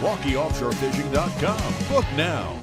Milwaukee Offshore Fishing.com. Book now.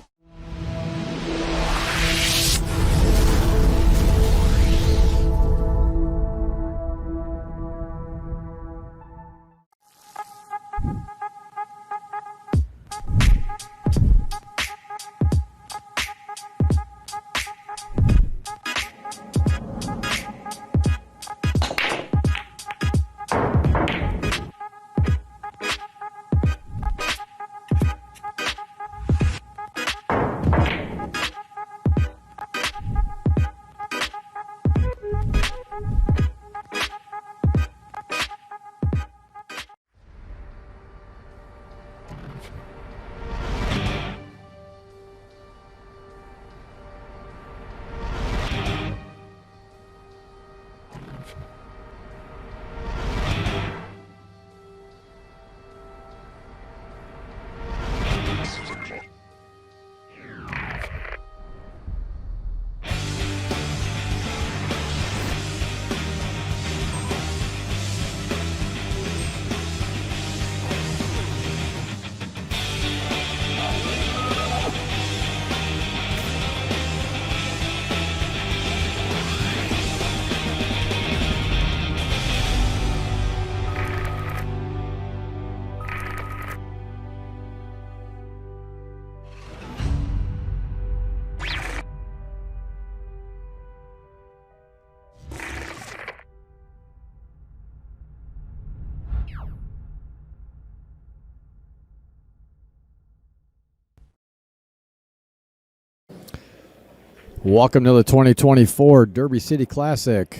Welcome to the 2024 Derby City Classic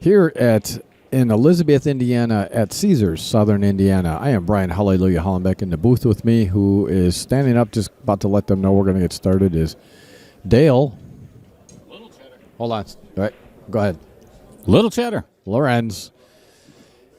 here in Elizabeth, Indiana at Caesars, Southern Indiana. I am Brian Hallelujah Hollenbeck. In the booth with me, who is standing up, just about to let them know we're going to get started, is Dale. Little Cheddar. Hold on. All right, go ahead. Little Cheddar. Lorenz.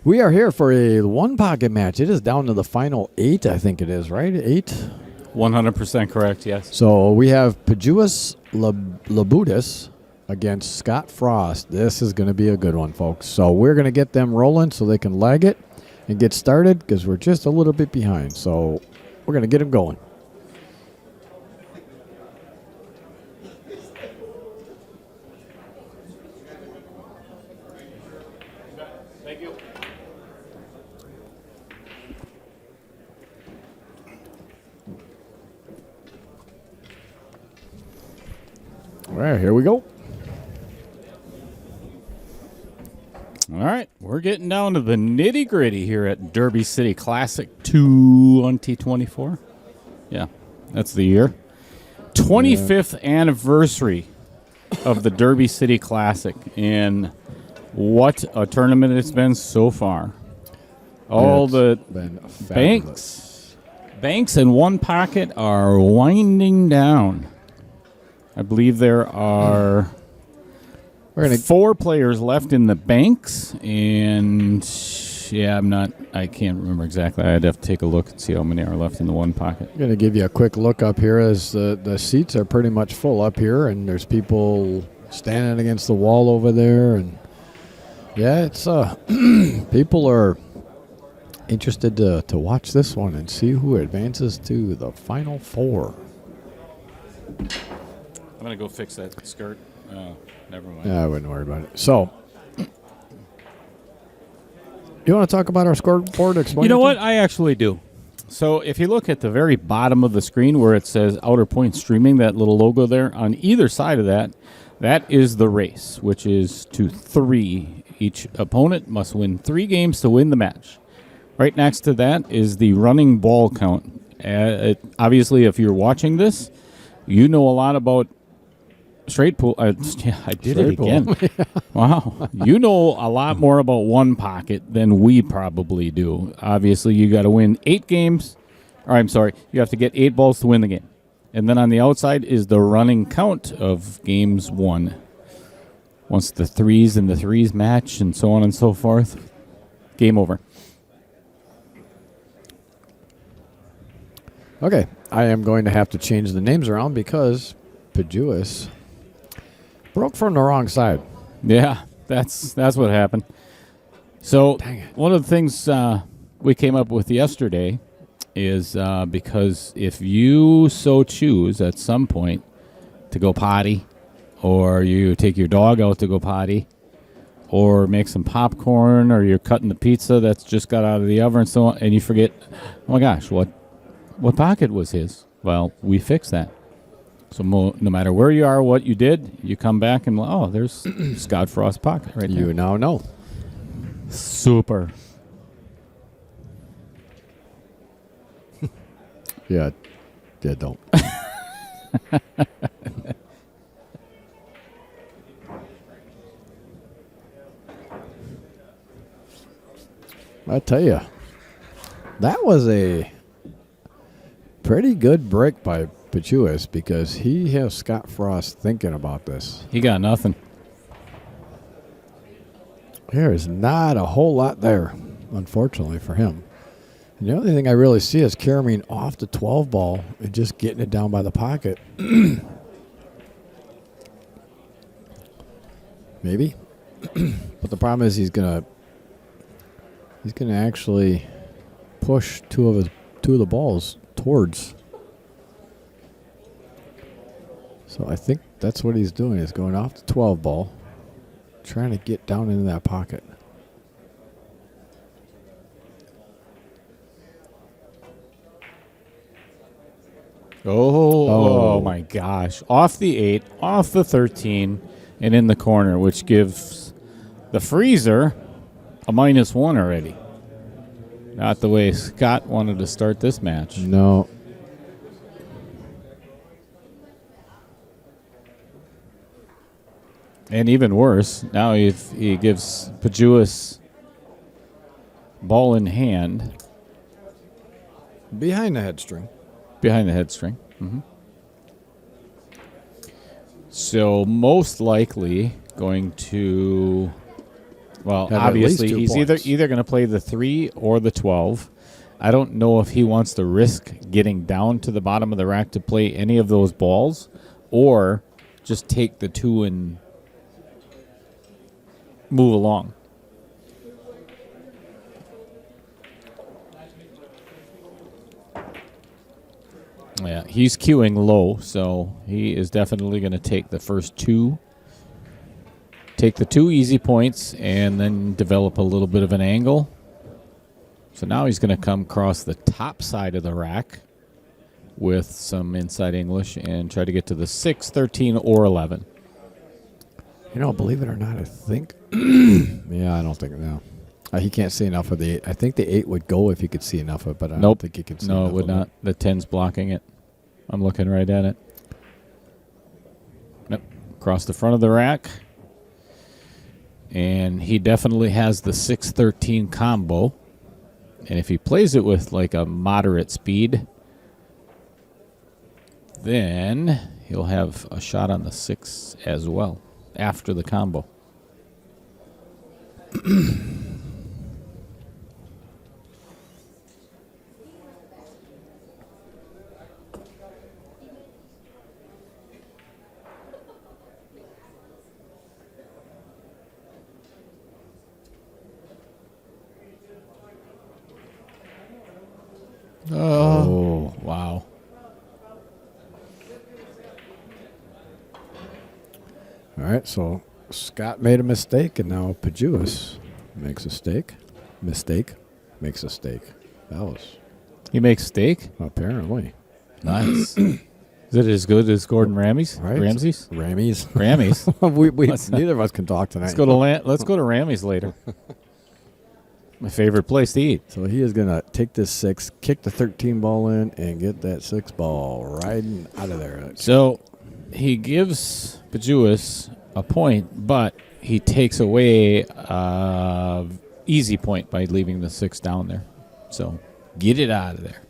We are here for a one-pocket match. It is down to the final 8, I think it is, right? 8? 100% correct, yes. So we have Pijus Labutis against Scott Frost. This is going to be a good one, folks. So we're going to get them rolling so they can lag it and get started because we're just a little bit behind. So we're going to get them going. Thank you. All right, here we go. All right, we're getting down to the nitty-gritty here at Derby City Classic 2024. Yeah, that's the year. 25th anniversary of the Derby City Classic, and what a tournament it's been so far. All the banks in one pocket are winding down. I believe there are 4 players left in the banks, and yeah, I can't remember exactly. I'd have to take a look and see how many are left in the one pocket. I'm going to give you a quick look up here as the seats are pretty much full up here, and there's people standing against the wall over there, and yeah, it's people are interested to watch this one and see who advances to the final 4. I'm going to go fix that skirt. Never mind. Yeah, I wouldn't worry about it. So, you want to talk about our scoreboard? You know what? I actually do. So if you look at the very bottom of the screen where it says Outer Point Streaming, that little logo there, on either side of that, that is the race, which is to 3. Each opponent must win 3 games to win the match. Right next to that is the running ball count. Obviously, if you're watching this, you know a lot about straight pool. Yeah, I did it again. Wow. You know a lot more about one pocket than we probably do. Obviously, you got to win 8 games Or I'm sorry, you have to get 8 balls to win the game. And then on the outside is the running count of games won. Once the threes and the threes match and so on and so forth, game over. Okay, I am going to have to change the names around because Pijus broke from the wrong side. Yeah, that's what happened. So one of the things we came up with yesterday is because if you so choose at some point to go potty, or you take your dog out to go potty, or make some popcorn, or you're cutting the pizza that's just got out of the oven and so on, and you forget, oh my gosh, what pocket was his? Well, we fixed that. So no matter where you are, what you did, you come back and, oh, there's Scott Frost's pocket right there. You now know. Super. Yeah, don't. I tell you, that was a pretty good break by Pechauer because he has Scott Frost thinking about this. He got nothing. There is not a whole lot there, unfortunately, for him. And the only thing I really see is carrying off the 12 ball and just getting it down by the pocket. Maybe. But the problem is he's gonna actually push two of the balls towards. So I think that's what he's doing, is going off the 12 ball, trying to get down into that pocket. Oh my gosh. Off the 8, off the 13, and in the corner, which gives the freezer a -1 already. Not the way Scott wanted to start this match. No. And even worse, now if he gives Pechauer ball in hand. Behind the head string. Behind the head string. Mm-hmm. So most likely going to, well, have obviously at least 2 he's points. either going to play the 3 or the 12. I don't know if he wants to risk getting down to the bottom of the rack to play any of those balls, or just take the 2 and move along. Yeah, he's queuing low, so he is definitely going to take the first 2. Take the 2 easy points and then develop a little bit of an angle. So now he's going to come across the top side of the rack with some inside English and try to get to the 6, 13, or 11. You know, believe it or not, I think. Yeah, I don't think no. He can't see enough of the 8. I think the 8 would go if he could see enough of it, but I don't think he can see enough. No, it would not. The 10's blocking it. I'm looking right at it. Nope. Across the front of the rack. And he definitely has the 6-13 combo. And if he plays it with like a moderate speed, then he'll have a shot on the 6 as well after the combo. Oh, wow. All right, so Scott made a mistake, and now Pechauer makes a mistake, makes a steak. That was He makes steak? apparently. Nice. Is it as good as Gordon Ramsay's? Right. Ramsay's? Rammies. Ramy's. we neither of us can talk tonight. Let's go to Ramy's later. My favorite place to eat. So he is going to take this 6, kick the 13 ball in, and get that 6 ball riding out of there. So he gives Pechauer a point, but he takes away easy point by leaving the 6 down there. So get it out of there.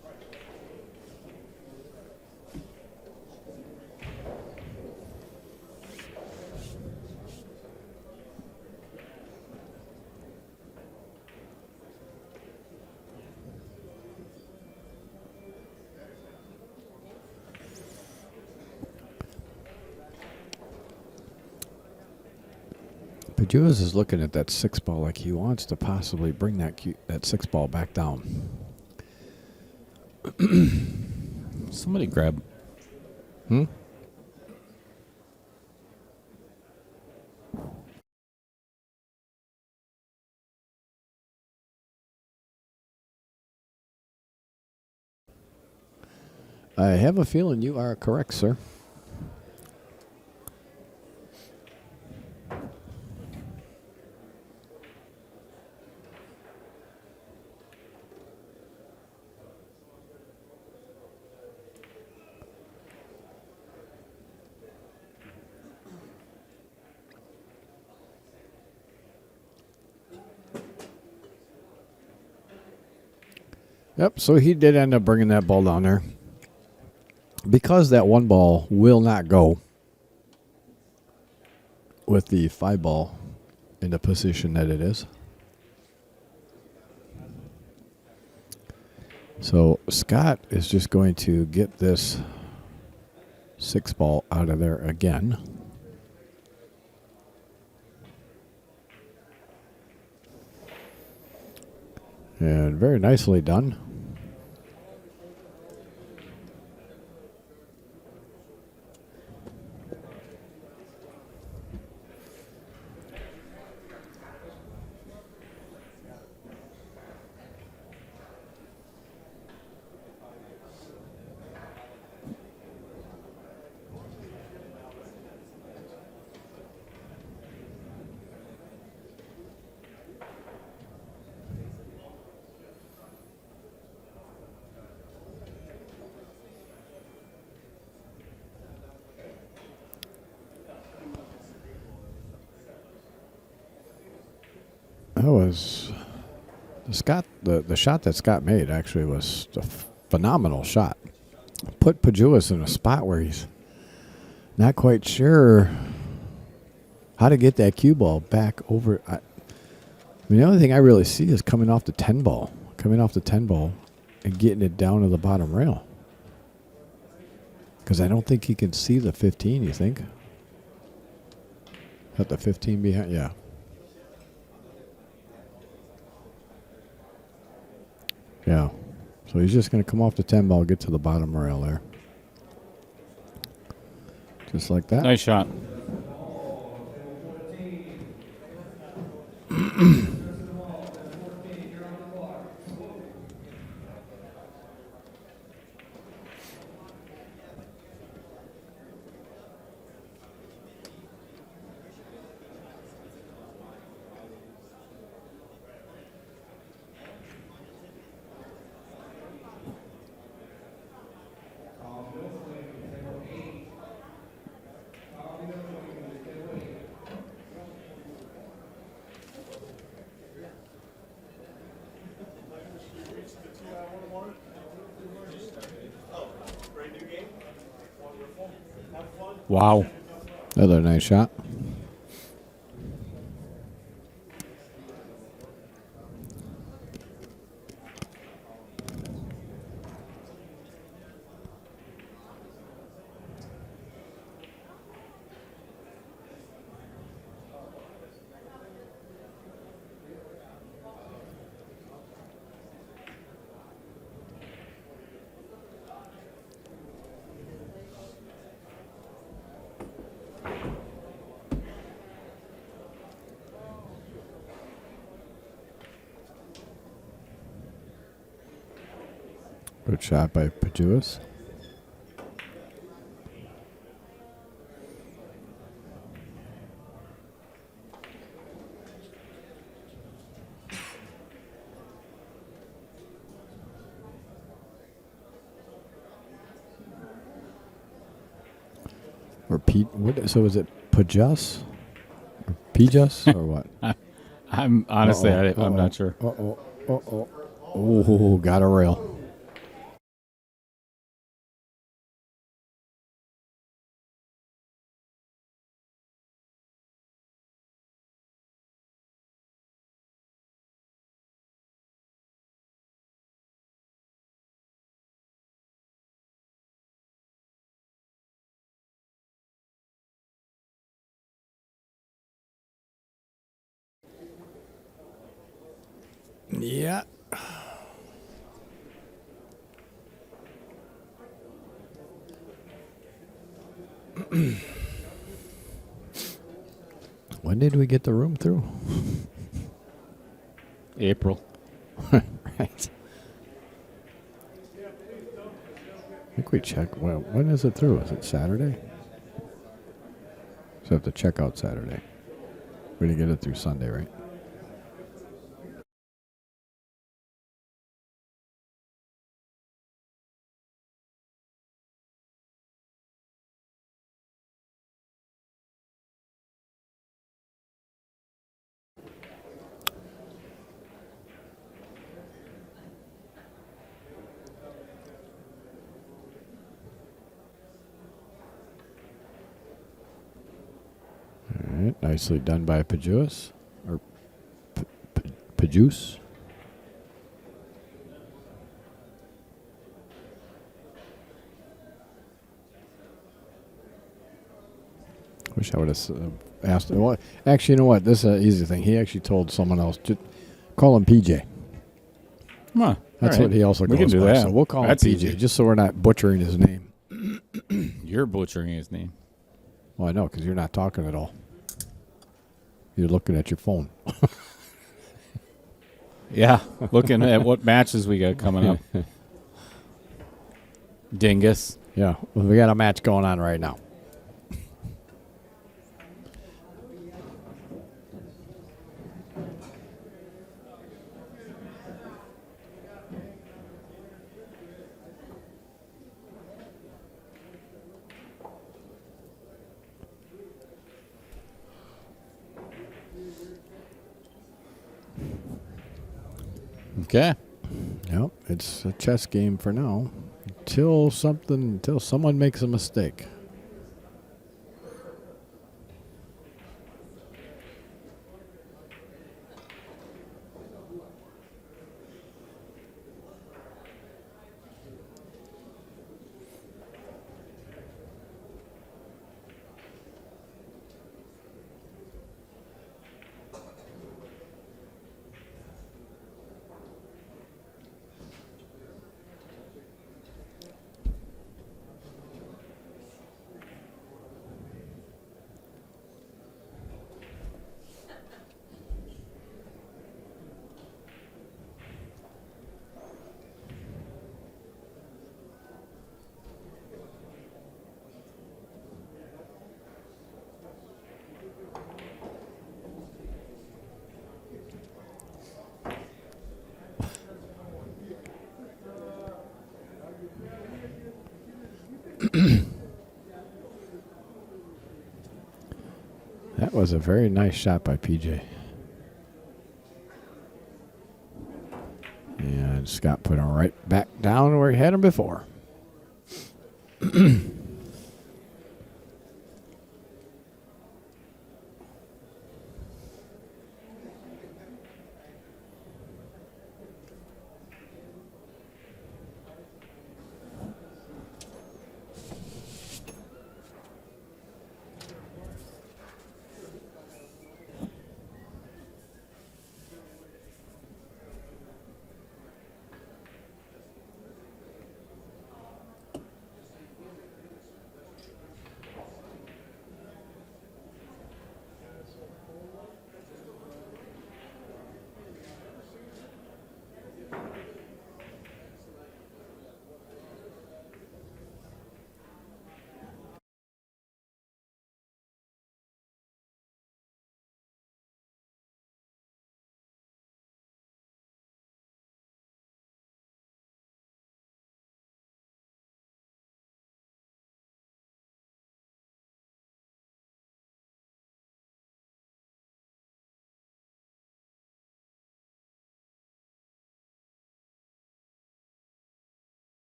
Pijus is looking at that 6-ball like he wants to possibly bring that 6-ball back down. Somebody grab. I have a feeling you are correct, sir. Yep, so he did end up bringing that ball down there. Because that 1 ball will not go with the 5 ball in the position that it is. So Scott is just going to get this 6 ball out of there again. And very nicely done. That was the shot that Scott made actually was a phenomenal shot. Put Pijus in a spot where he's not quite sure how to get that cue ball back over. I mean, the only thing I really see is coming off the 10 ball and getting it down to the bottom rail. Because I don't think he can see the 15, you think? Got the 15 behind? Yeah. Yeah. So he's just going to come off the 10 ball, get to the bottom rail there. Just like that. Nice shot. Wow. Another nice shot. Good shot by Pijus. Or Pete? What? So is it Pijus? Or Pijus or what? I'm honestly, I'm not sure. Oh, got a rail. Yeah. When did we get the room through? April. Right. I think we check. Well, when is it through? Is it Saturday? So we have to check out Saturday. We didn't get it through Sunday, right? All right, nicely done by Pijus, or Pijus. Wish I would have asked. Well, actually, you know what? This is an easy thing. He actually told someone else to call him PJ. Come on. That's All right. what he also We goes can do by. that. So we'll call That's him PJ, easy. just so we're not butchering his name. You're butchering his name. Well, I know, because you're not talking at all. You're looking at your phone. Yeah, looking at what matches we got coming up. Dingus. Yeah, well, we got a match going on right now. Okay. Yep, it's a chess game for now. Until someone makes a mistake. That was a very nice shot by PJ. And Scott put him right back down where he had him before.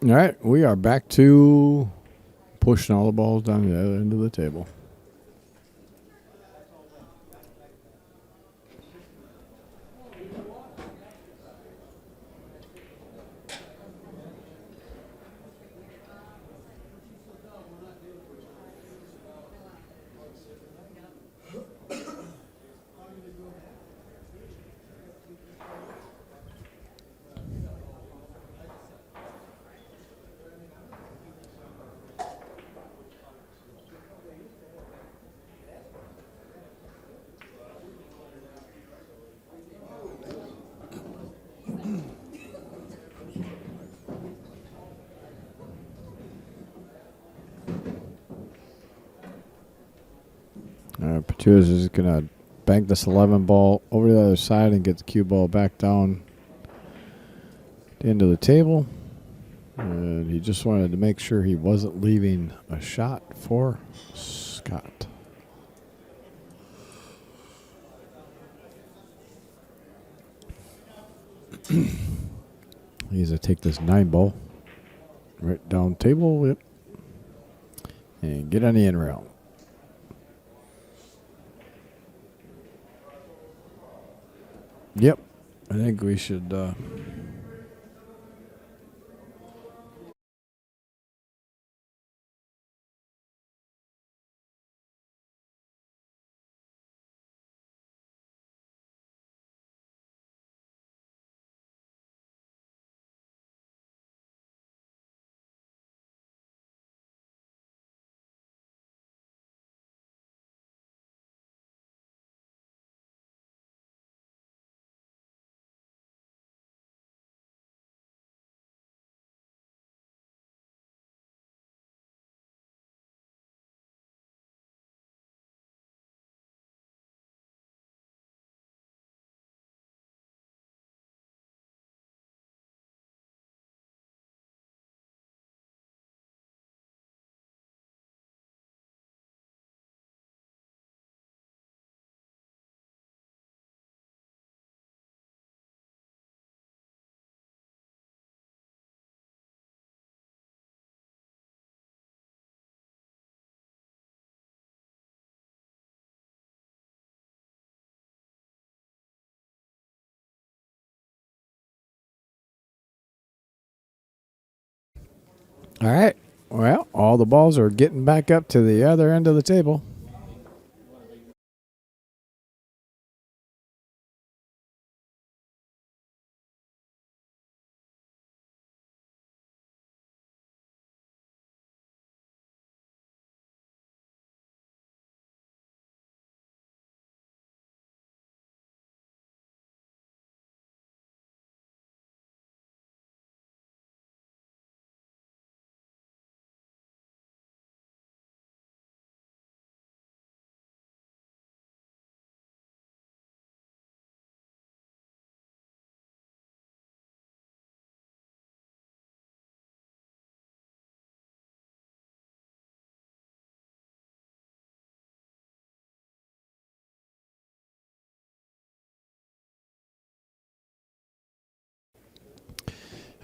All right, we are back to pushing all the balls down the other end of the table. Pechauer is going to bank this 11 ball over to the other side and get the cue ball back down the end of the table. And he just wanted to make sure he wasn't leaving a shot for Scott. He's going to take this 9 ball right down table. Yep. And get on the end rail. Yep. I think we should... All right. Well, all the balls are getting back up to the other end of the table.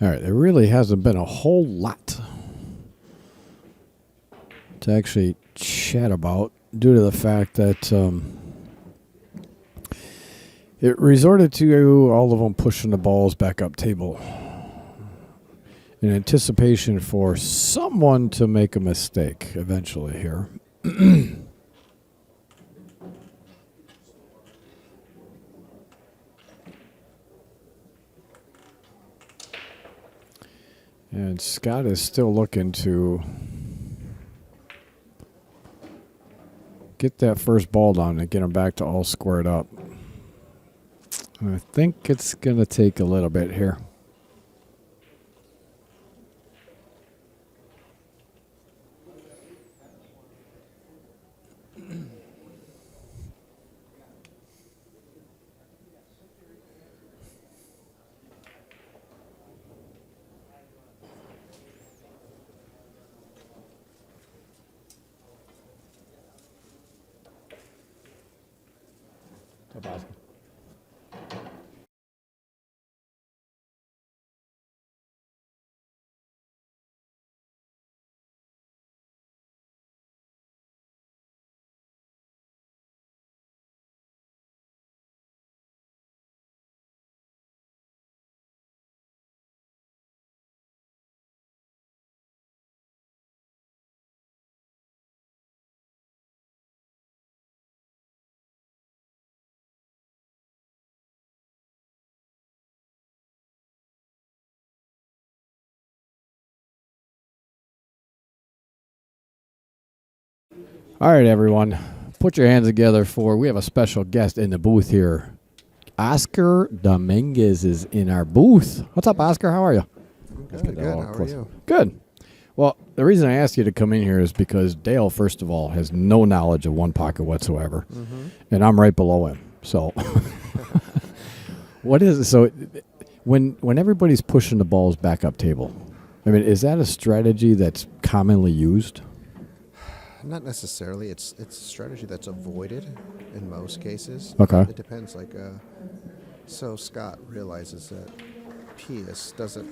All right, there really hasn't been a whole lot to actually chat about due to the fact that it resorted to all of them pushing the balls back up table in anticipation for someone to make a mistake eventually here. And Scott is still looking to get that first ball down and get him back to all squared up. And I think it's going to take a little bit here. All right, everyone. Put your hands together for, we have a special guest in the booth here. Oscar Dominguez is in our booth. What's up, Oscar? How are you? Good. How are you? Good. Well, the reason I asked you to come in here is because Dale, first of all, has no knowledge of one pocket whatsoever, and I'm right below him. So, what is it? So, when everybody's pushing the balls back up table, I mean, is that a strategy that's commonly used? Not necessarily. It's a strategy that's avoided in most cases. Okay. It depends. So Scott realizes that Pius doesn't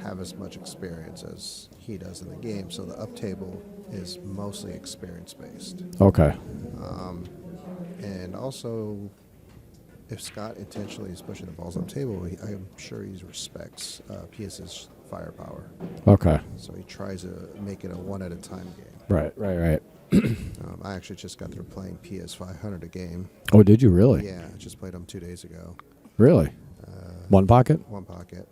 have as much experience as he does in the game, so the up table is mostly experience based. Okay. And also, if Scott intentionally is pushing the balls up table, I'm sure he respects Pius's firepower. Okay. So he tries to make it a one at a time game. Right. I actually just got through playing PS 500 a game. Oh, did you really? Yeah, I just played them 2 days ago. Really? One pocket? One pocket.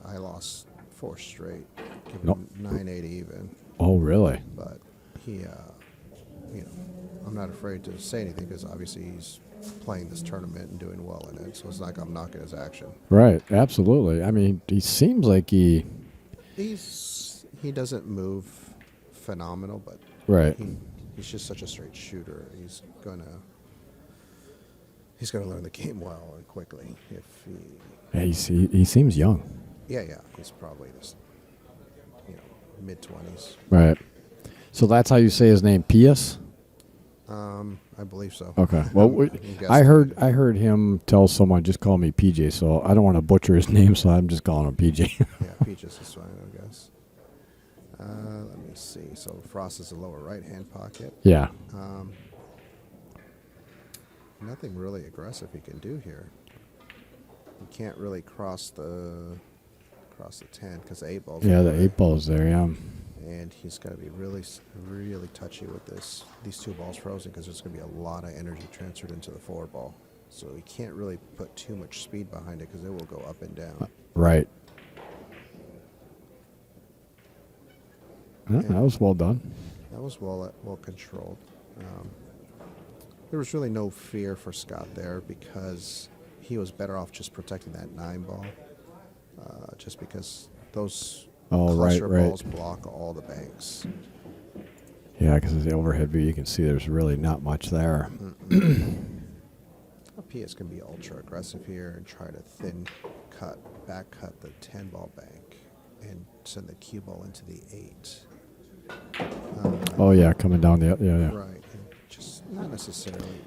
I lost 4 straight, giving Nope. him 9-8 even. Oh, really? But he, I'm not afraid to say anything because obviously he's playing this tournament and doing well in it. So it's like I'm knocking his action. Right. Absolutely. I mean, he seems like he doesn't move phenomenal, but right. he's just such a straight shooter. He's gonna learn the game well and quickly. If He seems young. yeah, he's probably this, mid-20s. Right. So that's how you say his name, Pius? I believe so. Okay. Well, I heard him tell someone, just call me PJ, so I don't want to butcher his name, so I'm just calling him PJ. Yeah, Pijus is fine, I guess. Let me see. So Frost is the lower right-hand pocket. Yeah. Nothing really aggressive he can do here. He can't really cross the 10 because the 8 ball's Yeah, there. the 8 ball's there, yeah. And he's got to be really, really touchy with these 2 balls frozen because there's going to be a lot of energy transferred into the 4 ball. So he can't really put too much speed behind it because it will go up and down. Right. That was well done. That was well controlled. There was really no fear for Scott there because he was better off just protecting that 9 ball, just because those cluster balls block all the banks. Yeah, because of the overhead view, you can see there's really not much there. PS can be ultra aggressive here and try to back cut the 10 ball bank and send the cue ball into the 8. Oh, yeah, coming down the yeah. Right. And just not necessarily.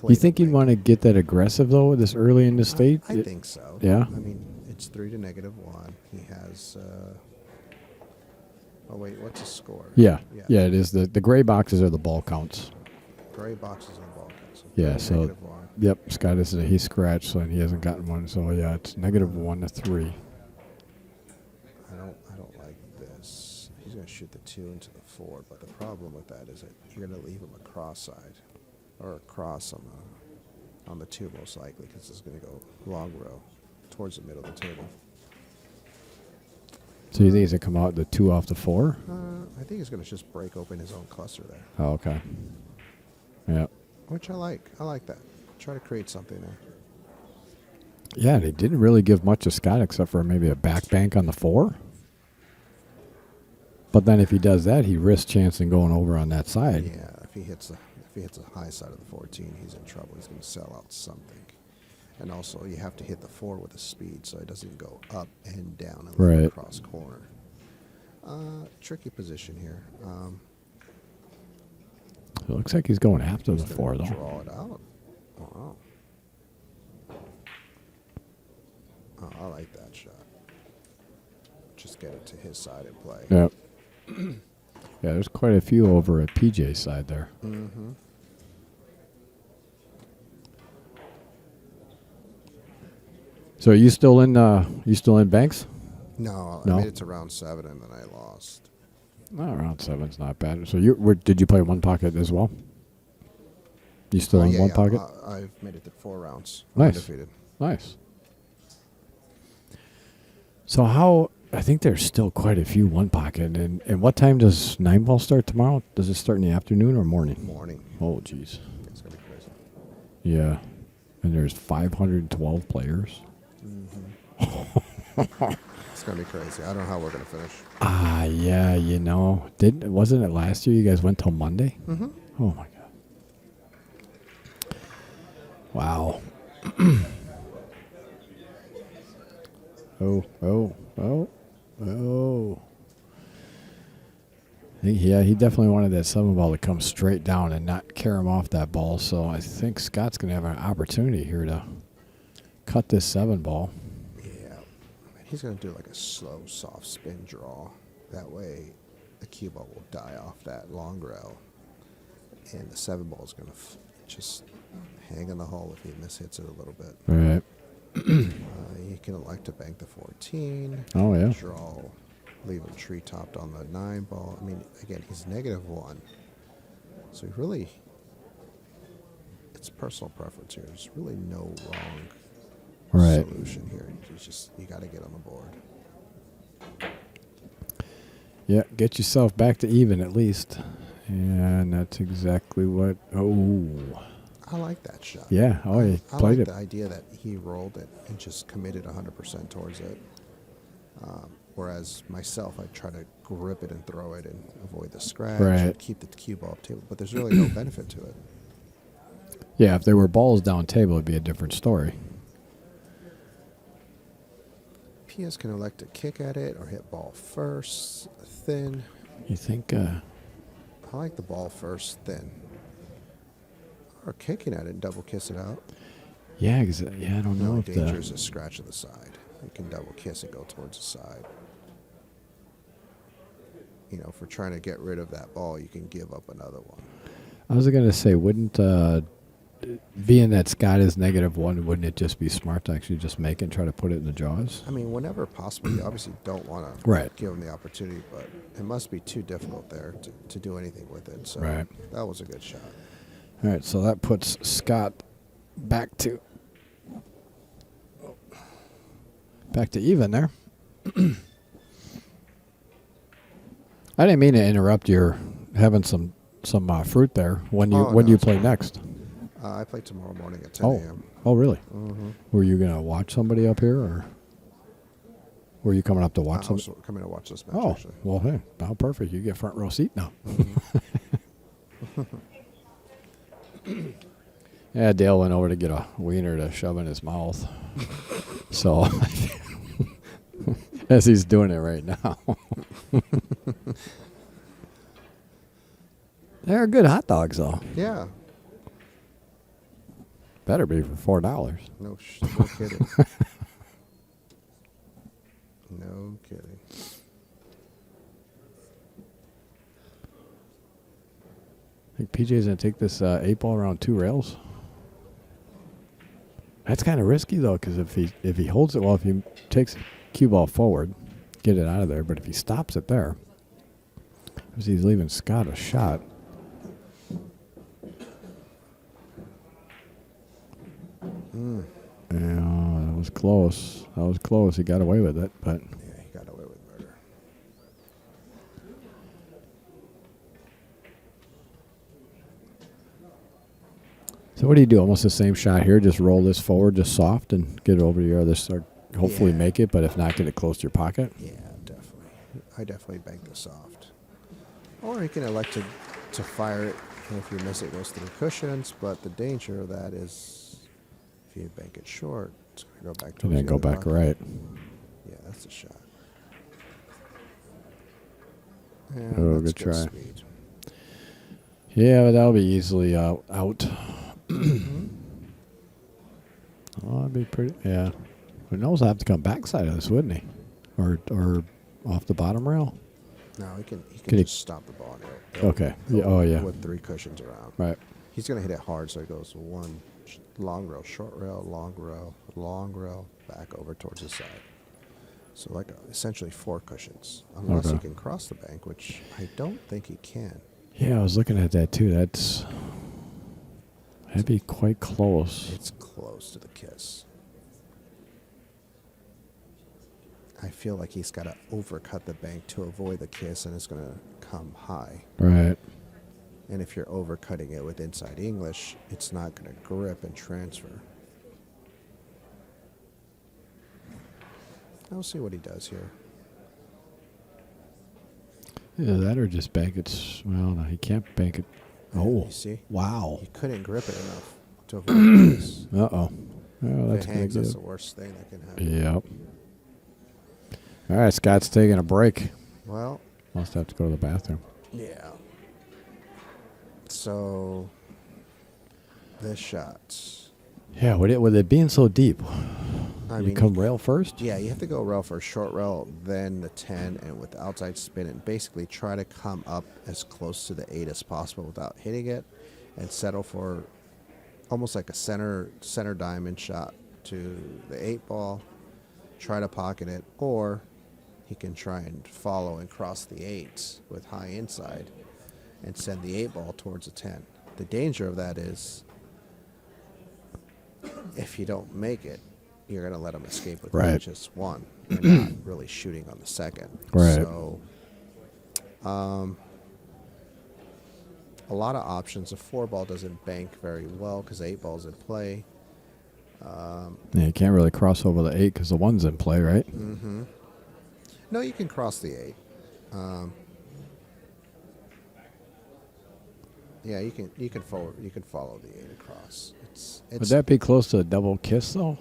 You think you'd want to get that aggressive, though, this early in the state? I think so. Yeah? I mean, it's 3 to -1. He has. Oh, wait, what's his score? Yeah, it is. The gray boxes are the ball counts. Gray boxes on ball counts. Yeah, so. -1. Yep, Scott he scratched, so he hasn't gotten one. So, yeah, it's -1 to 3. I don't like this. He's going to shoot the 2 into the 4, but the problem with that is that you're going to leave him a cross side or a cross on the 2 most likely because it's going to go long row towards the middle of the table. So you think he's going to come out the 2 off the 4? I think he's going to just break open his own cluster there. Oh, okay. Yeah. Which I like. I like that. Try to create something there. Yeah, they didn't really give much to Scott except for maybe a back bank on the 4. But then if he does that, he risks chancing going over on that side. Yeah, if he hits a high side of the 14, he's in trouble. He's going to sell out something. And also, you have to hit the 4 with a speed so it doesn't go up and down and Right. across corner. Tricky position here. It looks like he's going after the He's 4, gonna though. Draw it out. Wow. Oh, I like that shot. Just get it to his side and play. Yep. Yeah, there's quite a few over at PJ's side there. Mm-hmm. So are you still in Banks? No, No? I made it to round 7 and then I lost. No, round 7's not bad. So did you play one pocket as well? You still in one pocket? I've made it to 4 rounds. Nice. Undefeated. Nice. So I think there's still quite a few one pocket. And what time does 9 ball start tomorrow? Does it start in the afternoon or morning? Morning. Oh, jeez. It's going to be crazy. Yeah. And there's 512 players. Mm-hmm. It's going to be crazy. I don't know how we're going to finish. Yeah, wasn't it last year you guys went till Monday? Mm-hmm. Oh, my God. Wow. Oh. He definitely wanted that 7 ball to come straight down and not carry him off that ball. So I think Scott's going to have an opportunity here to cut this 7 ball. Yeah. He's going to do like a slow, soft spin draw. That way the cue ball will die off that long rail. And the 7 ball is going to just hang in the hole if he mishits it a little bit. Right. You can elect to bank the 14. Oh, yeah. Draw. Leave him tree topped on the 9 ball. I mean, again, he's -1. So he really, it's personal preference here. There's really no wrong solution here. You got to get on the board. Yeah, get yourself back to even at least. And that's exactly what. Oh. I like that shot. Yeah. Oh, he I played like it. the idea that he rolled it and just committed 100% towards it. Whereas myself, I try to grip it and throw it and avoid the scratch and keep the cue ball off table. But there's really no benefit to it. Yeah, if there were balls down table, it'd be a different story. PS can elect to kick at it or hit ball first, thin. You think? I like the ball first, thin. Or kicking at it and double kiss it out. Yeah, I don't know if danger is a scratch to the side. You can double kiss and go towards the side. If we're trying to get rid of that ball, you can give up another one. I was going to say, wouldn't, being that Scott is -1, wouldn't it just be smart to actually just make it and try to put it in the jaws? I mean, whenever possible, you obviously don't want to give him the opportunity, but it must be too difficult there to do anything with it. So that was a good shot. All right, so that puts Scott back to even there. I didn't mean to interrupt your having some fruit there. When do you play next? I play tomorrow morning at 10 a.m. Oh, really? Mm-hmm. Were you going to watch somebody up here, or were you coming up to watch somebody? I was coming to watch this match, actually. Well, hey, how perfect. You get front row seat now. Mm-hmm. Yeah, Dale went over to get a wiener to shove in his mouth. So, as he's doing it right now. They're good hot dogs, though. Yeah. Better be for $4. No kidding. No kidding. I think PJ's going to take this 8 ball around 2 rails. That's kind of risky, though, because if he holds it, if he takes the cue ball forward, get it out of there. But if he stops it there, he's leaving Scott a shot. Yeah, that was close. He got away with it, but yeah, he got away with murder. So what do you do? Almost the same shot here. Just roll this forward, just soft, and get it over to your other side. Hopefully make it, but if not, get it close to your pocket. Yeah, definitely. I definitely bank the soft. Or you can elect to fire it, and if you miss it, it goes through cushions. But the danger of that is if you bank it short, it's going to go back to and then go back right. Yeah, that's the shot. Yeah, good try. Speed. Yeah, but that'll be easily out. Mm-hmm. Oh, that'd be pretty. Yeah. Who knows? I'll have to come backside of this, wouldn't he? Or off the bottom rail? No, he can he just stop the ball. Okay. Yeah. Oh, yeah. With 3 cushions around. Right. He's going to hit it hard, so it goes 1 long rail, short rail, long rail, back over towards the side. So like essentially 4 cushions, unless he can cross the bank, which I don't think he can. Yeah, I was looking at that too. That'd be quite close. It's close to the kiss. I feel like he's got to overcut the bank to avoid the kiss, and it's going to come high. Right. And if you're overcutting it with inside English, it's not going to grip and transfer. I'll see what he does here. Either that or just bank it. Well, no, he can't bank it. Oh, You see? wow. He couldn't grip it enough to avoid this. Uh-oh. Oh, If that's it going hangs, to that's get the worst thing that can happen. Yep. All right, Scott's taking a break. Well, Must have to go to the bathroom. yeah. So, this shot. Yeah, with it being so deep, I you mean, come rail first? yeah, you have to go rail for a short rail, then the 10, and with the outside spin, and basically try to come up as close to the 8 as possible without hitting it, and settle for almost like a center diamond shot to the 8 ball. Try to pocket it, or he can try and follow and cross the 8s with high inside and send the 8 ball towards the 10. The danger of that is if you don't make it, you're going to let him escape with Right. just 1. You're not really shooting on the 2nd. Right. So, a lot of options. A 4 ball doesn't bank very well because 8 ball's in play. Yeah, you can't really cross over the 8 because the 1's in play, right? Mm-hmm. No, you can cross the 8. Yeah, you can follow the 8 across. Would that be close to a double kiss, though?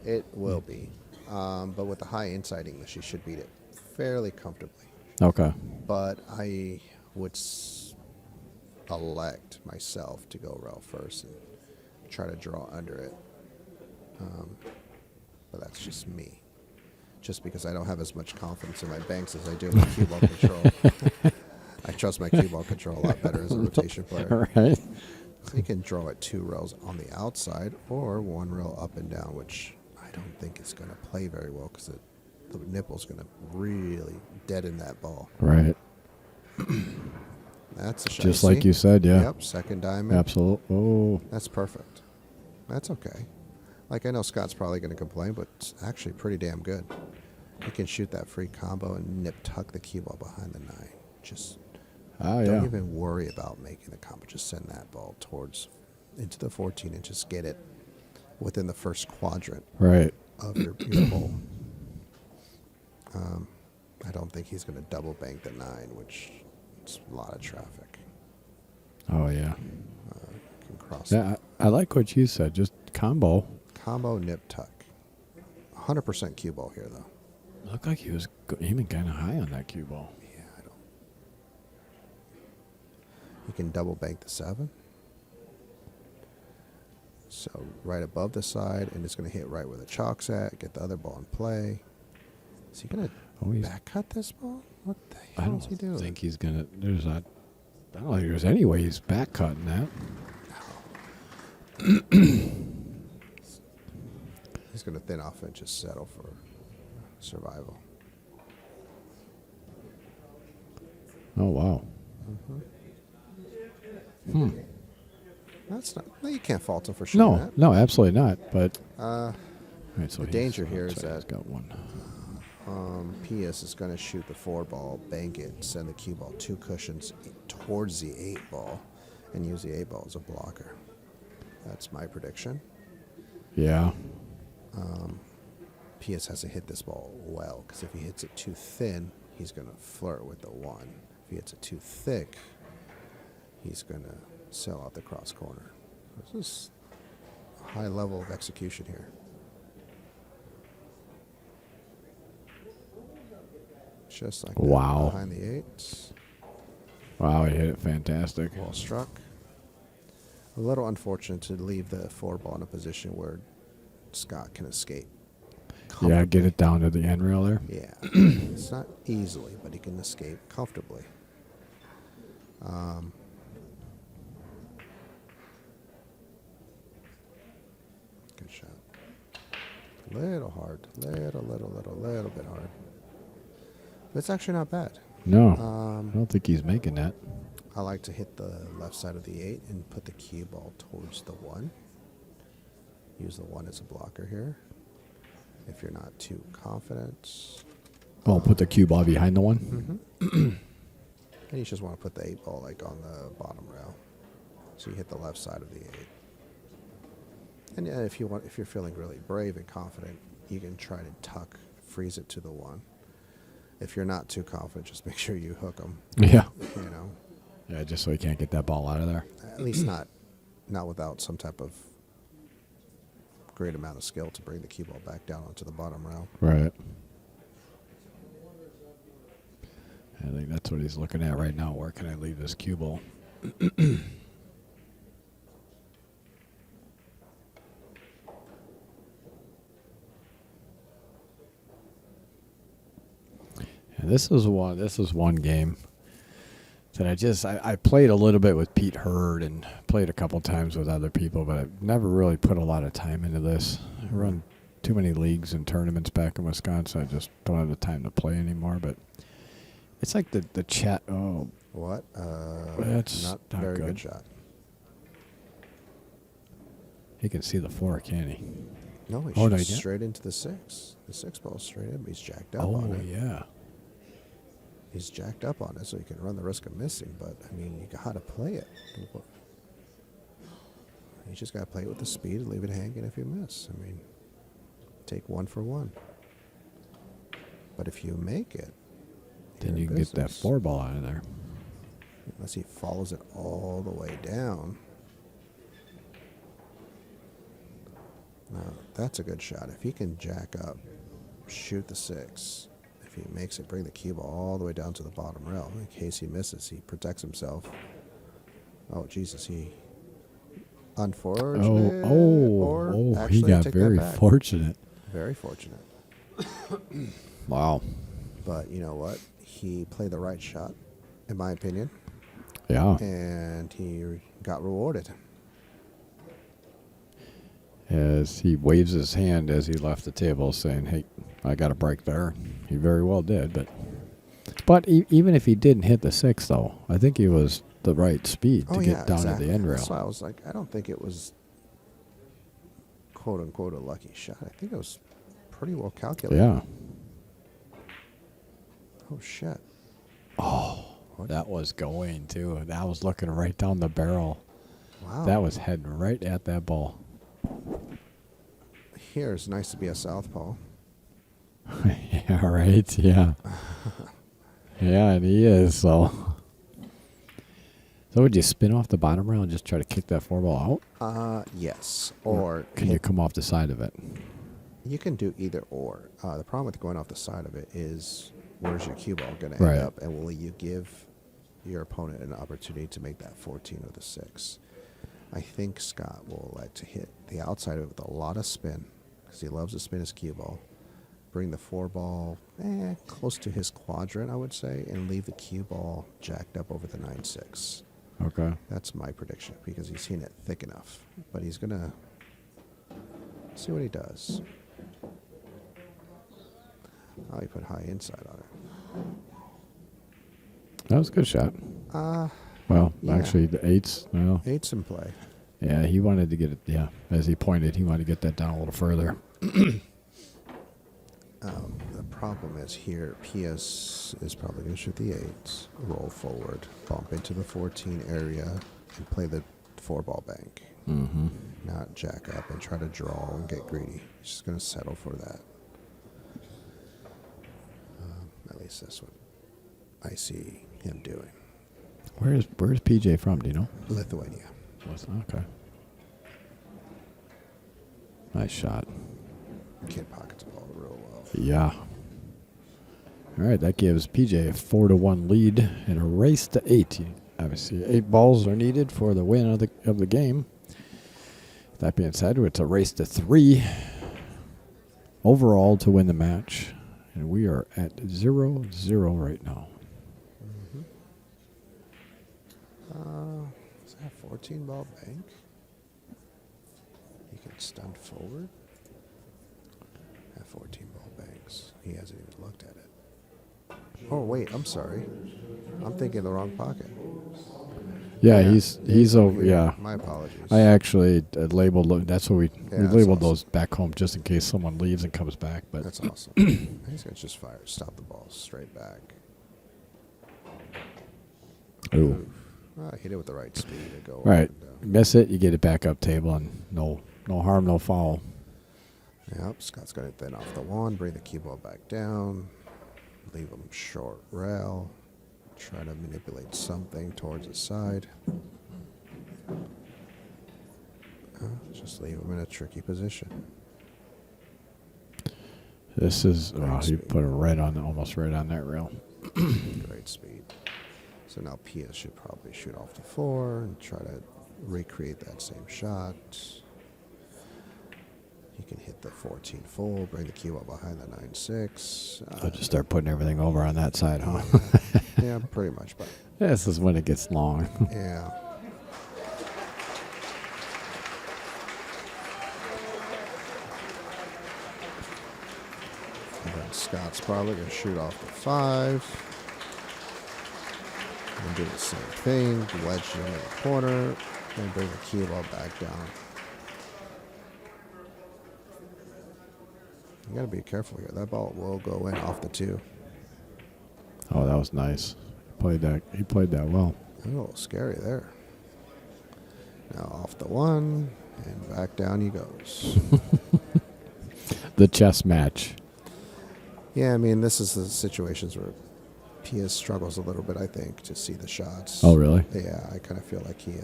It will be, but with the high inside English, you should beat it fairly comfortably. Okay. But I would elect myself to go rail first and try to draw under it. But that's just me. Just because I don't have as much confidence in my banks as I do in my cue ball control. I trust my cue ball control a lot better as a rotation player. Right. So you can draw it 2 rails on the outside or 1 rail up and down, which I don't think is going to play very well because the nipple's going to really deaden that ball. Right. That's a shot. Just like you said, yeah. Yep, 2nd diamond. Absolutely. Oh. That's perfect. That's okay. Like, I know Scott's probably going to complain, but it's actually pretty damn good. You can shoot that free combo and nip tuck the cue ball behind the 9. Just don't even worry about making the combo. Just send that ball into the 14 and just get it within the first quadrant Right. of your bowl. I don't think he's going to double bank the 9, which is a lot of traffic. Oh, yeah. Can cross Yeah, I like what you said. Just combo. combo nip tuck. 100% cue ball here, though. Looked like he was aiming kind of high on that cue ball. Yeah, I don't. You can double bank the 7. So right above the side, and it's going to hit right where the chalk's at. Get the other ball in play. Is he going to back cut this ball? What the I hell don't is he doing? think he's going to. I don't think there's any way he's back cutting that. He's going to thin off and just settle for survival. Oh, wow. That's not. No, you can't fault him for shooting that. No, absolutely not. But Uh, right, so the danger here is that he's got one. PS is going to shoot the 4 ball, bank it, send the cue ball 2 cushions towards the 8 ball, and use the 8 ball as a blocker. That's my prediction. Yeah. PS has to hit this ball well, because if he hits it too thin, he's going to flirt with the 1. If he hits it too thick, he's going to sail out the cross corner. This is a high level of execution here. Just like that, Wow. behind the 8s. Wow, he hit it fantastic. Well struck. A little unfortunate to leave the 4 ball in a position where Scott can escape. Yeah, get it down to the end rail there. Yeah. It's not easily, but he can escape comfortably. Good shot. Little hard. Little bit hard. But it's actually not bad. No, I don't think he's making that. I like to hit the left side of the 8 and put the cue ball towards the 1. Use the 1 as a blocker here. If you're not too confident. Oh, put the cue ball behind the one. And you just want to put the 8 ball like on the bottom rail. So you hit the left side of the 8. And if you're feeling really brave and confident, you can try to tuck freeze it to the 1. If you're not too confident, just make sure you hook them. Yeah. You know, Yeah, just so he can't get that ball out of there. at least not without some type of great amount of skill to bring the cue ball back down onto the bottom rail. Right. I think that's what he's looking at right now. Where can I leave this cue ball? And this is one game that I played a little bit with Pete Hurd and played a couple times with other people, but I've never really put a lot of time into this. I run too many leagues and tournaments back in Wisconsin. I just don't have the time to play anymore. But it's like the chat. Oh, What? That's not not very good. good shot. he can see the 4, can he? No, he Oh, no, shoots he can't? straight into the 6. The 6 ball's straight in, but he's jacked up Oh, on it. yeah. He's jacked up on it, so he can run the risk of missing. But, I mean, you got to play it. You just got to play it with the speed and leave it hanging if you miss. I mean, take 1 for 1. But if you make it, Then you're you in can get that business. 4 ball out of there. Unless he follows it all the way down. Now, that's a good shot. If he can jack up, shoot the 6. If he makes it, bring the cue ball all the way down to the bottom rail. In case he misses, he protects himself. Oh, Jesus, he... Unfortunate. or he actually got take that very back. fortunate. Very fortunate. Wow. But you know what? He played the right shot, in my opinion. Yeah. And he got rewarded. As he waves his hand as he left the table saying, hey, I got a break there. He very well did. But even if he didn't hit the 6, though, I think he was the right speed to get down exactly. to the end rail. That's why I was like, I don't think it was quote unquote a lucky shot. I think it was pretty well calculated. Yeah. Oh shit. That was going, too. That was looking right down the barrel. Wow. That was heading right at that ball. Here, it's nice to be a southpaw. Yeah, right. Yeah. Yeah, and he is, so. So would you spin off the bottom rail and just try to kick that 4 ball out? Yes. Or Can you come off the side of it? you can do either or. The problem with going off the side of it is where's your cue ball going to Right. end up, and will you give your opponent an opportunity to make that 14 or the 6? I think Scott will like to hit the outside of it with a lot of spin because he loves to spin his cue ball. Bring the 4 ball close to his quadrant, I would say, and leave the cue ball jacked up over the 9-6. Okay. That's my prediction because he's seen it thick enough. But he's going to see what he does. Oh, he put high inside on it. That was a good shot. Well, yeah. actually, the 8s, well, 8's in play. yeah, he wanted to get it, yeah, as he pointed, he wanted to get that down a little further. The problem is here, PS is probably going to shoot the 8s, roll forward, bump into the 14 area, and play the 4 ball bank. Mm-hmm. Not jack up and try to draw and get greedy. He's just going to settle for that. At least that's what I see him doing. Where's PJ from, do you know? Lithuania. Okay. Nice shot. Kid pockets the ball real well. Yeah. All right, that gives PJ a 4-1 lead in a race to 8. Obviously, 8 balls are needed for the win of the game. That being said, it's a race to 3 overall to win the match, and we are at 0-0 right now. Is that a 14 ball bank? He can stunt forward. At 14 ball banks. He hasn't even looked at it. Oh wait, I'm sorry. I'm thinking the wrong pocket. Yeah, he's over. here. Yeah, My apologies. I actually labeled. That's what we that's labeled awesome. those back home just in case someone leaves and comes back. But That's awesome. He's gonna just fire, stop the ball straight back. ooh. Hit it with the right speed to go. Right. Up and down. Miss it, you get it back up table, and no harm, no foul. Yep, Scott's got it then off the 1, bring the cue ball back down, leave him short rail, try to manipulate something towards his side. Just leave him in a tricky position. This is, you put it right on, almost right on that rail. Great speed. So now Pia should probably shoot off the 4 and try to recreate that same shot. He can hit the 14 full, bring the cue up behind the 9-6. I'll just start putting everything over on that side, huh? Yeah, pretty much. But This is when it gets long. yeah. And then Scott's probably going to shoot off the 5. And do the same thing. Wedge it in the corner. And bring the cue ball back down. You got to be careful here. That ball will go in off the 2. Oh, that was nice. He played that well. A little scary there. Now off the 1 and back down he goes. The chess match. Yeah, I mean, this is the situations where Pia struggles a little bit, I think, to see the shots. Oh, really? Yeah, I kind of feel like he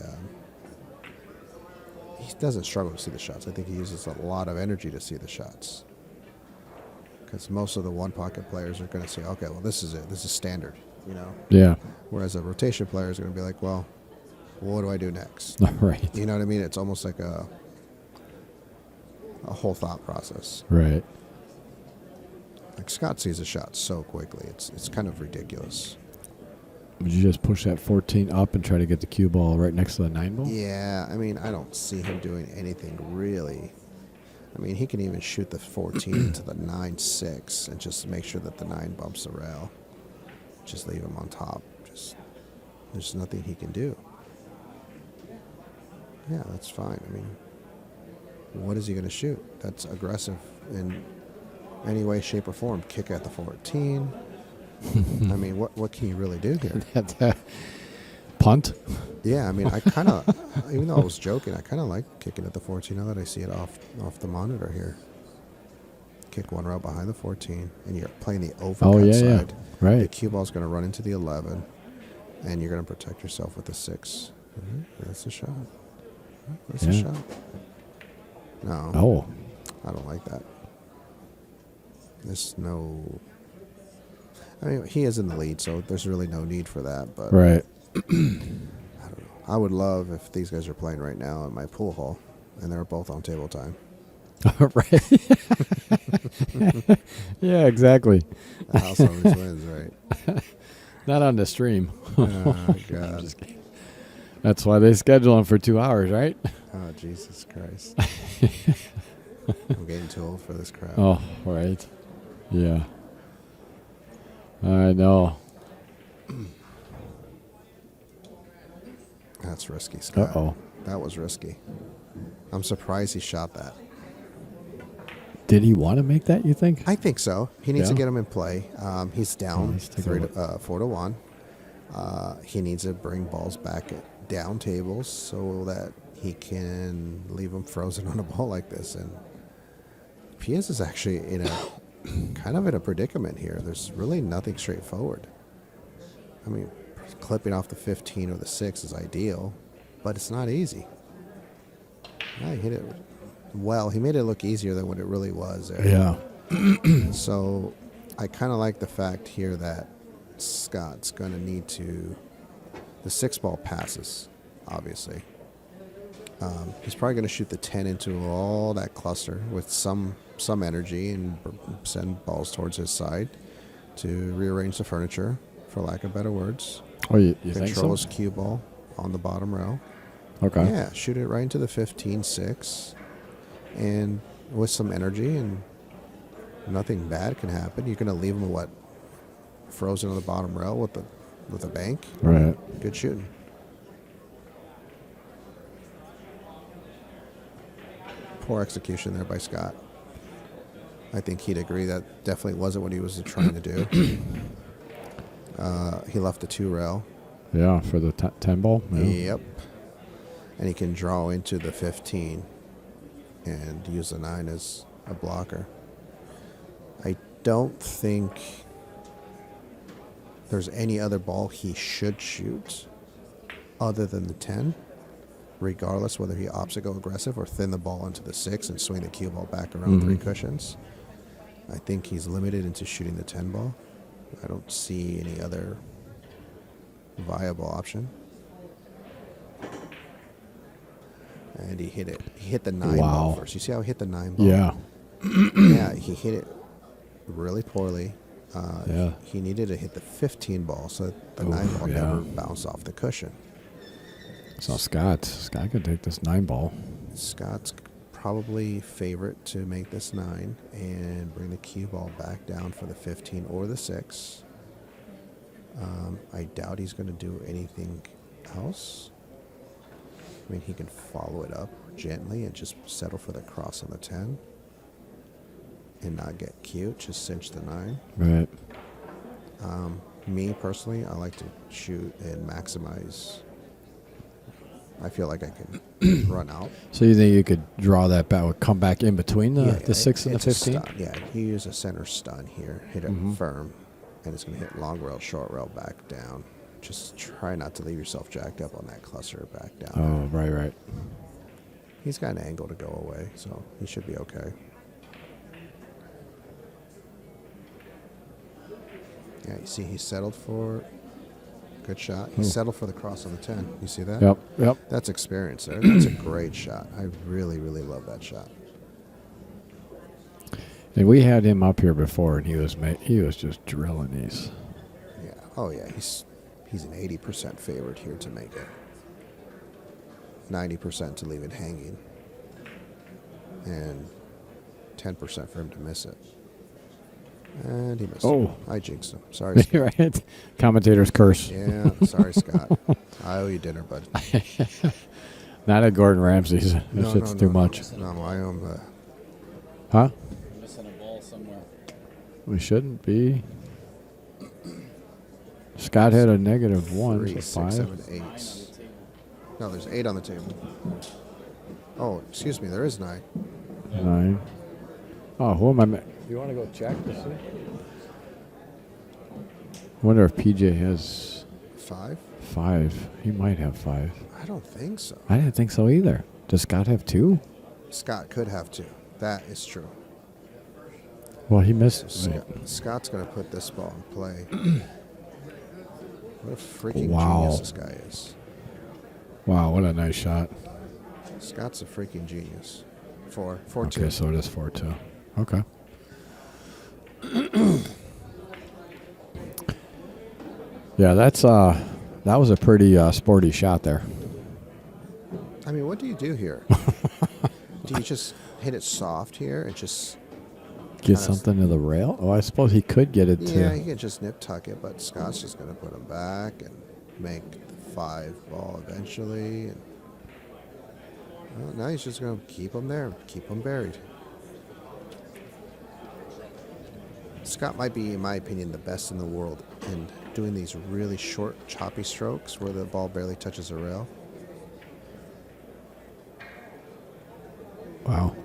doesn't struggle to see the shots. I think he uses a lot of energy to see the shots. Because most of the one-pocket players are going to say, okay, well, this is it. This is standard, you know? Yeah. Whereas a rotation player is going to be like, well, what do I do next? Right. You know what I mean? It's almost like a whole thought process. Right. Like Scott sees a shot so quickly. It's kind of ridiculous. Would you just push that 14 up and try to get the cue ball right next to the 9 ball? Yeah, I mean, I don't see him doing anything really. I mean, he can even shoot the 14 to the 9-6 and just make sure that the 9 bumps the rail. Just leave him on top. There's nothing he can do. Yeah, that's fine. I mean, what is he going to shoot? That's aggressive in any way, shape, or form. Kick at the 14. I mean, what can you really do here? Punt? Yeah, I mean, I kind of, even though I was joking, I kind of like kicking at the 14 now that I see it off the monitor here. Kick one row behind the 14, and you're playing the overcut side. Yeah. Right. The cue ball's going to run into the 11, and you're going to protect yourself with the 6. That's a shot. That's a shot. No. Oh. I don't like that. There's no... I mean, he is in the lead, so there's really no need for that. But Right. I don't know. I would love if these guys are playing right now in my pool hall, and they're both on table time. Right. Yeah, exactly. The house always wins, right? Not on the stream. Oh, God. Just kidding. That's why they schedule them for 2 hours, right? Oh, Jesus Christ. I'm getting too old for this crap. Oh, right. Yeah. I know. That's risky, Scott. Uh-oh. That was risky. I'm surprised he shot that. Did he want to make that, you think? I think so. He needs to Yeah. get him in play. He's down let's take a 4-1. He needs to bring balls back at down tables so that he can leave them frozen on a ball like this. And Pius is actually in a kind of in a predicament here. There's really nothing straightforward. I mean, clipping off the 15 or the 6 is ideal, but it's not easy. Yeah, he hit it well. He made it look easier than what it really was there. Yeah. So I kind of like the fact here that Scott's going to need to... The 6 ball passes, obviously. He's probably going to shoot the 10 into all that cluster with some energy and send balls towards his side to rearrange the furniture, for lack of better words. Oh, you think Control so? his cue ball on the bottom row. Okay. Yeah, shoot it right into the 15-6 and with some energy, and nothing bad can happen. You're going to leave him, frozen on the bottom row with a bank? Right. Good shooting. Poor execution there by Scott. I think he'd agree that definitely wasn't what he was trying to do. He left a 2 rail. Yeah, for the 10 ball? Yeah. Yep. And he can draw into the 15 and use the 9 as a blocker. I don't think there's any other ball he should shoot other than the 10, regardless whether he opts to go aggressive or thin the ball into the 6 and swing the cue ball back around 3 cushions. I think he's limited into shooting the 10 ball. I don't see any other viable option. And he hit it. He hit the 9 ball first. You see how he hit the 9 ball? Yeah. Yeah, he hit it really poorly. Yeah. He needed to hit the 15 ball so that the 9 ball never bounced off the cushion. So Scott could take this 9 ball. Scott's probably favorite to make this 9 and bring the cue ball back down for the 15 or the 6. I doubt he's going to do anything else. I mean, he can follow it up gently and just settle for the cross on the 10 and not get cute, just cinch the 9. Right. Me, personally, I like to shoot and maximize. I feel like I can run out. So you think you could draw that back, come back in between the 6 and the it's a 15? stun. Yeah, he used a center stun here. Hit it firm, and it's going to hit long rail, short rail, back down. Just try not to leave yourself jacked up on that cluster back down. Oh, right. He's got an angle to go away, so he should be okay. Yeah, you see he settled for good shot. He settled for the cross on the 10. You see that? Yep. That's experience there. That's a great shot. I really, really love that shot. And we had him up here before, and he was just drilling these. Yeah. Oh, yeah. He's an 80% favorite here to make it. 90% to leave it hanging. And 10% for him to miss it. And he missed it. I jinxed him. Sorry, Scott. Right? Commentator's curse. Yeah, sorry, Scott. I owe you dinner, bud. Not at Gordon Ramsay's. This shit's too much. No, I owe Huh? Missing a ball somewhere. We shouldn't be. Scott had a -1, 3, so 6, 5. 7, 8. No, there's 8 on the table. Oh, excuse me, there is 9. 9. Oh, who am I? You want to go check to see? I wonder if PJ has 5? 5. He might have 5. I don't think so. I didn't think so either. Does Scott have 2? Scott could have 2. That is true. Well, he missed. Scott's going to put this ball in play. What a freaking Wow. genius this guy is. Wow, what a nice shot. Scott's a freaking genius. 4, 2. Okay, so it is 4-2. Okay. Yeah, that was a pretty sporty shot there. I mean, what do you do here? Do you just hit it soft here and just Get something to the rail? Oh, I suppose he could get it to. Yeah, he can just nip tuck it, but Scott's just going to put him back and make the 5 ball eventually. And well, now he's just going to keep him there, keep him buried. Scott might be, in my opinion, the best in the world in doing these really short, choppy strokes where the ball barely touches the rail. Wow.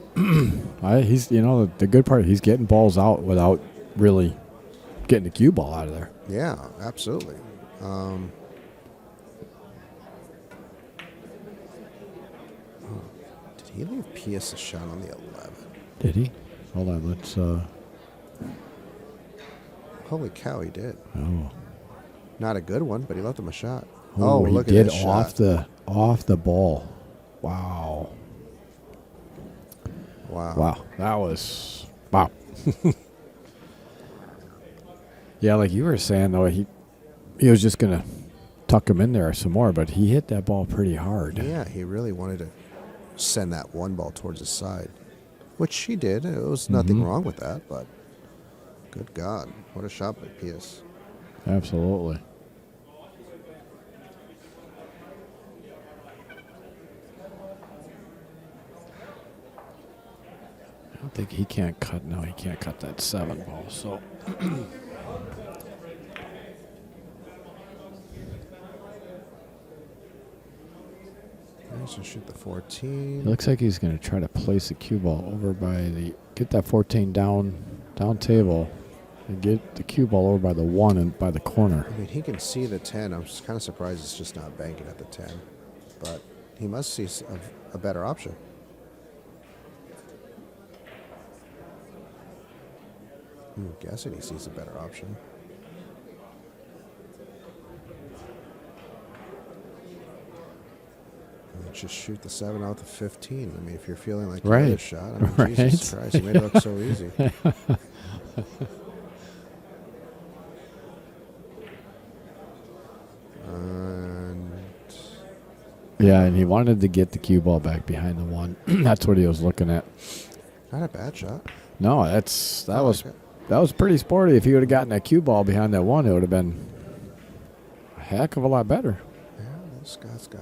He's, the good part, he's getting balls out without really getting the cue ball out of there. Yeah, absolutely. Did he leave Pius a shot on the 11? Did he? Hold on, let's. Holy cow, he did. Oh. Not a good one, but he left him a shot. Oh, he look at did this off shot. off the ball. Wow. Wow. That was wow. Yeah, like you were saying though, he was just gonna tuck him in there some more, but he hit that ball pretty hard. Yeah, he really wanted to send that one ball towards his side, which he did. It was nothing wrong with that, but good God, what a shot by Pius. Absolutely. I don't think he can't cut. No, he can't cut that 7 ball. So. He's going to shoot the It 14. looks like he's going to try to place the cue ball over by get that 14 down table and get the cue ball over by the 1 and by the corner. I mean, he can see the 10. I'm just kind of surprised it's just not banking at the 10. But he must see a better option. I'm guessing he sees a better option. Just shoot the 7 out the 15. I mean, if you're feeling like you Right. hit a shot, I mean, Jesus Christ, you made it look so easy. And Yeah, and he wanted to get the cue ball back behind the 1. That's what he was looking at. not a bad shot. No, that was pretty sporty. If he would have gotten that cue ball behind that 1, it would have been a heck of a lot better. Yeah, Scott's got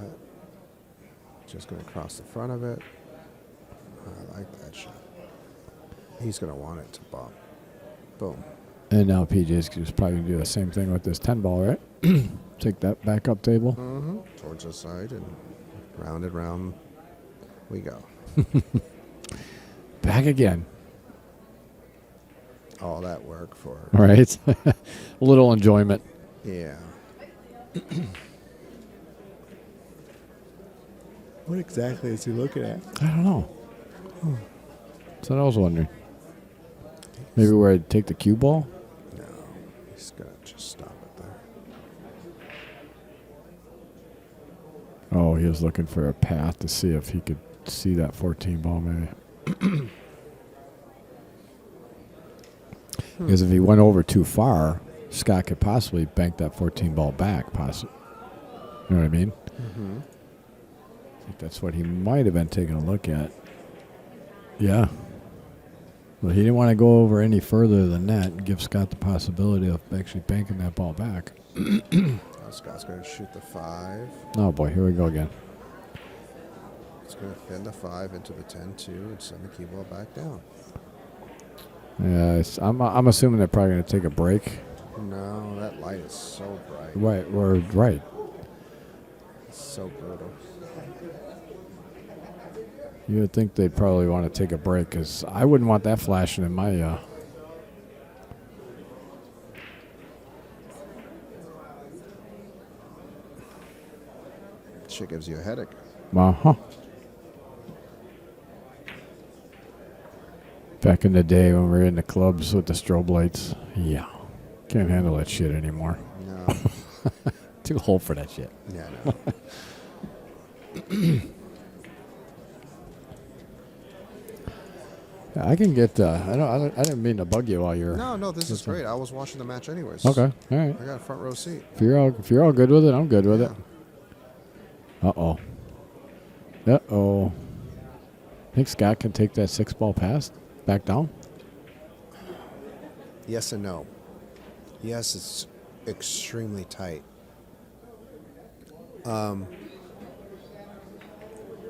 just going to cross the front of it. I like that shot. He's going to want it to bomb. Boom. And now PJ's just probably going to do the same thing with this 10 ball, right? Take that back up table. Mm-hmm. Towards the side and round we go. Back again. All that work for, All right. A little enjoyment. yeah. What exactly is he looking at? I don't know. That's what I was wondering. Maybe where I'd take the cue ball? No, he's going to just stop it there. Oh, he was looking for a path to see if he could see that 14 ball maybe. Because if he went over too far, Scott could possibly bank that 14 ball back. Possibly. You know what I mean? Mm-hmm. I think that's what he might have been taking a look at. Yeah. Well, he didn't want to go over any further than that and give Scott the possibility of actually banking that ball back. Scott's going to shoot the 5. Oh, boy. Here we go again. He's going to thin the 5 into the 10-2 and send the cue ball back down. Yeah, I'm assuming they're probably going to take a break. No, that light is so bright. Right. We're right. It's so brutal. You would think they'd probably want to take a break because I wouldn't want that flashing in my. Shit gives you a headache. Back in the day when we were in the clubs with the strobe lights. Yeah. Can't handle that shit anymore. No. Too old for that shit. Yeah, no. I can get. I didn't mean to bug you while you're. No, this is great. I was watching the match anyways. Okay. All right. I got a front row seat. If you're all good with it, I'm good with it. Uh-oh. Uh-oh. Think Scott can take that 6 ball pass back down? Yes and no. Yes, it's extremely tight.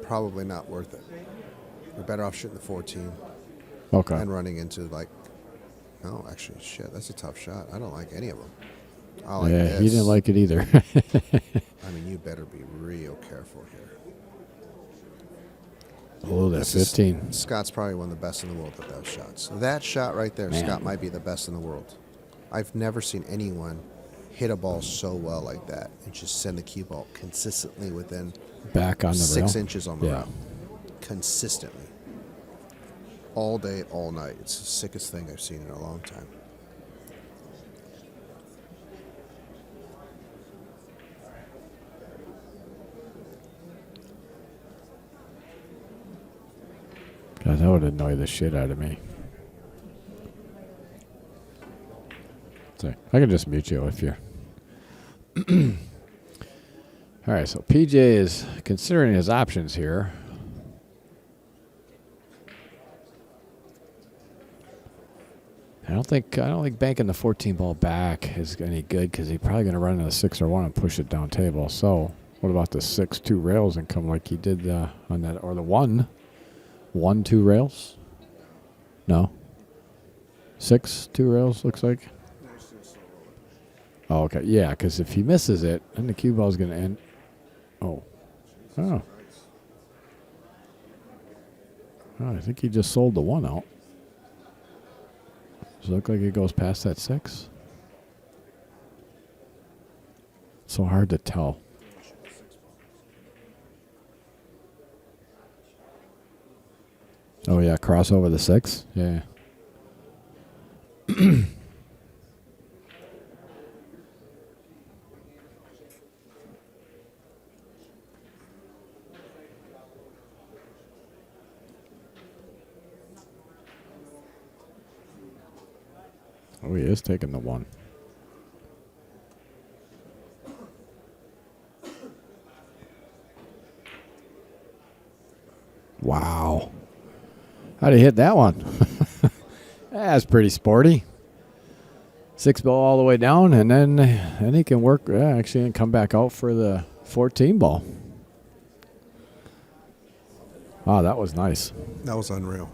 Probably not worth it. We're better off shooting the 14 Okay. and running into no, actually, shit, that's a tough shot. I don't like any of them. I like this. He didn't like it either. I mean, you better be real careful here. Oh, that's 15. Scott's probably one of the best in the world at those shots. That shot right there, Man. Scott might be the best in the world. I've never seen anyone hit a ball so well like that and just send the cue ball consistently within Back on the 6 rail. inches on the Yeah. rail. Consistently. All day, all night. It's the sickest thing I've seen in a long time. God, that would annoy the shit out of me. So, I can just mute you if you're... All right, so PJ is considering his options here. I don't think banking the 14 ball back is any good because he's probably going to run in a 6 or 1 and push it down table. So what about the 6-2 rails and come like he did on that, or the 1-2 rails? No. 6-2 rails looks like. Oh, okay. Yeah, because if he misses it, then the cue ball is going to end. Oh. Oh, I think he just sold the 1 out. Does it look like it goes past that 6? So hard to tell. Oh, yeah, cross over the 6? Yeah. Oh, he is taking the 1. Wow. How'd he hit that one? That's pretty sporty. 6 ball all the way down, and then he can work, actually, and come back out for the 14 ball. Wow, that was nice. That was unreal.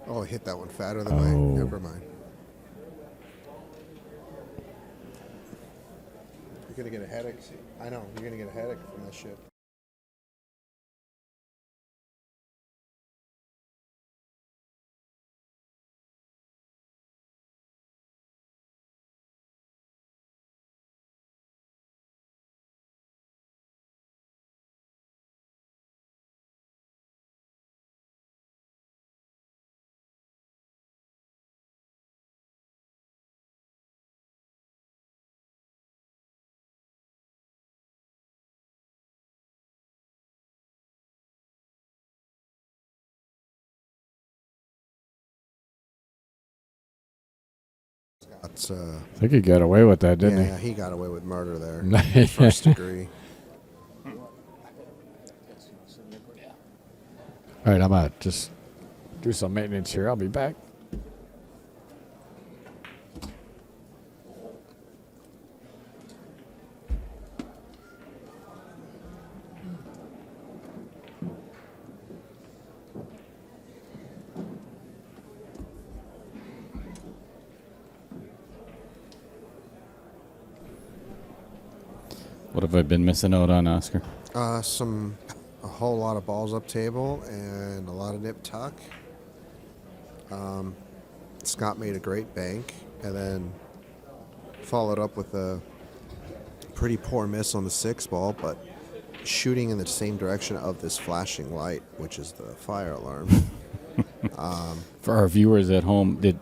Oh, I hit that one fatter than mine. Never mind. You're going to get a headache. I know. You're going to get a headache from that shit. I think he got away with that, didn't Yeah, he got away with murder there. First degree. All right, I'm going to just do some maintenance here. I'll be back. What have I been missing out on, Oscar? A whole lot of balls up table and a lot of nip tuck. Scott made a great bank and then followed up with a pretty poor miss on the 6 ball, but shooting in the same direction of this flashing light, which is the fire alarm. For our viewers at home, did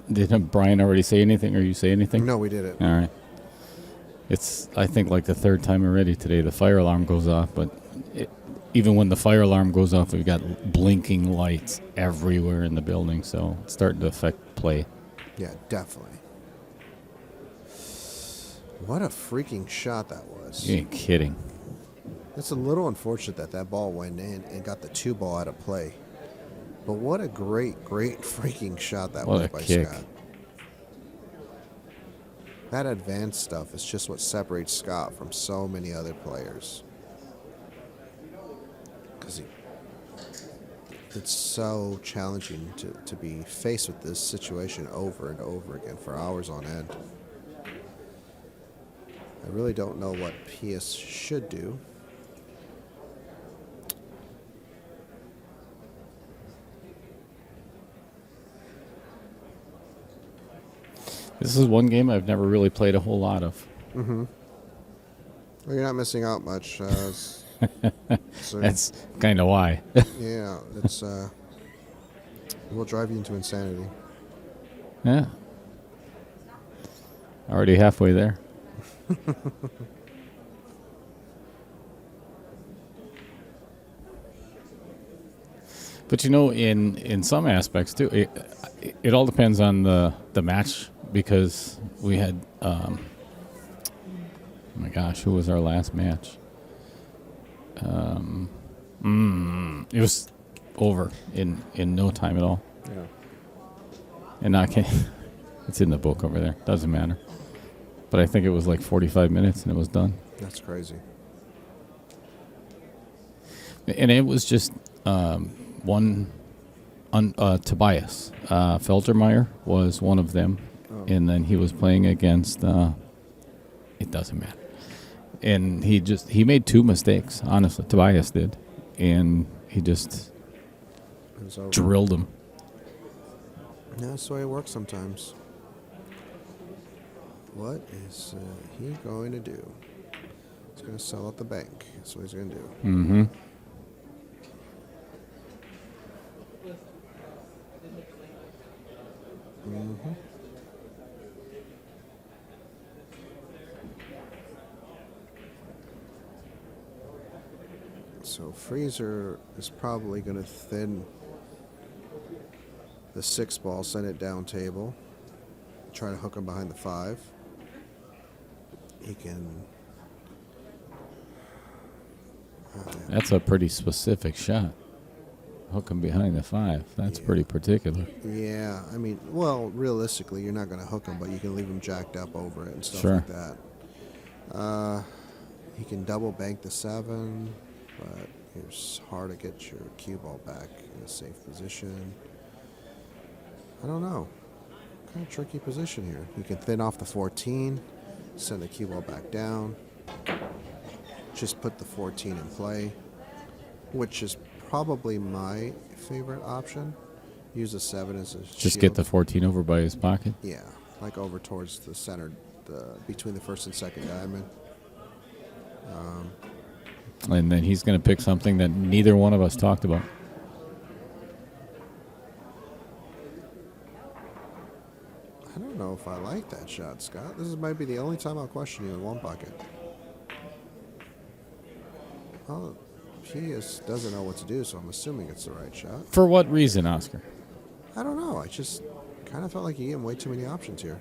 Brian already say anything, or you say anything? No, we did it. All right. It's, I think, like the 3rd time already today the fire alarm goes off, but even when the fire alarm goes off, we've got blinking lights everywhere in the building, so it's starting to affect play. Yeah, definitely. What a freaking shot that was. You ain't kidding. It's a little unfortunate that that ball went in and got the 2 ball out of play. But what a great freaking shot that was by kick. Scott. That advanced stuff is just what separates Scott from so many other players. Because it's so challenging to be faced with this situation over and over again for hours on end. I really don't know what PS should do. This is one game I've never really played a whole lot of. Mm-hmm. Well, you're not missing out much. So, That's kind of why. yeah, it's will drive you into insanity. Yeah. Already halfway there. But you know, in some aspects too, it all depends on the match, because we had oh my gosh, who was our last match? It was over in no time at all. Yeah. And I can't. It's in the book over there. Doesn't matter. But I think it was like 45 minutes and it was done. That's crazy. And it was just Tobias Feltermeyer was one of them, and then he was playing against. It doesn't matter. And he made 2 mistakes. Honestly, Tobias did, and he just It's over. Drilled him. Yeah, that's the way it works sometimes. What is he going to do? He's going to sell at the bank. That's what he's going to do. Mm-hmm. Mm-hmm. So Freezer is probably going to thin the 6 ball, send it down table, try to hook him behind the 5. He can. That's a pretty specific shot. Hook him behind the 5. That's pretty particular. Yeah, I mean, well, realistically, you're not going to hook him, but you can leave him jacked up over it and stuff Sure. like that. He can double bank the 7, but it's hard to get your cue ball back in a safe position. I don't know. Kind of tricky position here. You can thin off the 14, send the cue ball back down, just put the 14 in play, which is probably my favorite option. Use a 7 as a Just shield. get the 14 over by his pocket. Yeah, like over towards the center, between the first and second diamond. And then he's going to pick something that neither one of us talked about. I don't know if I like that shot, Scott. This might be the only time I'll question you in one pocket. Well, Pijus doesn't know what to do, so I'm assuming it's the right shot. For what reason, Oscar? I don't know. I just kind of felt like you gave him way too many options here.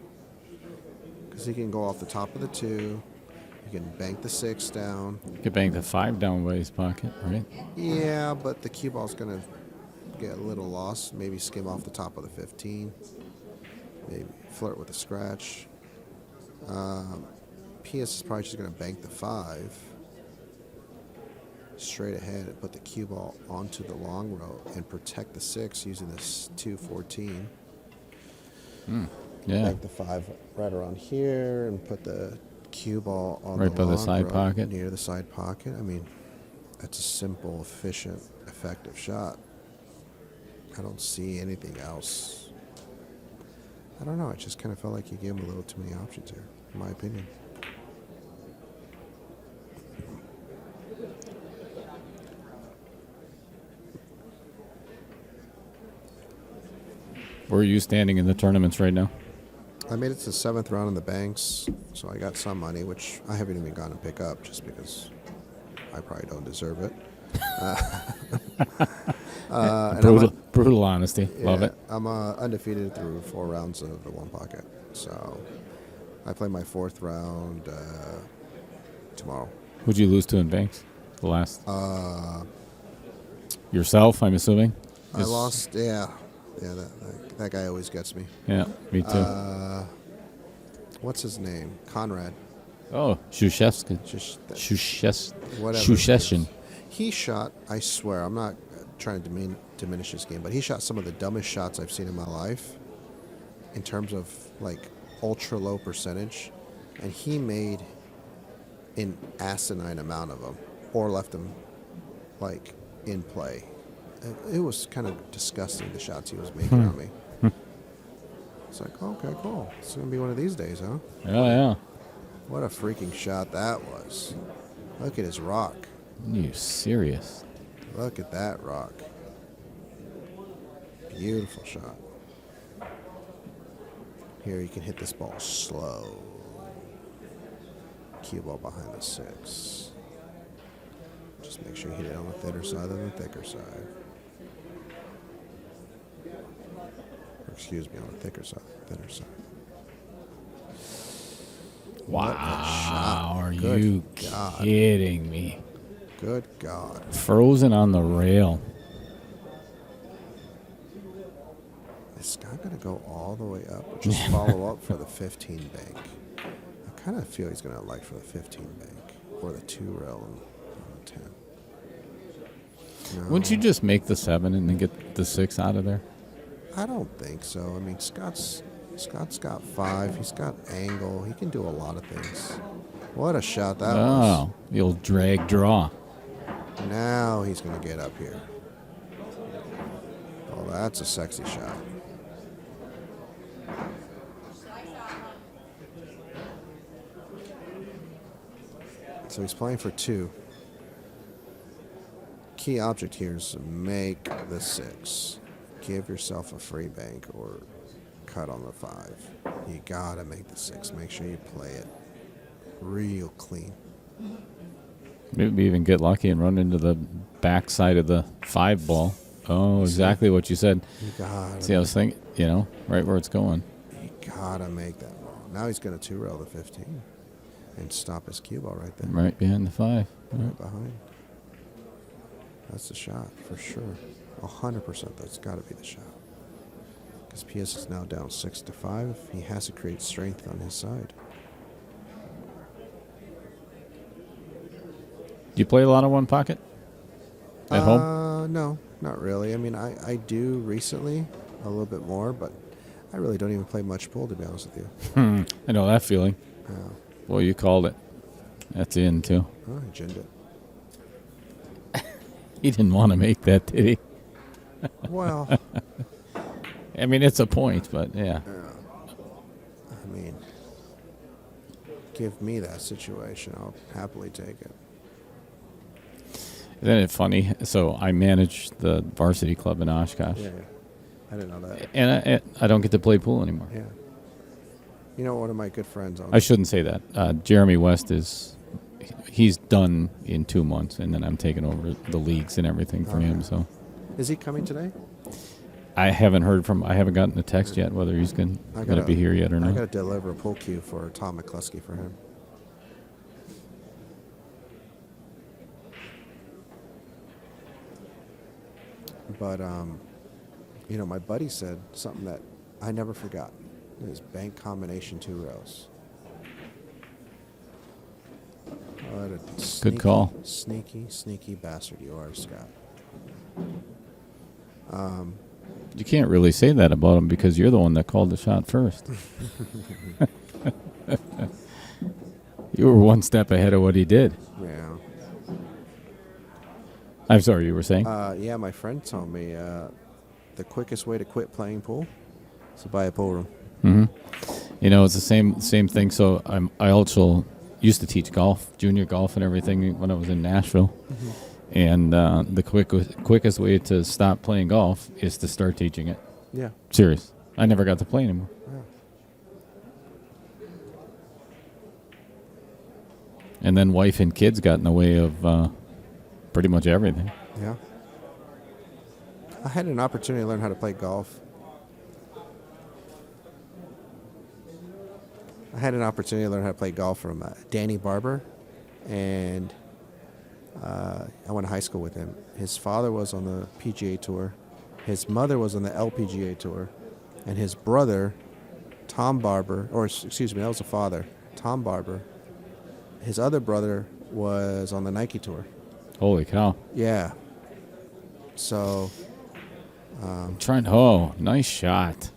Because he can go off the top of the 2. He can bank the 6 down. You could bank the 5 down by his pocket, right? Yeah, but the cue ball's going to get a little lost. Maybe skim off the top of the 15. Maybe flirt with a scratch. PS is probably just going to bank the 5 straight ahead and put the cue ball onto the long row and protect the 6 using this 214. Yeah. Bank the 5 right around here and put the cue ball on Right by the long side row pocket. near the side pocket. I mean, that's a simple, efficient, effective shot. I don't see anything else. I don't know. I just kind of felt like you gave him a little too many options here, in my opinion. Where are you standing in the tournaments right now? I made it to the 7th round in the banks, so I got some money, which I haven't even gone to pick up just because I probably don't deserve it. Brutal honesty. Love Yeah, it. I'm undefeated through 4 rounds of the one pocket. So I play my 4th round tomorrow. Who'd you lose to in banks? The last? Yourself, I'm assuming? I lost, yeah. Yeah, that guy always gets me. Yeah, me too. What's his name? Conrad. Oh, Shushevsky. Whatever. Shusheshin. He shot, I swear, I'm not trying to diminish his game, but he shot some of the dumbest shots I've seen in my life in terms of, like, ultra low percentage. And he made an asinine amount of them or left them, like, in play. It was kind of disgusting, the shots he was making on me. It's like, okay, cool. It's going to be one of these days, huh? Oh, yeah. What a freaking shot that was. Look at his rock. Are you serious? Look at that rock. Beautiful shot. Here you can hit this ball slow. Cue ball behind the 6. Just make sure you hit it on the thinner side than the thicker side. Excuse me, on the thicker side, thinner side. Wow, are Good you God. kidding me? Good God. Frozen on the rail. Is Scott going to go all the way up or just follow up for the 15 bank? I kind of feel he's going to like for the 15 bank or the 2 rail on the 10. No, Wouldn't you just make the 7 and then get the 6 out of there? I don't think so. I mean, Scott's got 5. He's got angle. He can do a lot of things. What a shot that was. Oh, the old drag draw. Now he's going to get up here. Oh, that's a sexy shot. So he's playing for 2. Key object here is to make the 6. Give yourself a free bank or cut on the 5. You gotta make the 6. Make sure you play it real clean. Maybe even get lucky and run into the backside of the 5 ball. Oh, exactly what you said. You gotta. See, I was thinking, right where it's going. You gotta make that ball. Now he's gonna 2-rail the 15 and stop his cue ball right there. Right behind the 5. Right behind. That's the shot for sure. 100%. That's got to be the shot. Because PS is now down 6-5. He has to create strength on his side. Do you play a lot of one pocket at home? No, not really. I mean, I do recently a little bit more, but I really don't even play much pool, to be honest with you. I know that feeling. Yeah. Well, you called it. That's in, too. Oh, I ginned it. He didn't want to make that, did he? Well, I mean, it's a point, but yeah. I mean, give me that situation. I'll happily take it. Isn't it funny? So I manage the varsity club in Oshkosh. Yeah. I didn't know that. And I don't get to play pool anymore. Yeah. You know, one of my good friends on I shouldn't say that. Jeremy West he's done in 2 months, and then I'm taking over the leagues and everything for him. So, is he coming today? I haven't gotten a text yet whether he's going to be here yet or not. I got to deliver a pool cue for Tom McCluskey for him. But my buddy said something that I never forgot. It was bank combination 2 rails. What a Good call. Sneaky bastard you are, Scott. You can't really say that about him because you're the one that called the shot first. You were one step ahead of what he did. Yeah. I'm sorry, you were saying? Yeah, my friend told me the quickest way to quit playing pool is to buy a pool room. Mm-hmm. It's the same thing. So I also used to teach golf, junior golf and everything when I was in Nashville. Mm-hmm. And the quickest way to stop playing golf is to start teaching it. Yeah. Serious. I never got to play anymore. Yeah. And then wife and kids got in the way of pretty much everything. Yeah. I had an opportunity to learn how to play golf. From Danny Barber, and I went to high school with him. His father was on the PGA Tour. His mother was on the LPGA Tour. And his brother, Tom Barber, that was the father, Tom Barber. His other brother was on the Nike Tour. Holy cow. Yeah. So. Nice shot.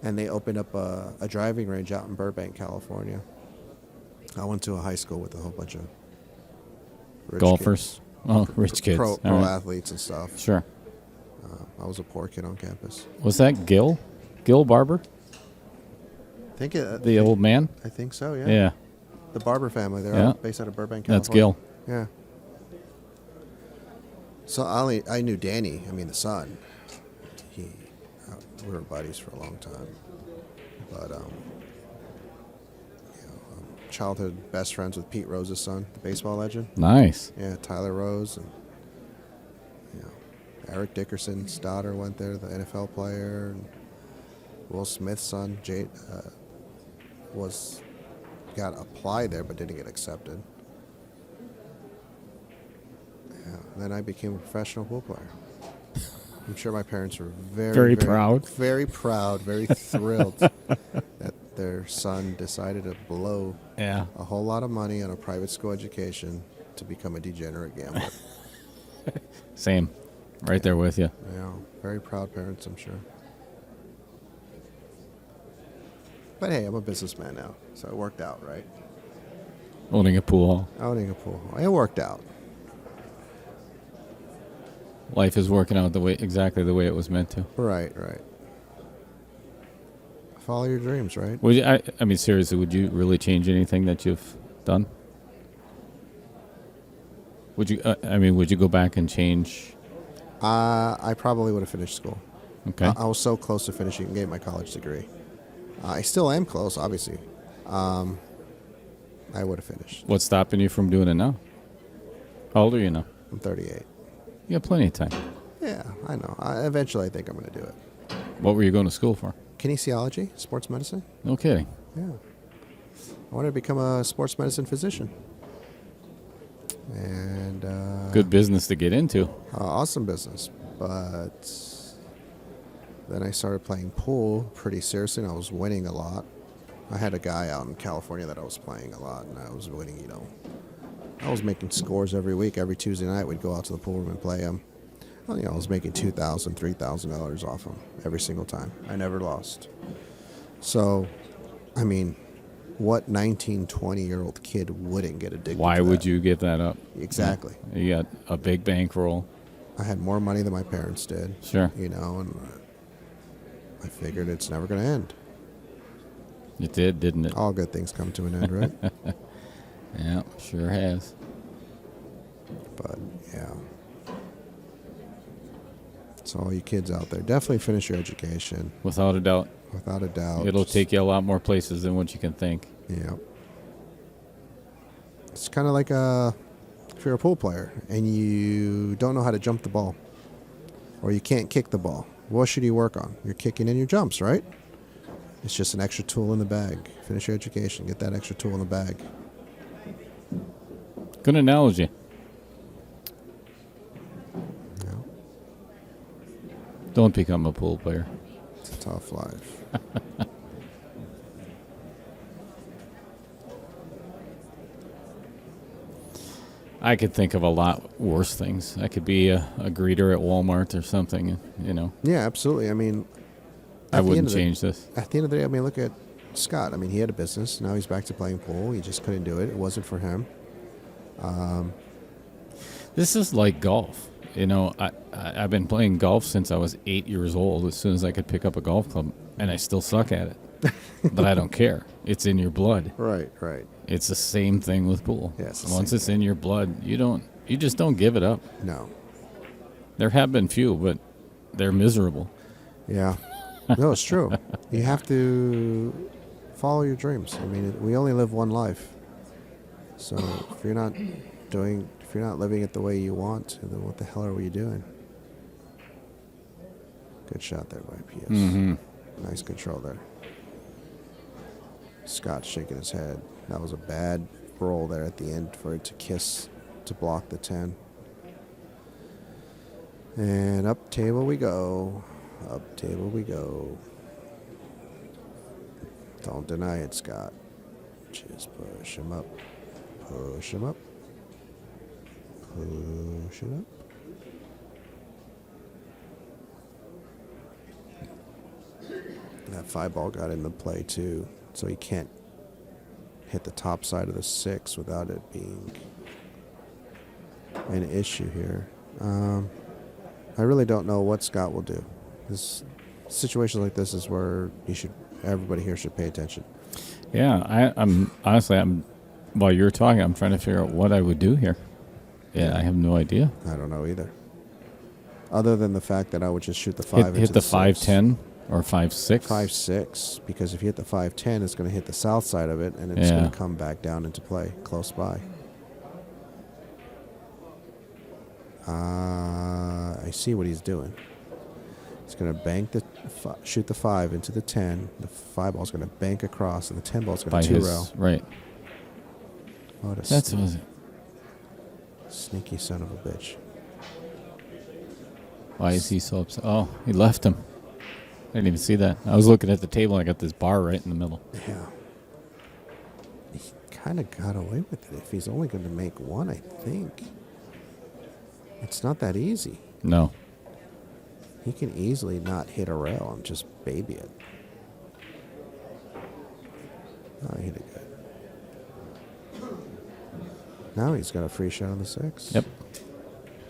And they opened up a driving range out in Burbank, California. I went to a high school with a whole bunch of golfers. Rich kids. Pro athletes and stuff. Sure. I was a poor kid on campus. Was that Gil Barber? The old man? I think so, yeah. Yeah. The Barber family. They're all based out of Burbank, California. That's Gil. Yeah. So I knew Danny, the son. We were buddies for a long time. But, childhood best friends with Pete Rose's son, the baseball legend. Nice. Yeah, Tyler Rose. And, Eric Dickerson's daughter went there, the NFL player. And Will Smith's son, Jade, got applied there but didn't get accepted. Yeah, and then I became a professional pool player. I'm sure my parents were very proud. Very proud, very thrilled that their son decided to blow a whole lot of money on a private school education to become a degenerate gambler. Same. Right there with you. Yeah, very proud parents, I'm sure. But hey, I'm a businessman now, so it worked out, right? Owning a pool hall. It worked out. life is working out exactly the way it was meant to. Right. Follow your dreams, right? Would you, I mean, seriously, would you really change anything that you've done? Would you? Would you go back and change? I probably would have finished school. Okay. I was so close to finishing and getting my college degree. I still am close, obviously. I would have finished. What's stopping you from doing it now? How old are you now? I'm 38. You have plenty of time. Yeah, I know. Eventually, I think I'm going to do it. What were you going to school for? Kinesiology, sports medicine. No kidding. Yeah. I wanted to become a sports medicine physician. And Good business to get into. awesome business. But then I started playing pool pretty seriously, and I was winning a lot. I had a guy out in California that I was playing a lot, and I was winning, I was making scores every week. Every Tuesday night, we'd go out to the pool room and play him. Well, I was making $2,000, $3,000 off him every single time. I never lost. So, what 19, 20-year-old kid wouldn't get addicted to that? Why would you give that up? Exactly. You got a big bankroll. I had more money than my parents did. Sure. And I figured it's never going to end. It did, didn't it? All good things come to an end, right? Yeah, sure has. But, yeah. So all you kids out there, definitely finish your education. Without a doubt. Without a doubt. It'll take you a lot more places than what you can think. Yeah. It's kind of like if you're a pool player and you don't know how to jump the ball or you can't kick the ball, what should you work on? You're kicking in your jumps, right? It's just an extra tool in the bag. Finish your education. Get that extra tool in the bag. Good analogy. Yeah. Don't become a pool player. It's a tough life. I could think of a lot worse things. I could be a greeter at Walmart or something, Yeah, absolutely. I wouldn't change this. At the end of the day, look at Scott. He had a business. Now he's back to playing pool. He just couldn't do it. It wasn't for him. This is like golf. I've been playing golf since I was 8 years old, as soon as I could pick up a golf club, and I still suck at it. But I don't care. It's in your blood. Right. It's the same thing with pool. Yeah, it's the Once same it's in your blood, you just don't give it up. No. There have been few, but they're miserable. Yeah. No, it's true. You have to follow your dreams. We only live one life. So if you're not living it the way you want, then what the hell are you doing? Good shot there by Pijus. Mm-hmm. Nice control there. Scott's shaking his head. That was a bad roll there at the end for it to block the 10. And up table we go. Up table we go. Don't deny it, Scott. Just push him up. Push him up. Push it up. That 5 ball got into play too, so he can't hit the top side of the 6 without it being an issue here. I really don't know what Scott will do. This situation like this is where everybody here should pay attention. Yeah, I'm while you're talking, I'm trying to figure out what I would do here. Yeah, I have no idea. I don't know either. Other than the fact that I would just shoot the 5 hit the 5-10 or 5-6. 5-6, because if you hit the 5-10, it's going to hit the south side of it, and it's going to come back down into play close by. I see what he's doing. He's going to shoot the 5 into the 10. The 5 ball's going to bank across, and the 10 ball's going to 2-rail. Right. That's sneaky son of a bitch. Why is he so upset? Oh, he left him. I didn't even see that. I was looking at the table, and I got this bar right in the middle. Yeah. He kind of got away with it. If he's only going to make one, I think. It's not that easy. No. He can easily not hit a rail and just baby it. Oh, he hit it good. Now he's got a free shot on the 6. Yep.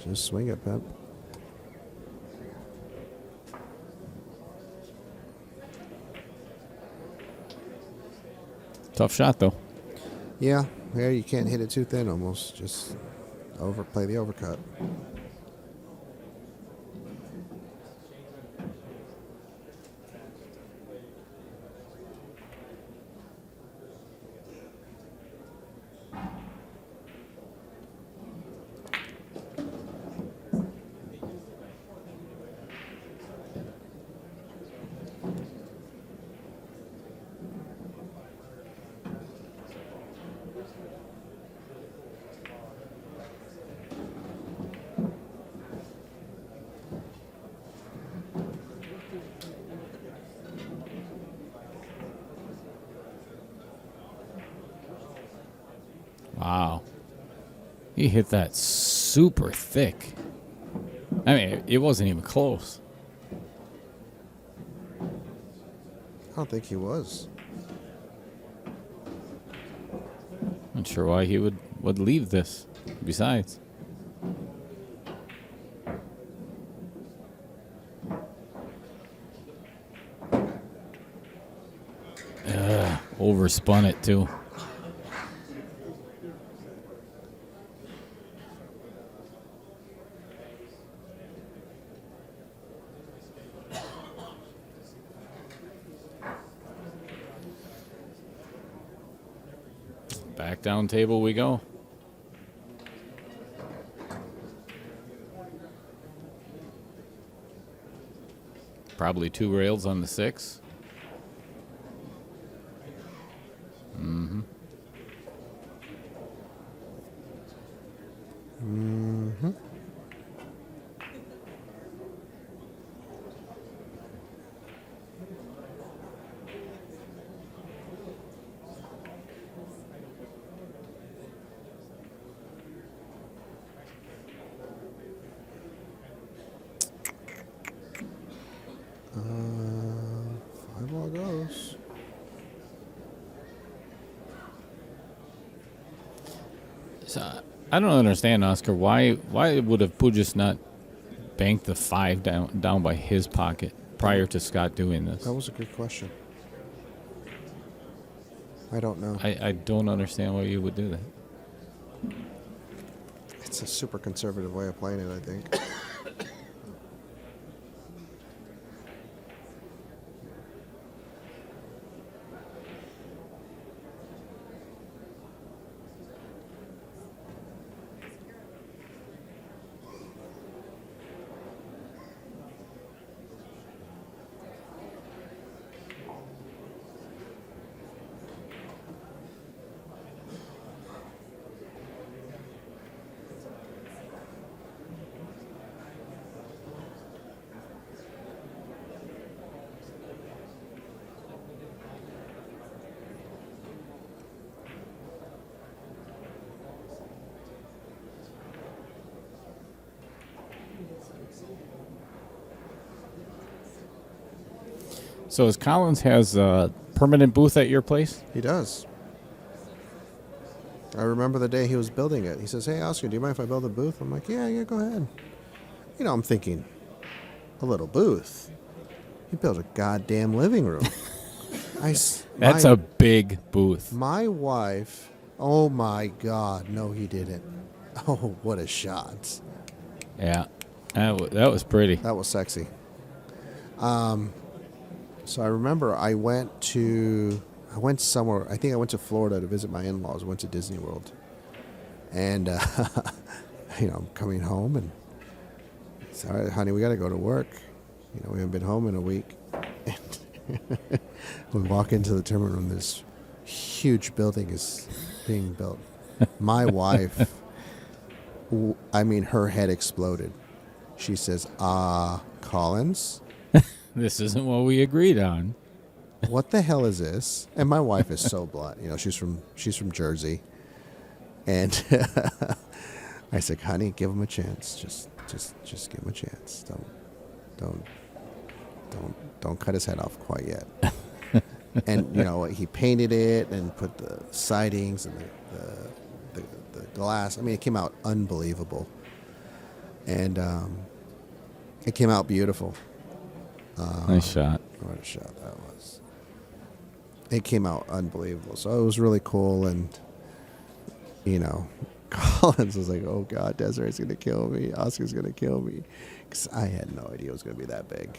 Just swing it, Pep. Tough shot, though. Yeah, you can't hit it too thin almost. Just play the overcut. Wow. He hit that super thick. I mean, it wasn't even close. I don't think he was. Not sure why he would leave this. Besides. Overspun it, too. Back down table we go. Probably 2 rails on the 6. Mm-hmm. Mm-hmm. Five ball goes. So, I don't understand, Oscar. Why would have Pijus not banked the 5 down by his pocket prior to Scott doing this? That was a good question. I don't know. I don't understand why you would do that. It's a super conservative way of playing it, I think. So as Collins has a permanent booth at your place? He does. I remember the day he was building it. He says, "Hey, Oscar, do you mind if I build a booth?" I'm like, yeah, go ahead. You know, I'm thinking, a little booth? He built a goddamn living room. That's a big booth. My wife, oh my God, no, he didn't. Oh, what a shot. Yeah, that was pretty. That was sexy. So I remember I went somewhere. I think I went to Florida to visit my in-laws. I went to Disney World. And, I'm coming home and it's all right, honey, we got to go to work. We haven't been home in a week. And we walk into the terminal room. This huge building is being built. My wife, her head exploded. She says, Collins? This isn't what we agreed on. What the hell is this? And my wife is so blunt. She's from Jersey. And I said, honey, give him a chance. Just give him a chance. Don't cut his head off quite yet. And he painted it and put the sidings and the glass. I mean, it came out unbelievable. And it came out beautiful. Nice shot. What a shot that was. it came out unbelievable. So it was really cool, and Collins was like, "Oh God, Desiree's gonna kill me. Oscar's gonna kill me," because I had no idea it was gonna be that big.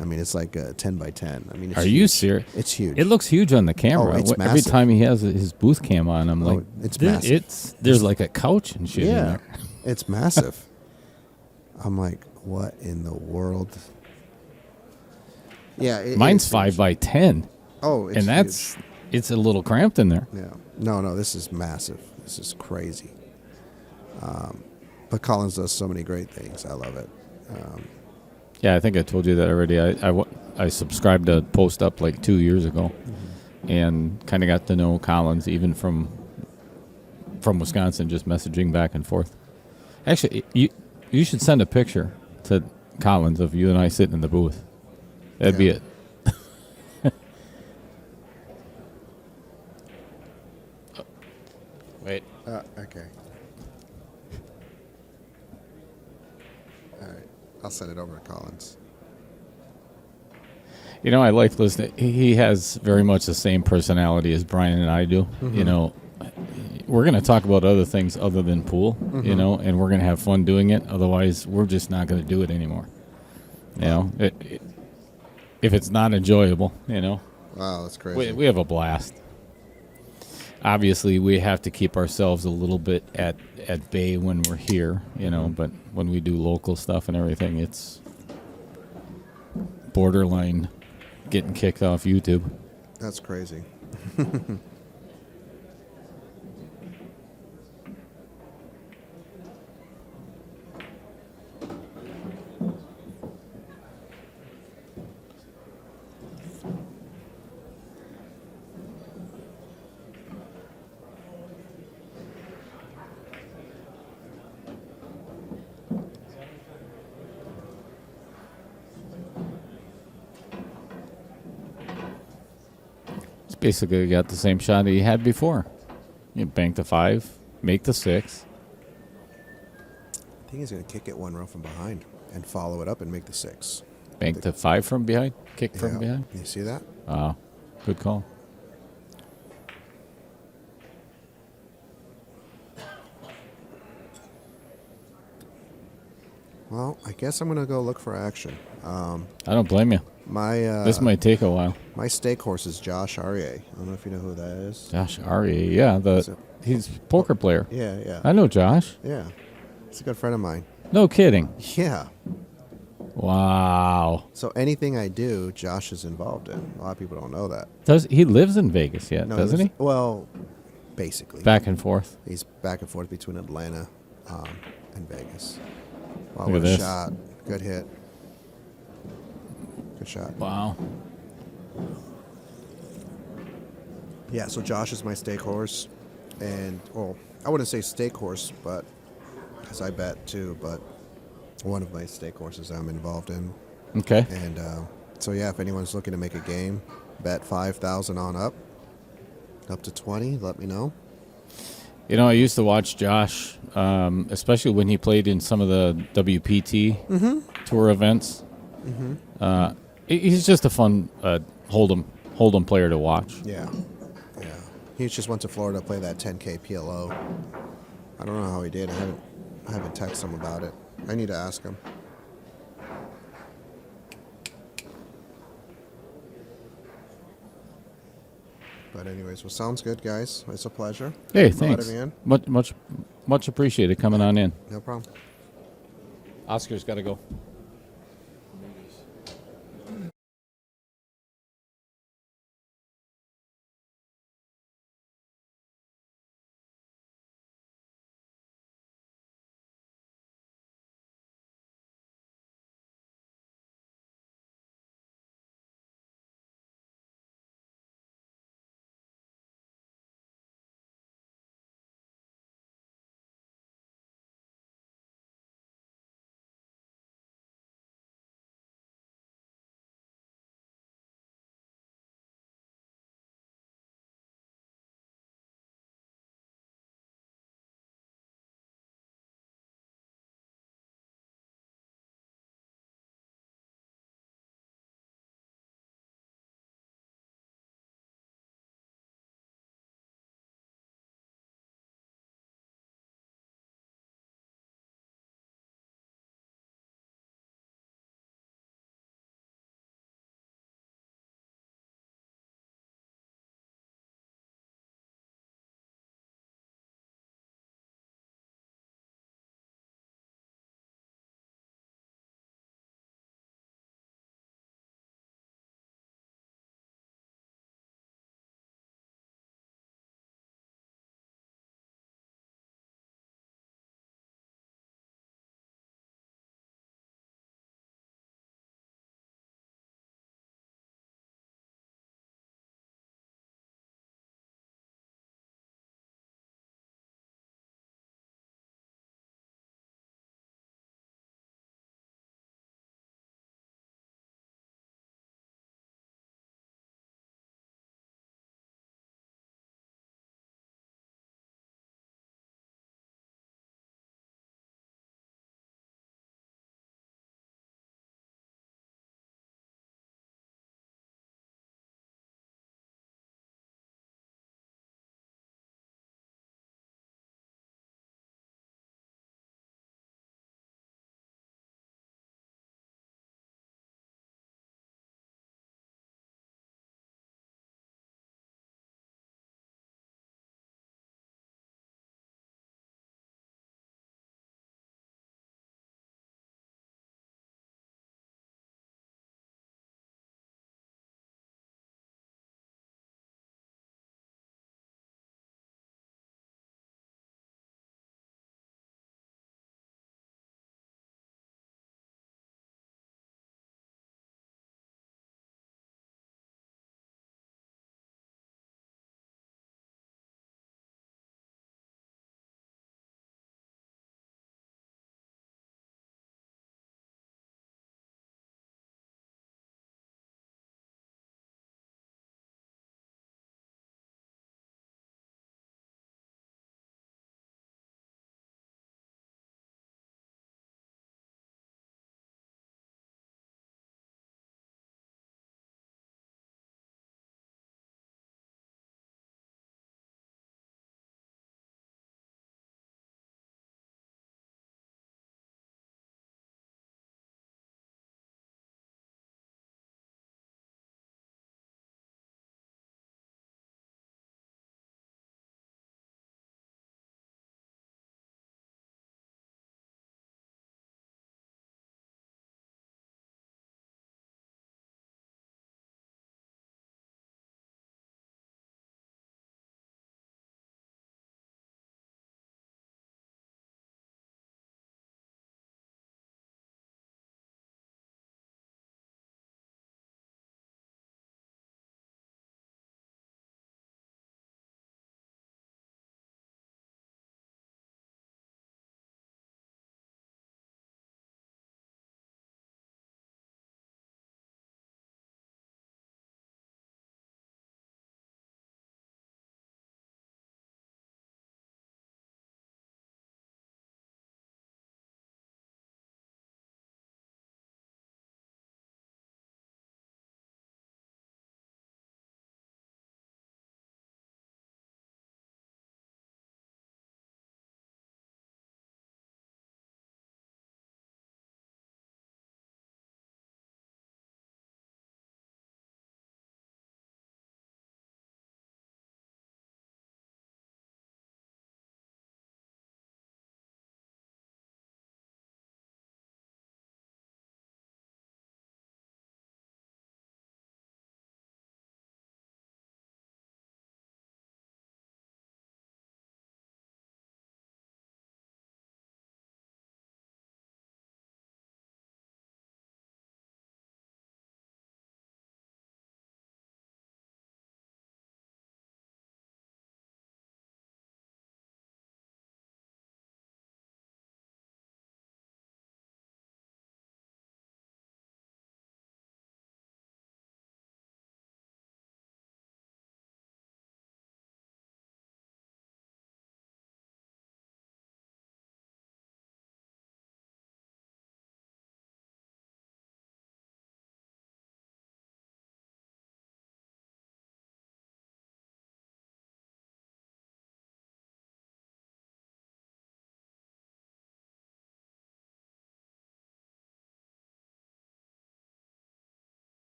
I mean, it's like a 10 by 10. I mean, it's Are huge. you serious? It's huge. It looks huge on the camera. Oh, it's Every massive. time he has his booth cam on, I'm like, it's massive. there's like a couch and shit in Yeah, there. it's massive. I'm like, what in the world? Yeah, Mine's it's 5 by 10. Oh, it's and that's huge. it's a little cramped in there. Yeah. No, this is massive. This is crazy. But Collins does so many great things. I love it. Yeah, I think I told you that already. I subscribed to Post Up like 2 years ago, and kind of got to know Collins even from Wisconsin, just messaging back and forth. Actually, you should send a picture to Collins of you and I sitting in the booth. That'd be it. Wait. Okay. All right. I'll send it over to Collins. I like listening. He has very much the same personality as Brian and I do. We're going to talk about other things other than pool, and we're going to have fun doing it. Otherwise, we're just not going to do it anymore. If it's not enjoyable, Wow, that's crazy. we have a blast. Obviously, we have to keep ourselves a little bit at bay when we're here, but when we do local stuff and everything, it's borderline getting kicked off YouTube. That's crazy. It's basically got the same shot that you had before. You bank the 5, make the 6. I think he's going to kick it one row from behind and follow it up and make the 6. Bank the 5 from behind, kick from behind. You see that? Wow, good call. Well, I guess I'm going to go look for action. I don't blame you. This might take a while. My stake horse is Josh Aryeh. I don't know if you know who that is. Josh Aryeh, yeah, he's a poker player. Yeah. I know Josh. Yeah. He's a good friend of mine. No kidding. Yeah. Wow. So anything I do, Josh is involved in. A lot of people don't know that. He lives in Vegas yet, No, doesn't he? Well, basically. Back and forth. He's back and forth between Atlanta and Vegas. Wow, Look what at a this. shot. Good hit. Good shot. Wow. Yeah, so Josh is my stake horse. And, well, I wouldn't say stake horse, but, because I bet too, but one of my stake horses I'm involved in. Okay. And so, yeah, if anyone's looking to make a game, bet 5,000 on up to 20, let me know. I used to watch Josh, especially when he played in some of the WPT tour events. He's just a fun hold'em player to watch. Yeah. He just went to Florida to play that 10K PLO. I don't know how he did. I haven't texted him about it. I need to ask him. But anyways, well, sounds good, guys. It's a pleasure. Hey, For thanks. letting me in. Much appreciated coming on in. No problem. Oscar's got to go.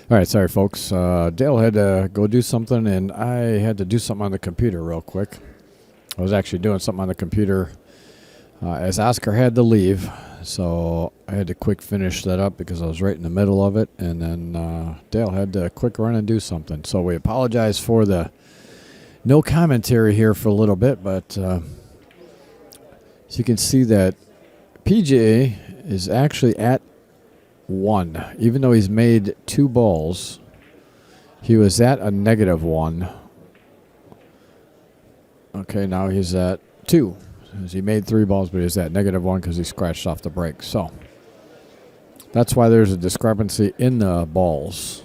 All right, sorry, folks. Dale had to go do something, and I had to do something on the computer real quick. I was actually doing something on the computer as Oscar had to leave, so I had to quick finish that up because I was right in the middle of it, and then Dale had to quick run and do something. So we apologize for the no commentary here for a little bit, but as you can see that PJ is actually at 1. Even though he's made 2 balls, he was at a -1. Okay, now he's at 2. He made 3 balls, but he's at -1 because he scratched off the break. So that's why there's a discrepancy in the balls.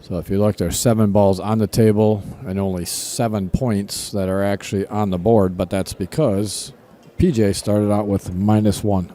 So if you look, there's 7 balls on the table and only 7 points that are actually on the board, but that's because PJ started out with -1.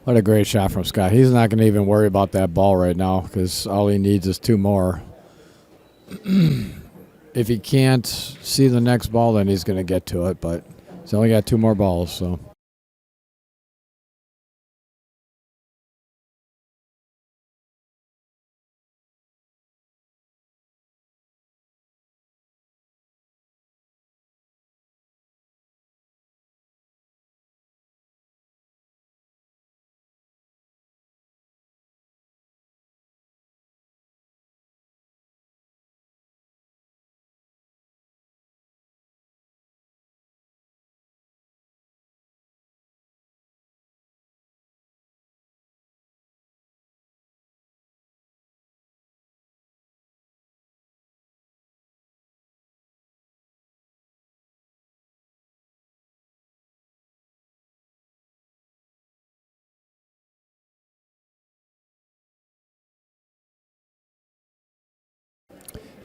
What a great shot from Scott. He's not going to even worry about that ball right now because all he needs is 2 more. If he can't see the next ball, then he's going to get to it, but he's only got 2 more balls, so.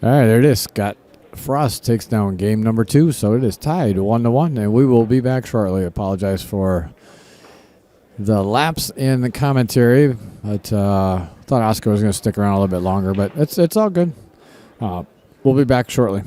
All right, there it is. Scott Frost takes down game number 2, so it is tied 1-1, and we will be back shortly. Apologize for the lapse in the commentary, but thought Oscar was going to stick around a little bit longer, but it's all good. We'll be back shortly.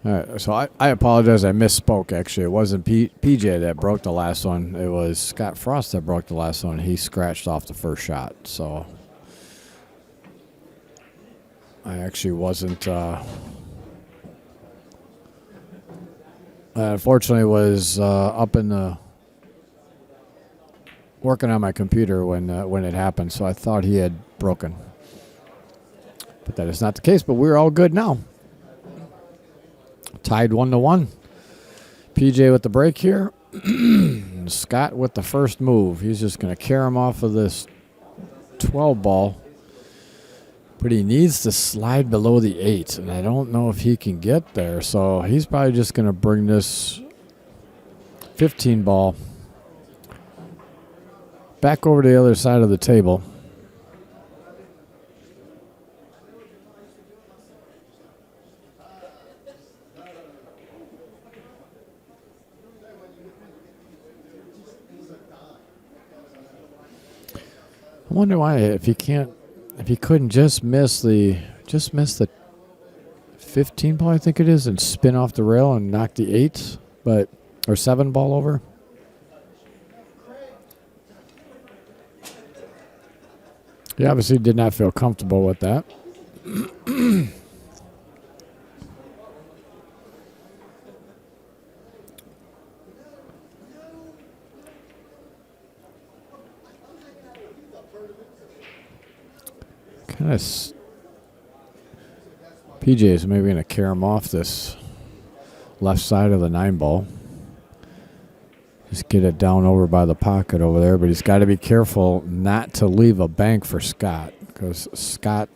All right, so I apologize. I misspoke, actually. It wasn't PJ that broke the last one. It was Scott Frost that broke the last one. He scratched off the first shot, so I actually wasn't unfortunately was up in the working on my computer when it happened, so I thought he had broken. But that is not the case, but we're all good now. Tied 1-1. PJ with the break here. Scott with the first move. He's just going to carry him off of this 12 ball. But he needs to slide below the 8, and I don't know if he can get there. So he's probably just going to bring this 15 ball back over to the other side of the table. I wonder why if he couldn't just miss the 15 ball, I think it is, and spin off the rail and knock the 8 or 7 ball over. He obviously did not feel comfortable with that. Kind of PJ is maybe going to carry him off this left side of the 9 ball. Just get it down over by the pocket over there, but he's got to be careful not to leave a bank for Scott, because Scott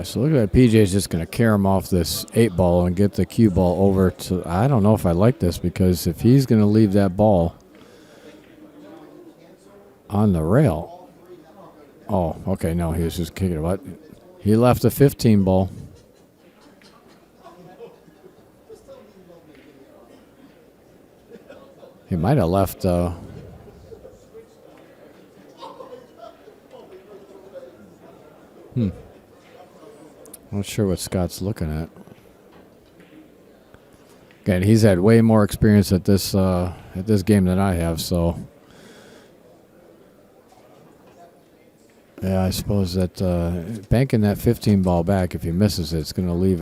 so look at that. PJ's just going to carry him off this 8 ball and get the cue ball over to. I don't know if I like this, because if he's going to leave that ball on the rail. Oh, okay. No, he was just kicking it. What? He left a 15 ball. He might have left. Not sure what Scott's looking at. Again, he's had way more experience at this game than I have, so yeah, I suppose that banking that 15 ball back, if he misses it, it's going to leave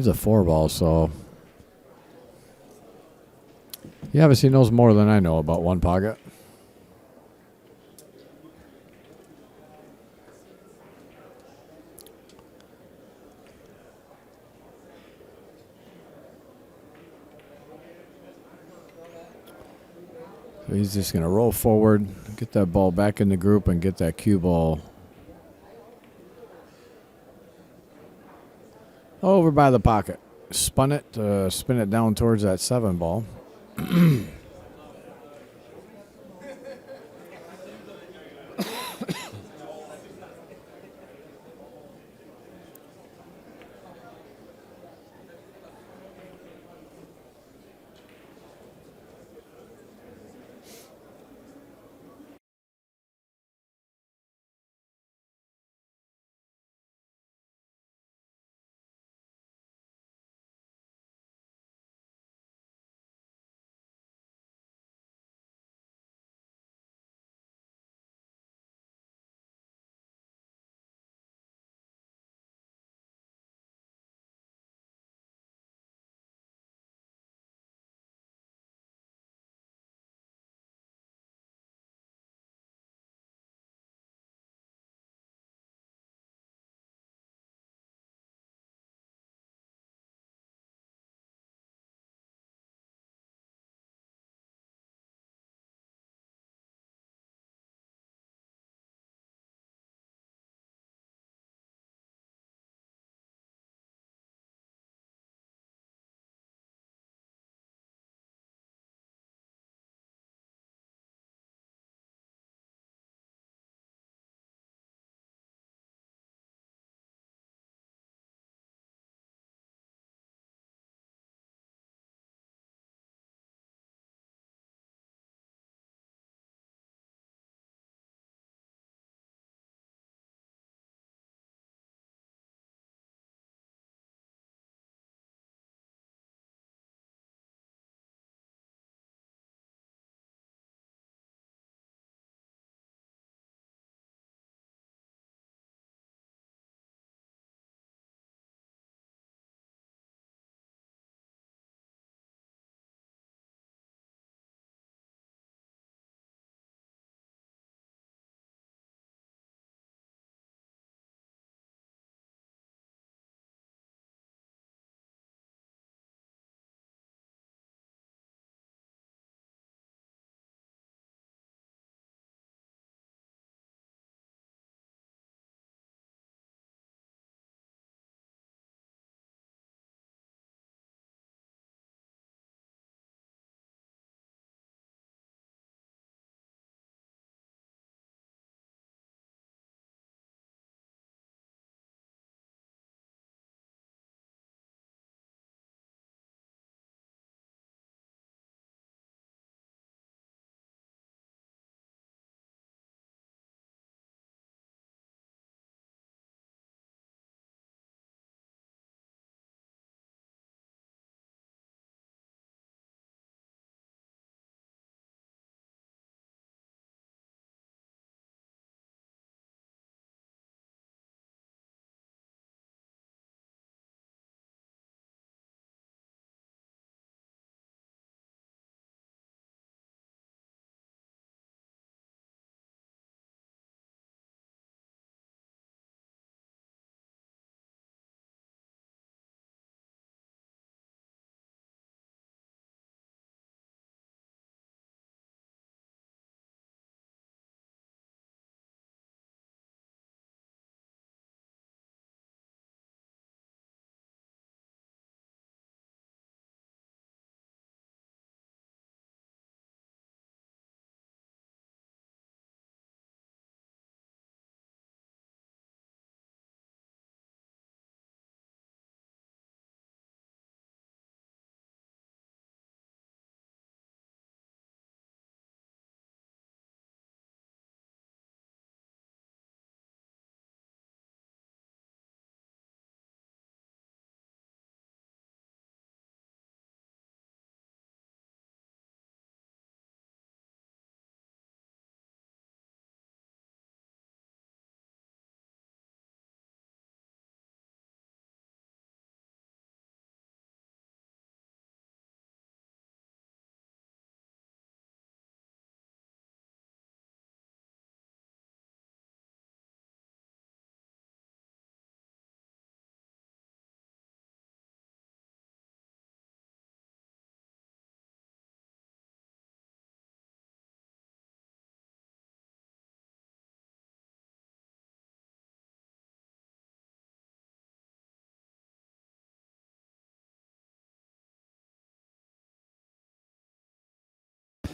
the 4 ball. So he obviously knows more than I know about one pocket. So he's just going to roll forward, get that ball back in the group, and get that cue ball over by the pocket. Spin it down towards that 7 ball.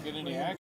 Get any action?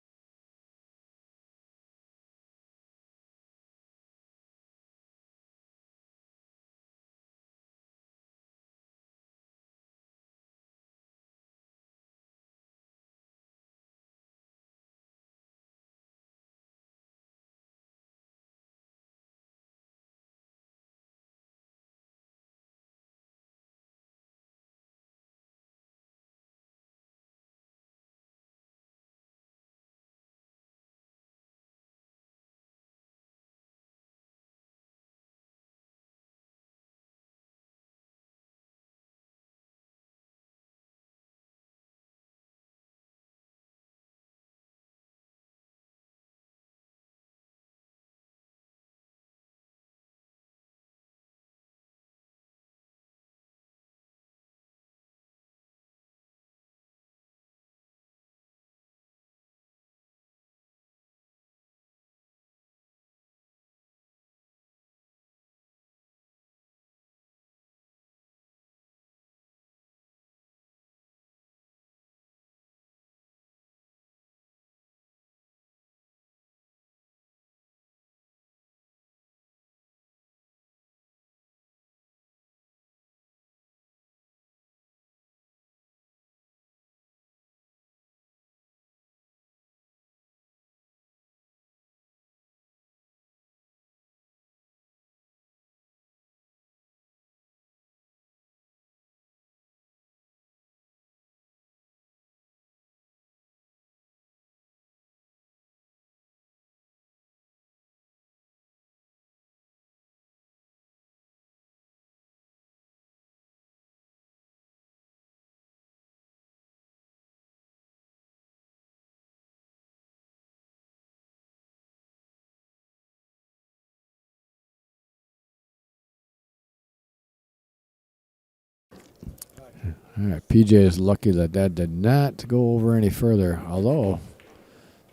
All right, PJ is lucky that did not go over any further. Although,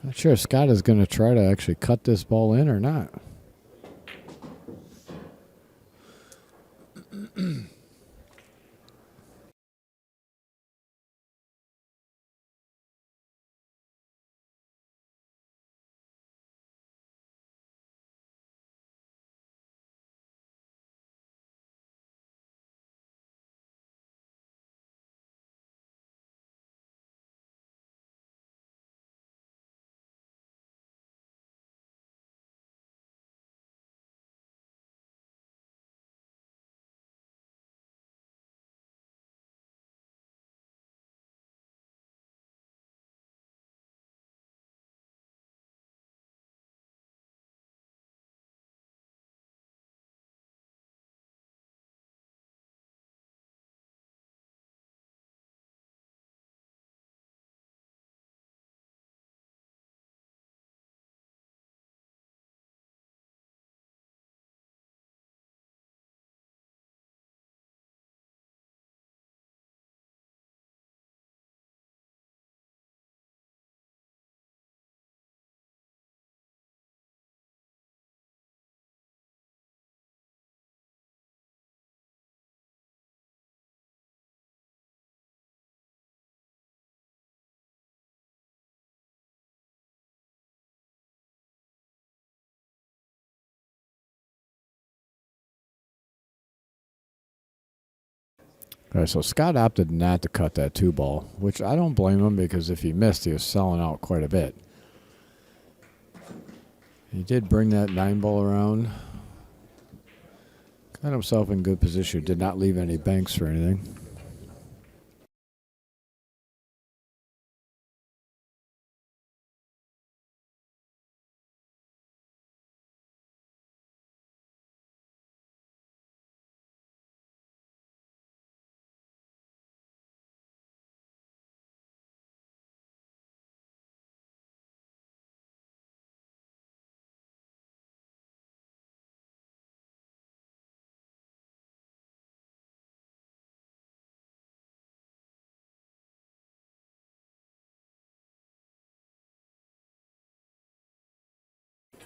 not sure if Scott is going to try to actually cut this ball in or not. All right, so Scott opted not to cut that 2-ball, which I don't blame him because if he missed, he was selling out quite a bit. He did bring that 9-ball around. Got himself in good position. Did not leave any banks or anything.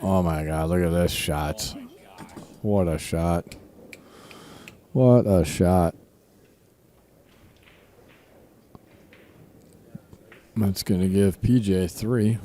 Oh my God, look at this shot. What a shot. What a shot. That's going to give PJ 3.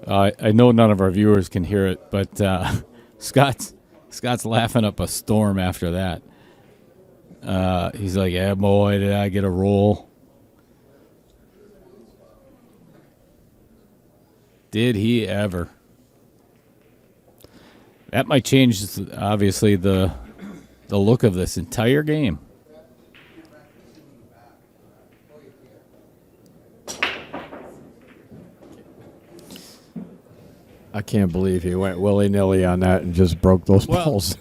I know none of our viewers can hear it, but Scott's laughing up a storm after that. He's like, yeah, boy, did I get a roll. Did he ever? That might change, obviously, the look of this entire game. I can't believe he went willy-nilly on that and just broke those balls.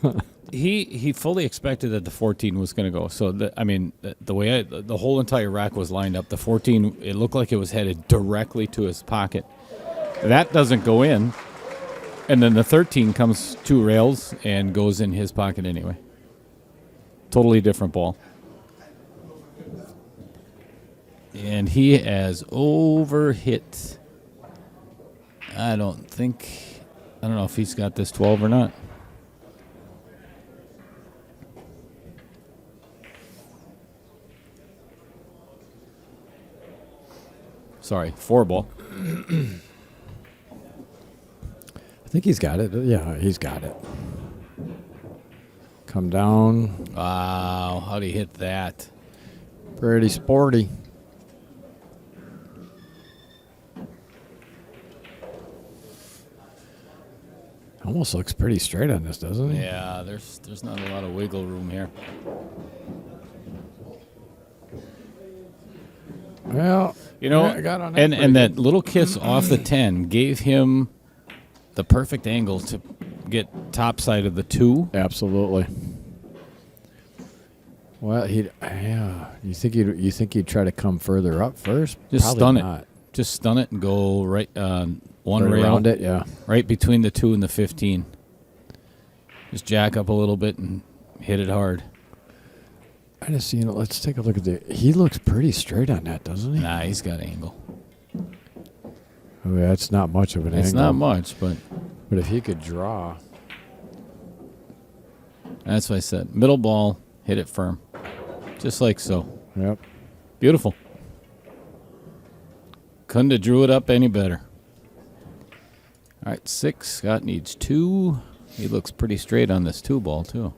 He fully expected that the 14 was going to go. So, the way the whole entire rack was lined up, the 14, it looked like it was headed directly to his pocket. That doesn't go in. And then the 13 comes 2 rails and goes in his pocket anyway. Totally different ball. And he has overhit. I don't know if he's got this 12 or not. Sorry, 4 ball. I think he's got it. Yeah, he's got it. Come down. Wow, how'd he hit that? Pretty sporty. Almost looks pretty straight on this, doesn't it? Yeah, there's not a lot of wiggle room here. Well, you know, I got on that and that little kiss off the 10 gave him the perfect angle to get top side of the 2. Absolutely. Well, you think he'd try to come further up first? Just Probably stun not. it. Just stun it and go right one Right rail around it, yeah. right between the 2 and the 15. Just jack up a little bit and hit it hard. I just let's take a look at he looks pretty straight on that, doesn't he? Nah, he's got angle. Oh, yeah, that's not much of an angle. It's not much, but if he could draw. that's what I said. Middle ball, hit it firm. Just like so. Yep. Beautiful. Couldn't have drew it up any better. All right, 6. Scott needs 2. He looks pretty straight on this 2 ball, too.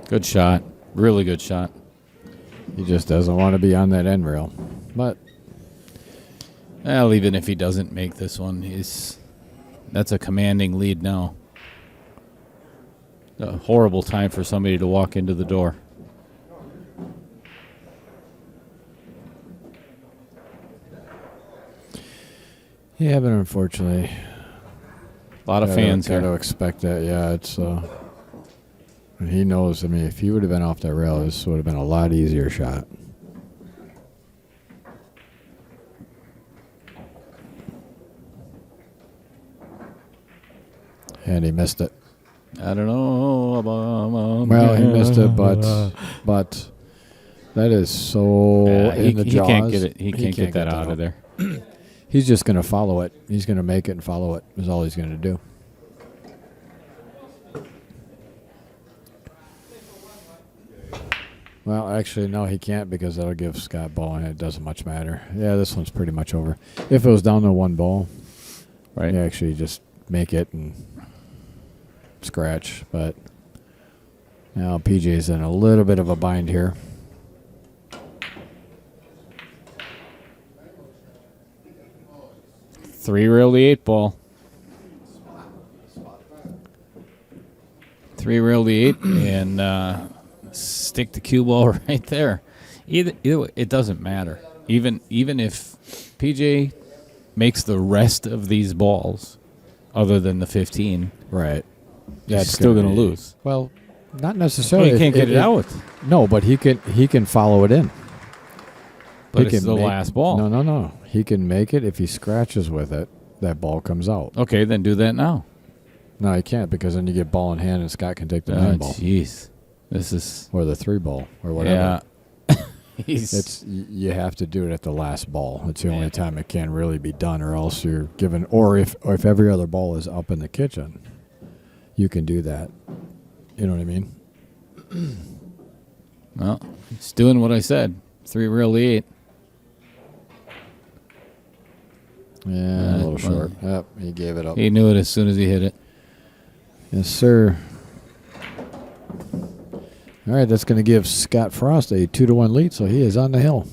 Good shot. Really good shot. He just doesn't want to be on that end rail. But Well, even if he doesn't make this one, that's a commanding lead now. A horrible time for somebody to walk into the door. yeah, but unfortunately, A lot of fans got to here. expect that. Yeah, it's he knows. I mean, if he would have been off that rail, this would have been a lot easier shot. And he missed it. I don't know about. Well, he missed it, but that is so in the he jaws. can't get it. He can't get that out of there. He's just going to follow it. He's going to make it and follow it is all he's going to do. Well, actually, no, he can't because that'll give Scott ball, and it doesn't much matter. Yeah, this one's pretty much over. If it was down to 1 ball, Right. you actually just make it and scratch. But now PJ's in a little bit of a bind here. Three-rail the 8 ball. 3-rail the 8 and stick the cue ball right there. Either way, it doesn't matter. Even if PJ makes the rest of these balls, other than the 15, Right. he's still going to lose. Well, Not necessarily. Well, he can't get it out. No, but he can follow it in. But He it's can the last ball. No. He can make it. If he scratches with it, that ball comes out. Okay, then do that now. No, he can't because then you get ball in hand and Scott can take the 9 ball. Jeez. This is... Or the 3 ball or whatever. Yeah. You have to do it at the last ball. It's the only time it can really be done, or else you're given. Or if every other ball is up in the kitchen, you can do that. You know what I mean? Well, it's doing what I said. 3 really 8. Yeah, a little short. Yep, he gave it up. He knew it as soon as he hit it. Yes, sir. All right, that's going to give Scott Frost a 2-1 lead, so he is on the hill.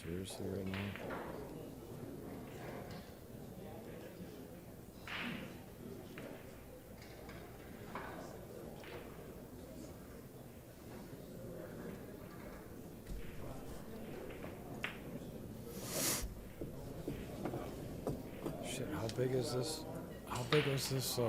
Seriously right now? Shit, how big is this? How big is this?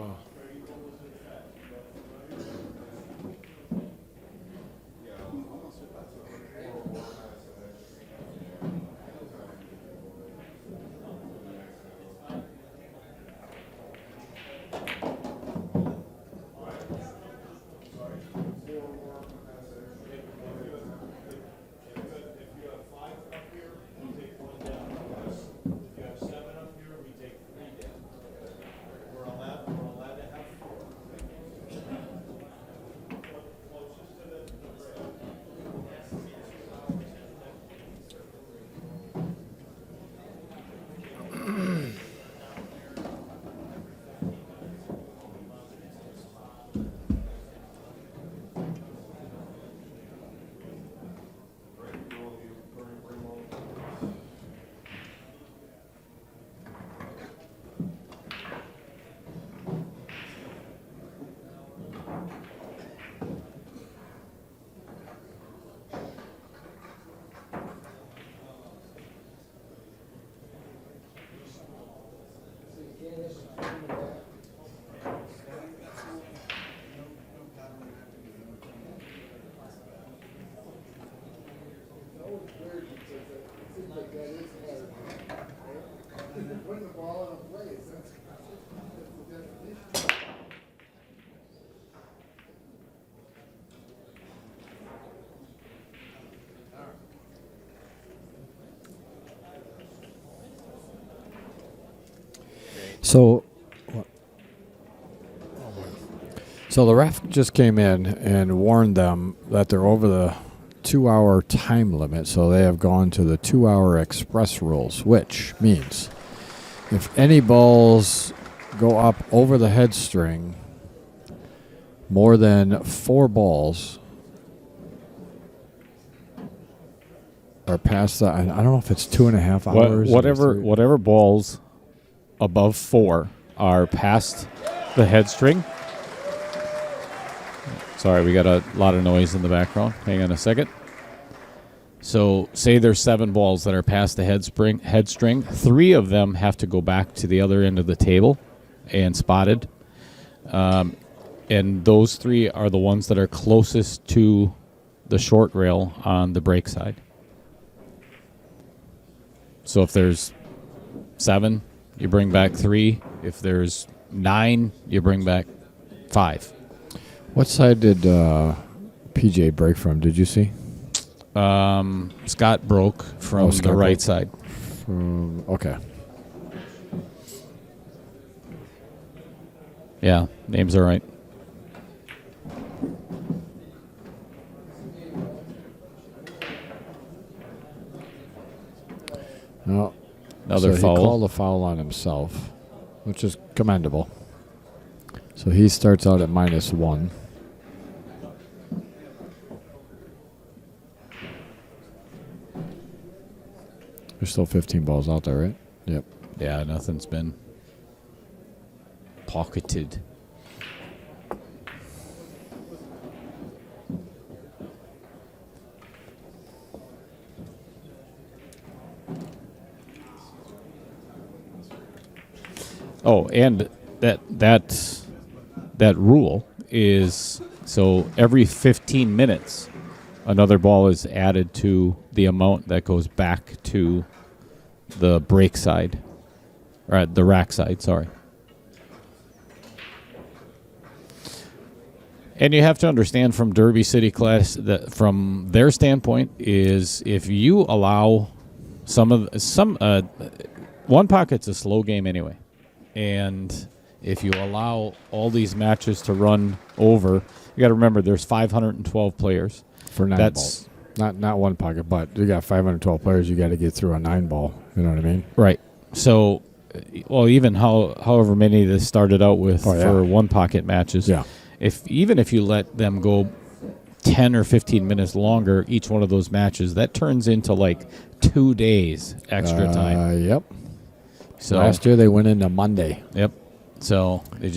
So the ref just came in and warned them that they're over the 2-hour time limit, so they have gone to the 2-hour express rules, which means if any balls go up over the head string more than 4 balls are past that. I don't know if it's 2.5 hours. Whatever balls above 4 are past the head string. Sorry, we got a lot of noise in the background. Hang on a second. So say there's 7 balls that are past the head string. 3 of them have to go back to the other end of the table and spotted. And those 3 are the ones that are closest to the short rail on the break side. So if there's 7, you bring back 3. If there's 9, you bring back 5. What side did PJ break from? Did you see? Scott broke from the right side. Okay. Yeah, names are right. No. Another So foul. he called a foul on himself, which is commendable. So he starts out at -1. There's still 15 balls out there, right? Yep. Yeah, nothing's been pocketed. Oh, and that rule is so every 15 minutes, another ball is added to the amount that goes back to the break side, or the rack side. Sorry. And you have to understand from Derby City Class that from their standpoint is if you allow one pocket's a slow game anyway. And if you allow all these matches to run over, you got to remember there's 512 players For 9 balls. Not one pocket, but you got 512 players. You got to get through a 9 ball. You know what I mean? Right. So, well, even however many this started out with for one pocket matches. Yeah. Even if you let them go 10 or 15 minutes longer, each one of those matches, that turns into like 2 days extra time. Yep. So last year they went into Monday. Yep. So you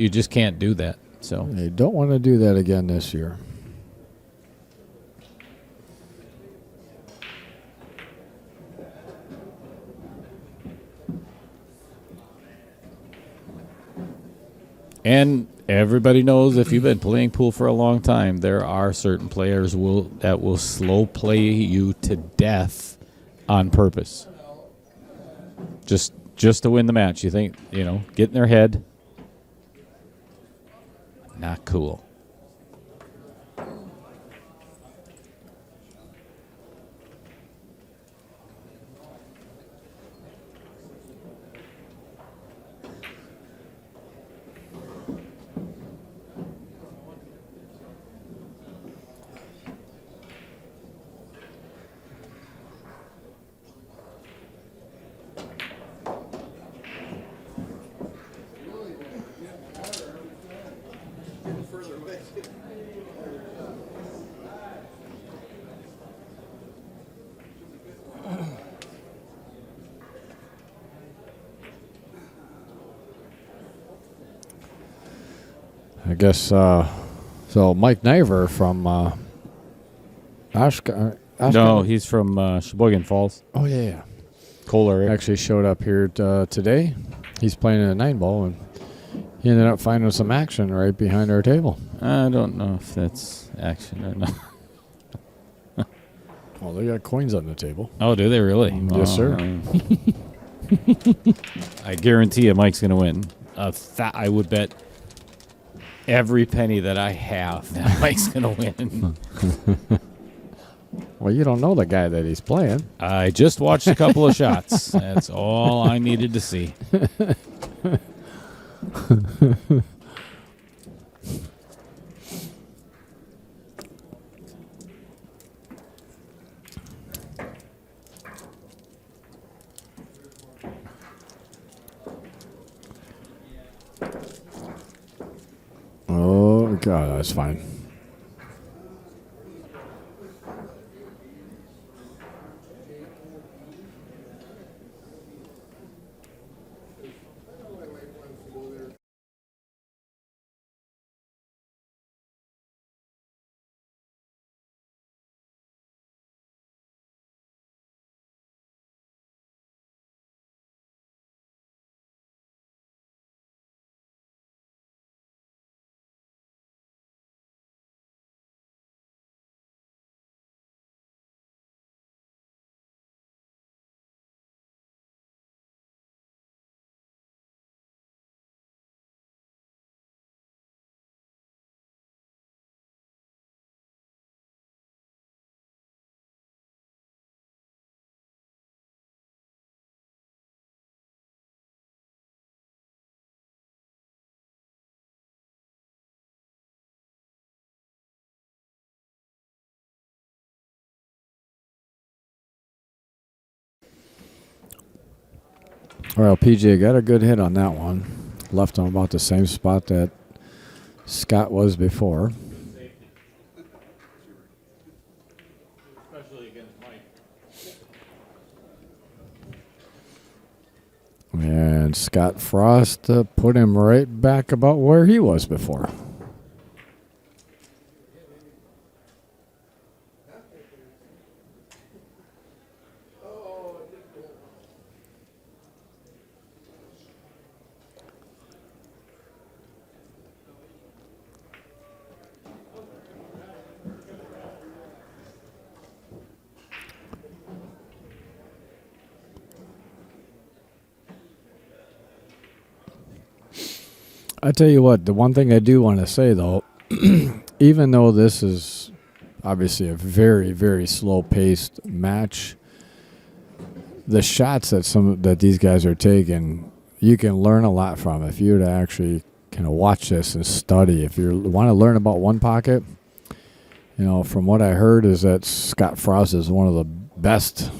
just can't do that. So They don't want to do that again this year. and everybody knows if you've been playing pool for a long time, there are certain players that will slow play you to death on purpose. Just to win the match. You think, get in their head. Not cool. I guess so. Mike Niver from Oshkosh. No, he's from Sheboygan Falls. Oh yeah. Kohler Actually showed up here today. He's playing a 9 ball, and he ended up finding some action right behind our table. I don't know if that's action or not. Well, they got coins on the table. Oh, do they really? Yes, sir. I guarantee you Mike's going to win. I would bet every penny that I have that Mike's going to win. Well, you don't know the guy that he's playing. I just watched a couple of shots. That's all I needed to see. Oh, God, that's fine. Well, PJ got a good hit on that one. Left on about the same spot that Scott was before. Especially against Mike. And Scott Frost put him right back about where he was before. I tell you what, the one thing I do want to say, though, even though this is obviously a very, very slow-paced match, the shots that these guys are taking, you can learn a lot from. If you were to actually kind of watch this and study, if you want to learn about one pocket, from what I heard is that Scott Frost is one of the best,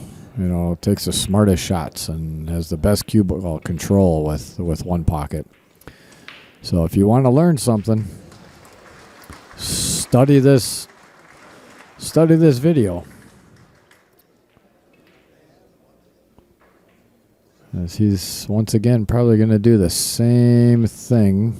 takes the smartest shots and has the best cue ball control with one pocket. So if you want to learn something, study this video. As he's once again probably going to do the same thing.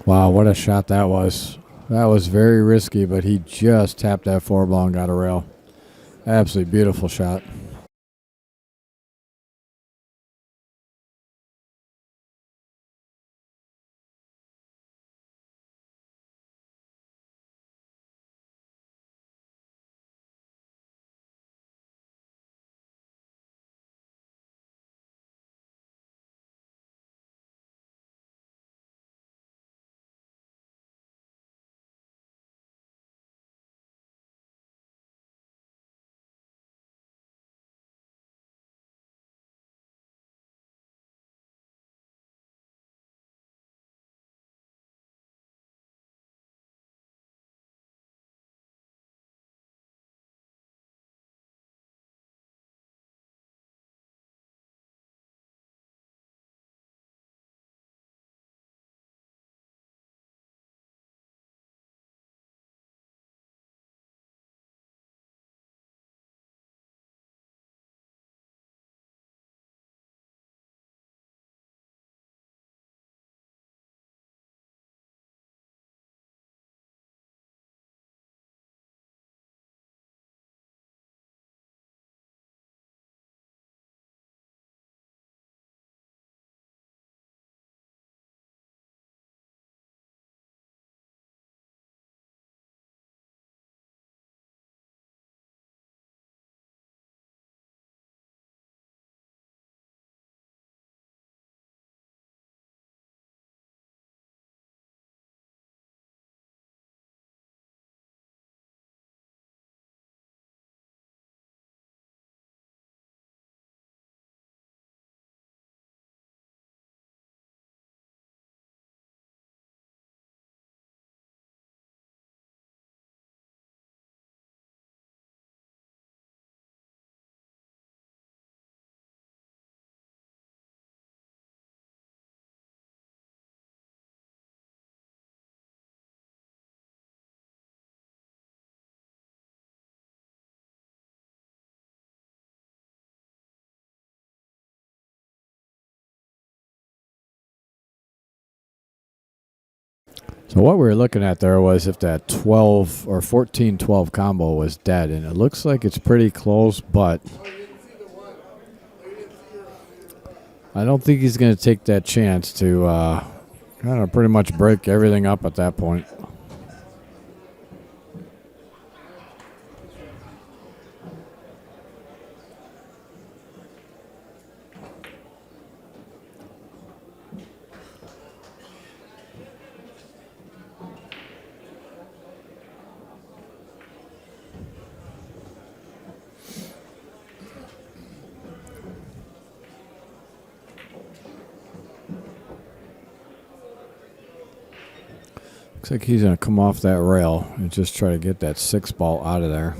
Wow, what a shot that was. That was very risky, but he just tapped that 4 ball and got a rail. Absolutely beautiful shot. So what we were looking at there was if that 12 or 14-12 combo was dead, and it looks like it's pretty close, but I don't think he's going to take that chance to kind of pretty much break everything up at that point. Looks like he's going to come off that rail and just try to get that 6 ball out of there.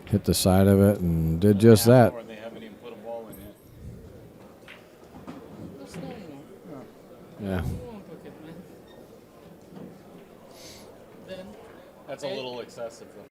Hit the side of it and did just that. They haven't even put a ball in yet. Yeah. That's a little excessive, though.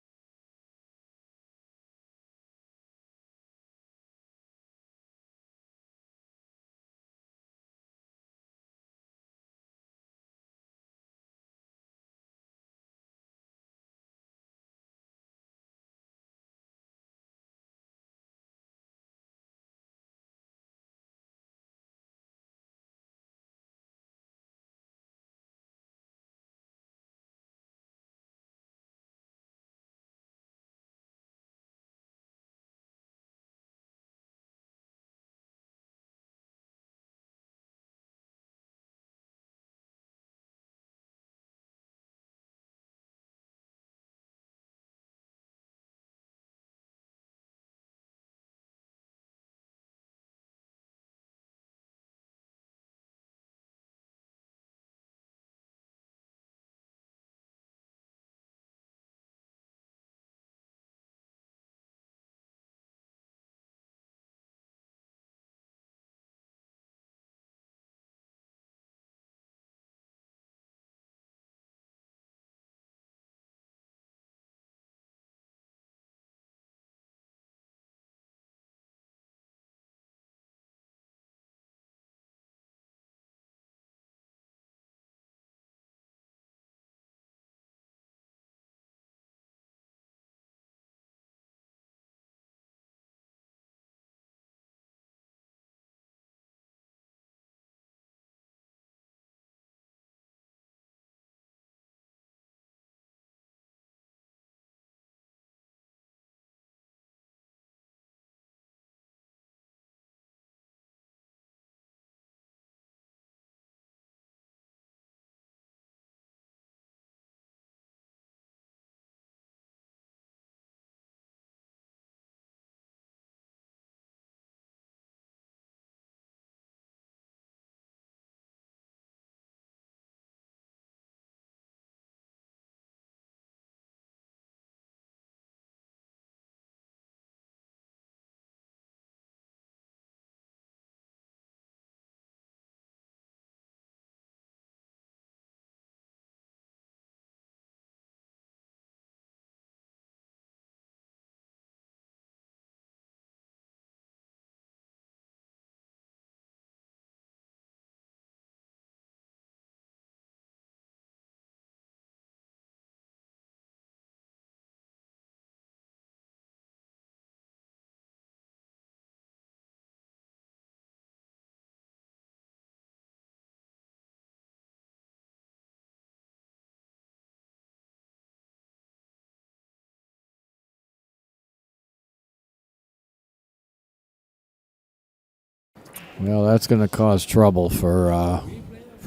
Well, that's going to cause trouble for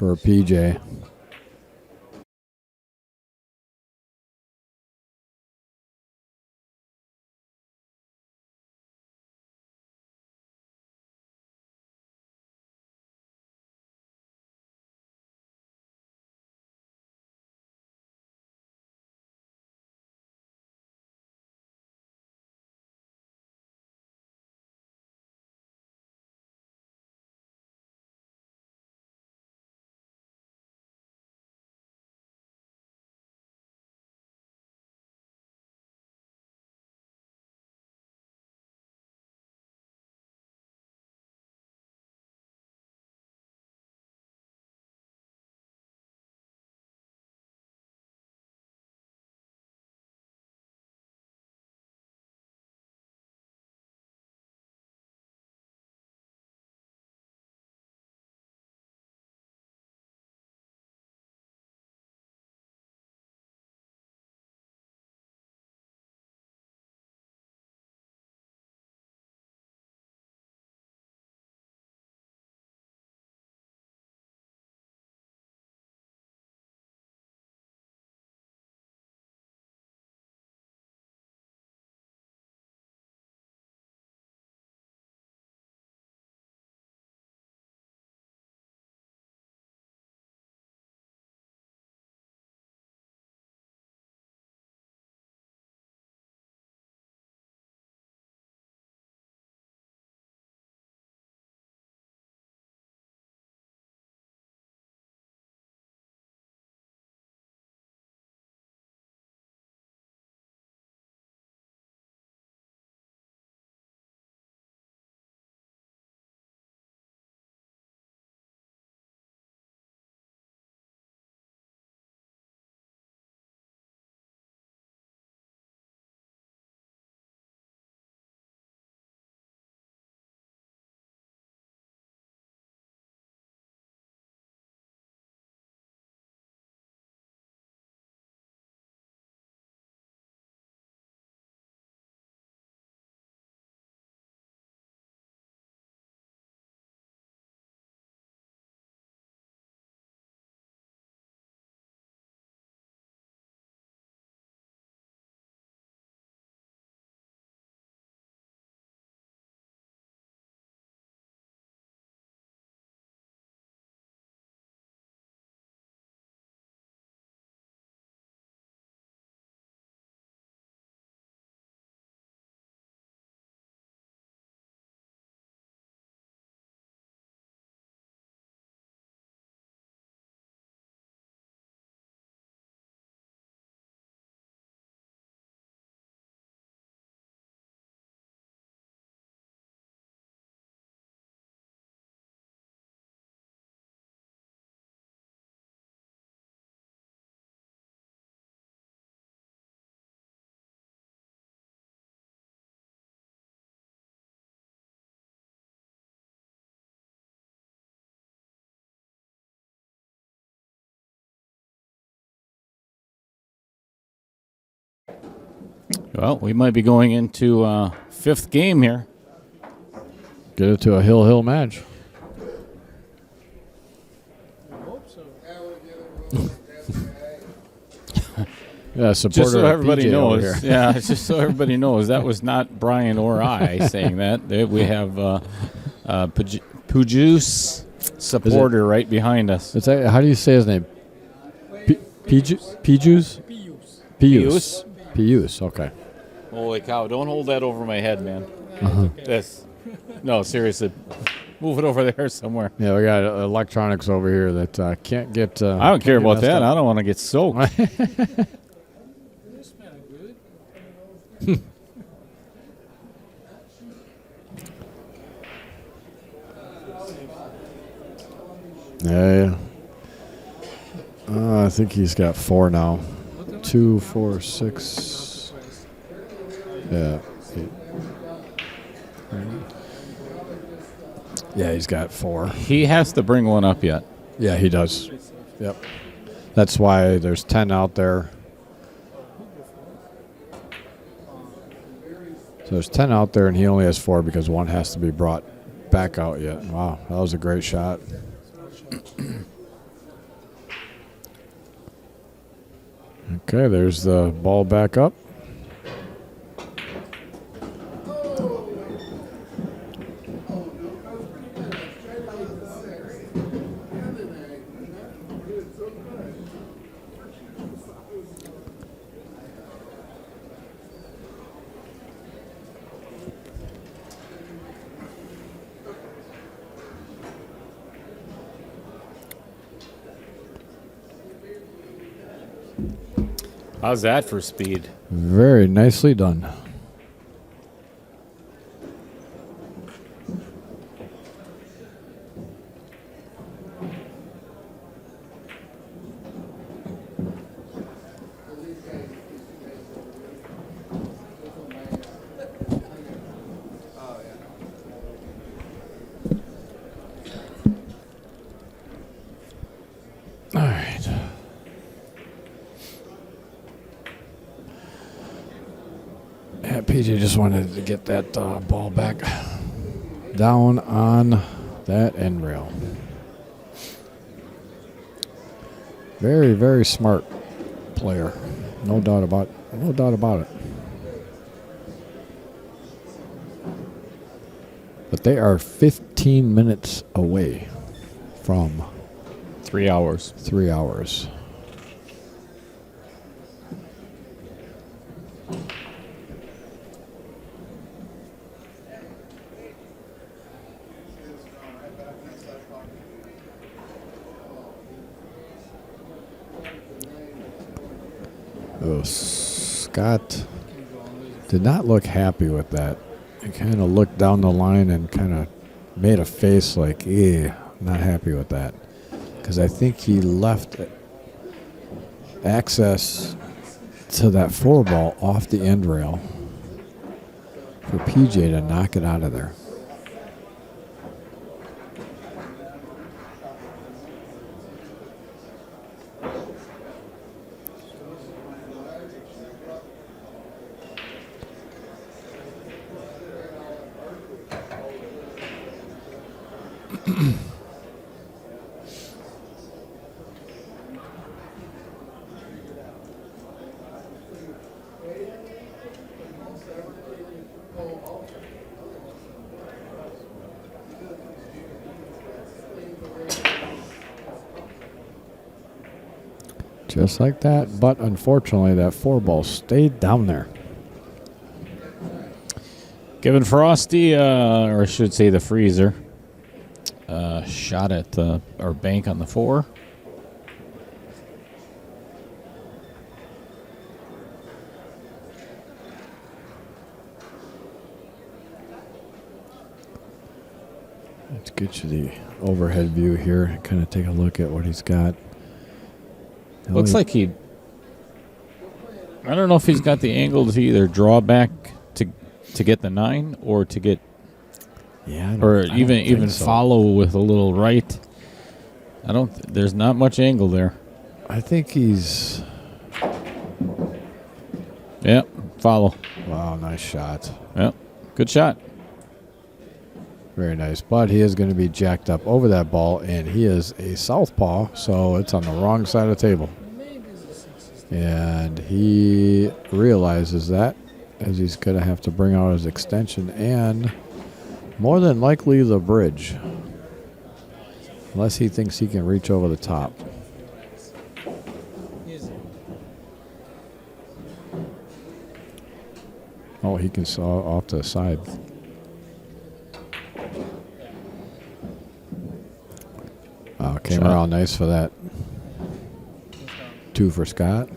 PJ. Well, we might be going into fifth game here. Get it to a hill match. Yeah, supporter Just so everybody PJ over knows. here. Yeah, just so everybody knows, that was not Brian or I saying that. We have Pijus supporter right behind us. It's how do you say his name? Pijus? Pijus. Pijus. Okay. Holy cow! Don't hold that over my head, man. This. No, seriously. Move it over there somewhere. Yeah, we got electronics over here that can't get. I don't care about that. I don't want to get soaked. Yeah. I think he's got 4 now. 2, 4, 6. Yeah. 8. Yeah, he's got 4. He has to bring one up yet. Yeah, he does. Yep. That's why there's 10 out there. So there's 10 out there, and he only has 4 because one has to be brought back out yet. Wow, that was a great shot. Okay, there's the ball back up. How's that for speed? Very nicely done. All right. Yeah, PJ just wanted to get that ball back down on that end rail. Very, very smart player. No doubt about it. But they are 15 minutes away from 3 hours. 3 hours. Oh, Scott did not look happy with that. He kind of looked down the line and kind of made a face like, not happy with that. Because I think he left access to that 4-ball off the end rail for PJ to knock it out of there. Just like that, but unfortunately that 4-ball stayed down there. Giving Frosty, or I should say the freezer, shot at our bank on the 4. Let's get you the overhead view here and kind of take a look at what he's got. Looks like I don't know if he's got the angle to either draw back to get the 9 or to get, or even follow with a little right. There's not much angle there. I think he's. Yep, follow. Wow, nice shot. Yep, good shot. Very nice, but he is going to be jacked up over that ball, and he is a southpaw, so it's on the wrong side of the table. And he realizes that, as he's going to have to bring out his extension and more than likely the bridge, unless he thinks he can reach over the top. Oh, he can saw off to the side. Came around nice for that. 2 for Scott.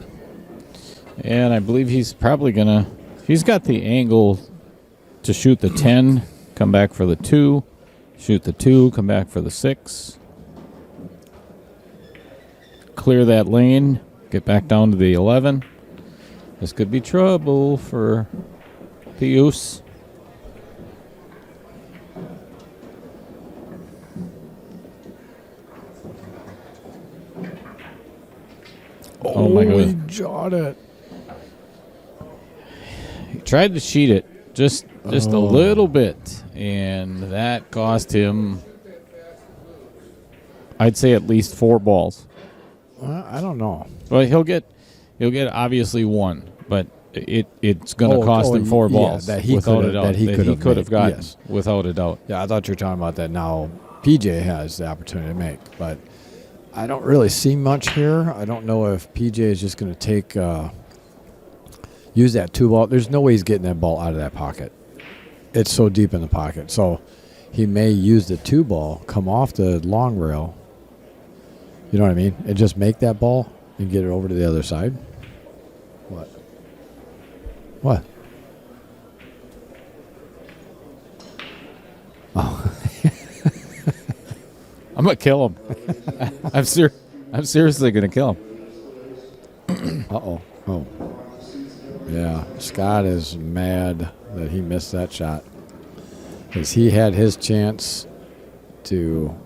And I believe he's probably he's got the angle to shoot the 10, come back for the 2, shoot the 2, come back for the 6. Clear that lane, get back down to the 11. This could be trouble for Pijus. Oh my God. He jawed it. He tried to cheat it just a little bit, and that cost him, I'd say, at least 4 balls. I don't know. Well, he'll get obviously 1, but it's going to cost him 4 balls that he without could a doubt. that he could have gotten, yes. without a doubt. Yeah, I thought you were talking about that now. PJ has the opportunity to make, but I don't really see much here. I don't know if PJ is just going to use that 2 ball. There's no way he's getting that ball out of that pocket. It's so deep in the pocket. So he may use the 2 ball, come off the long rail. You know what I mean? And just make that ball and get it over to the other side. What? What? Oh. I'm going to kill him. I'm seriously going to kill him. Uh-oh. Oh. Yeah, Scott is mad that he missed that shot because he had his chance to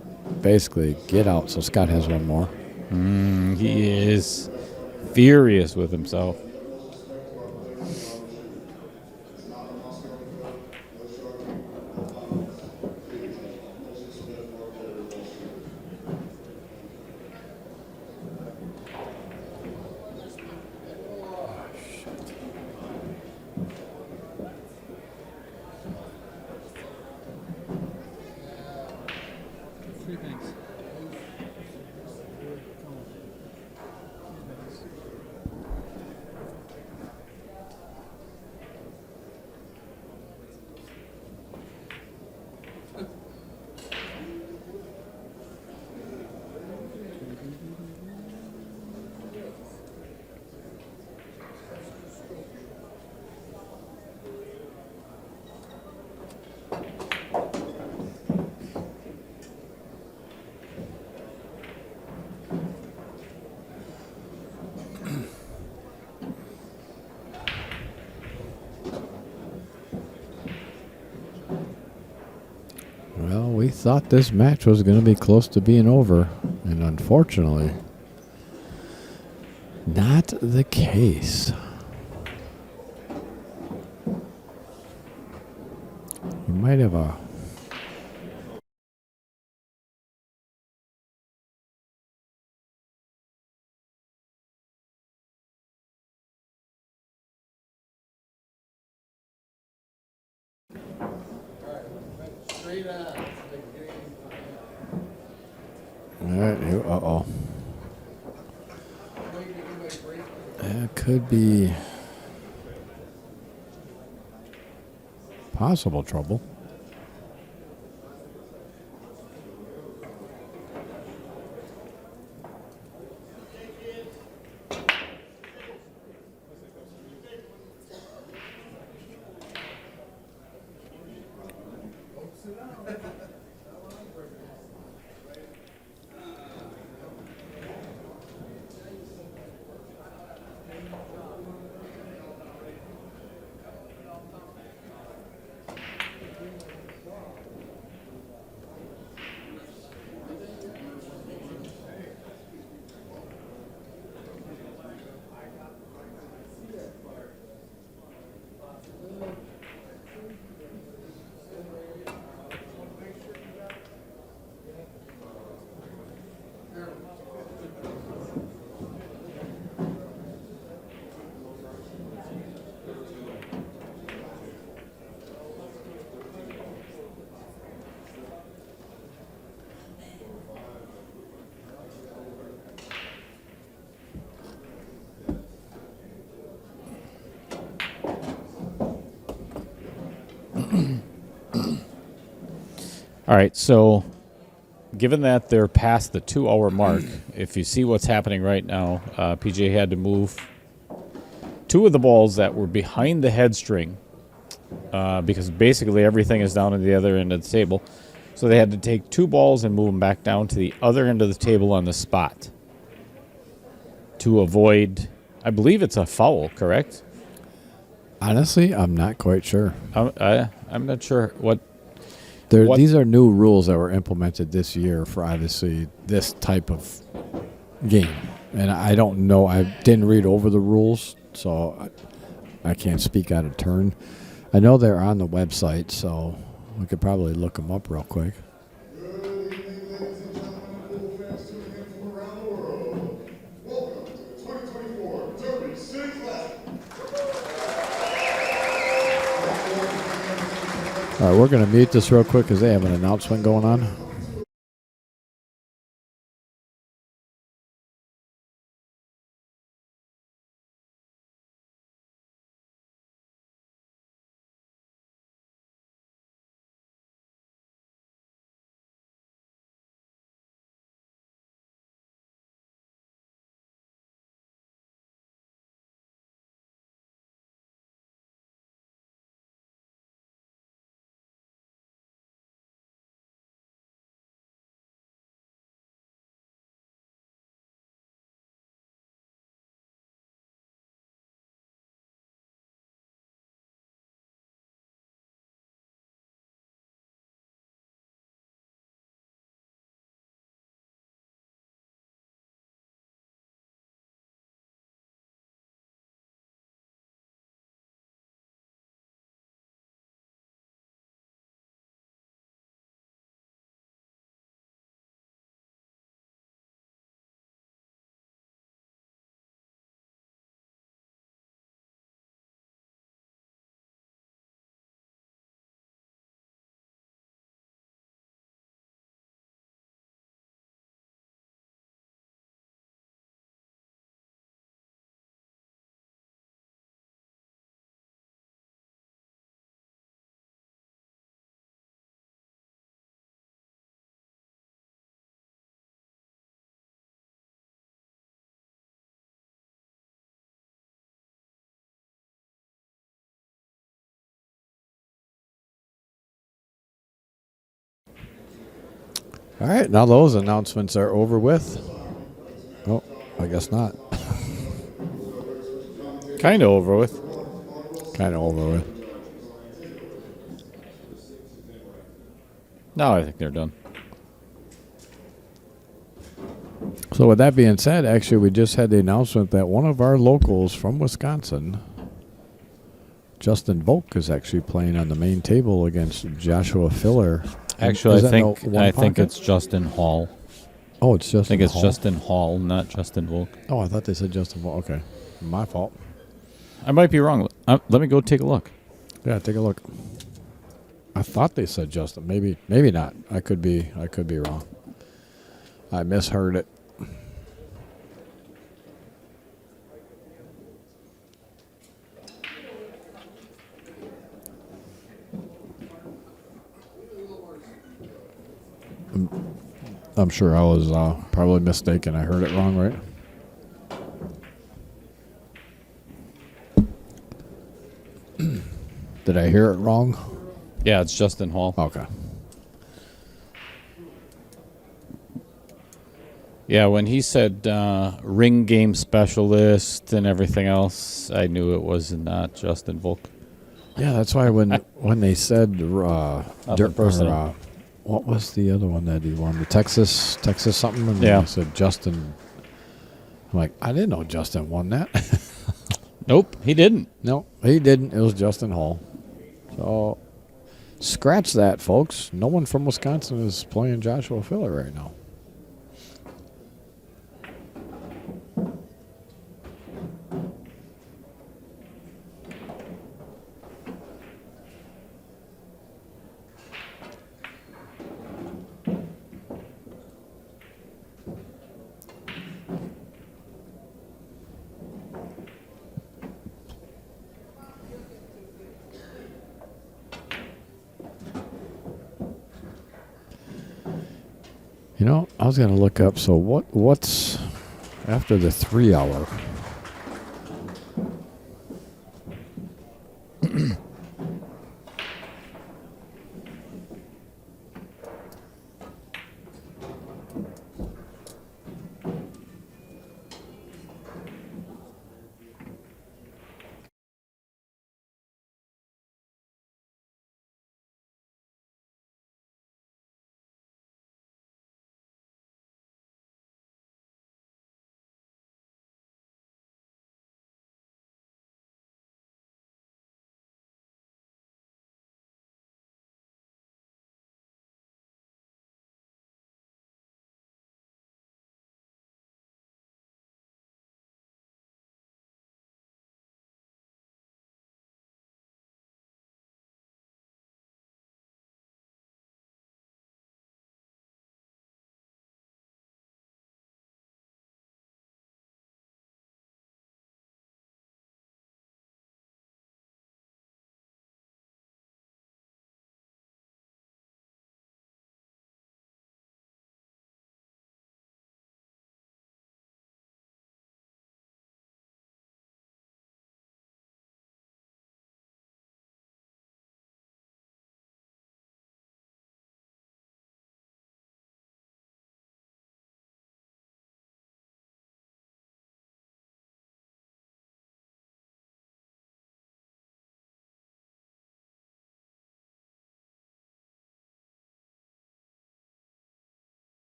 basically get out. So Scott has 1 more. He is furious with himself. Well, we thought this match was going to be close to being over, and unfortunately, not the case. You might have a... All right, uh-oh. That could be possible trouble. All right, so given that they're past the 2-hour mark, if you see what's happening right now, PJ had to move 2 of the balls that were behind the head string because basically everything is down at the other end of the table. So they had to take 2 balls and move them back down to the other end of the table on the spot to avoid, I believe it's a foul, correct? Honestly, I'm not quite sure. I'm not sure what. These are new rules that were implemented this year for obviously this type of game. And I don't know. I didn't read over the rules, so I can't speak out of turn. I know they're on the website, so We could probably look them up real quick. All right, we're going to mute this real quick because they have an announcement going on. All right, now those announcements are over with. Oh, I guess not. Kind of over with. Kind of over with. No, I think they're done. So with that being said, actually, we just had the announcement that one of our locals from Wisconsin, Justin Volk, is actually playing on the main table against Joshua Filler. Actually, Is I that think no one pocket? it's Justin Hall. Oh, it's Justin I think it's Hall? Justin Hall, not Justin Volk. Oh, I thought they said Justin Volk. Okay. My fault. I might be wrong. Let me go take a look. Yeah, take a look. I thought they said Justin. Maybe not. I could be wrong. I misheard it. I'm sure I was probably mistaken. I heard it wrong, right? Did I hear it wrong? Yeah, it's Justin Hall. Okay. Yeah, when he said ring game specialist and everything else, I knew it was not Justin Volk. Yeah, that's why when they said personal. what was the other one that he won? The Texas something? And Yeah. they said Justin. I'm like, I didn't know Justin won that. Nope, he didn't. No, he didn't. It was Justin Hall. So scratch that, folks. No one from Wisconsin is playing Joshua Filler right now. You know, I was going to look up. So what's after the 3 hour?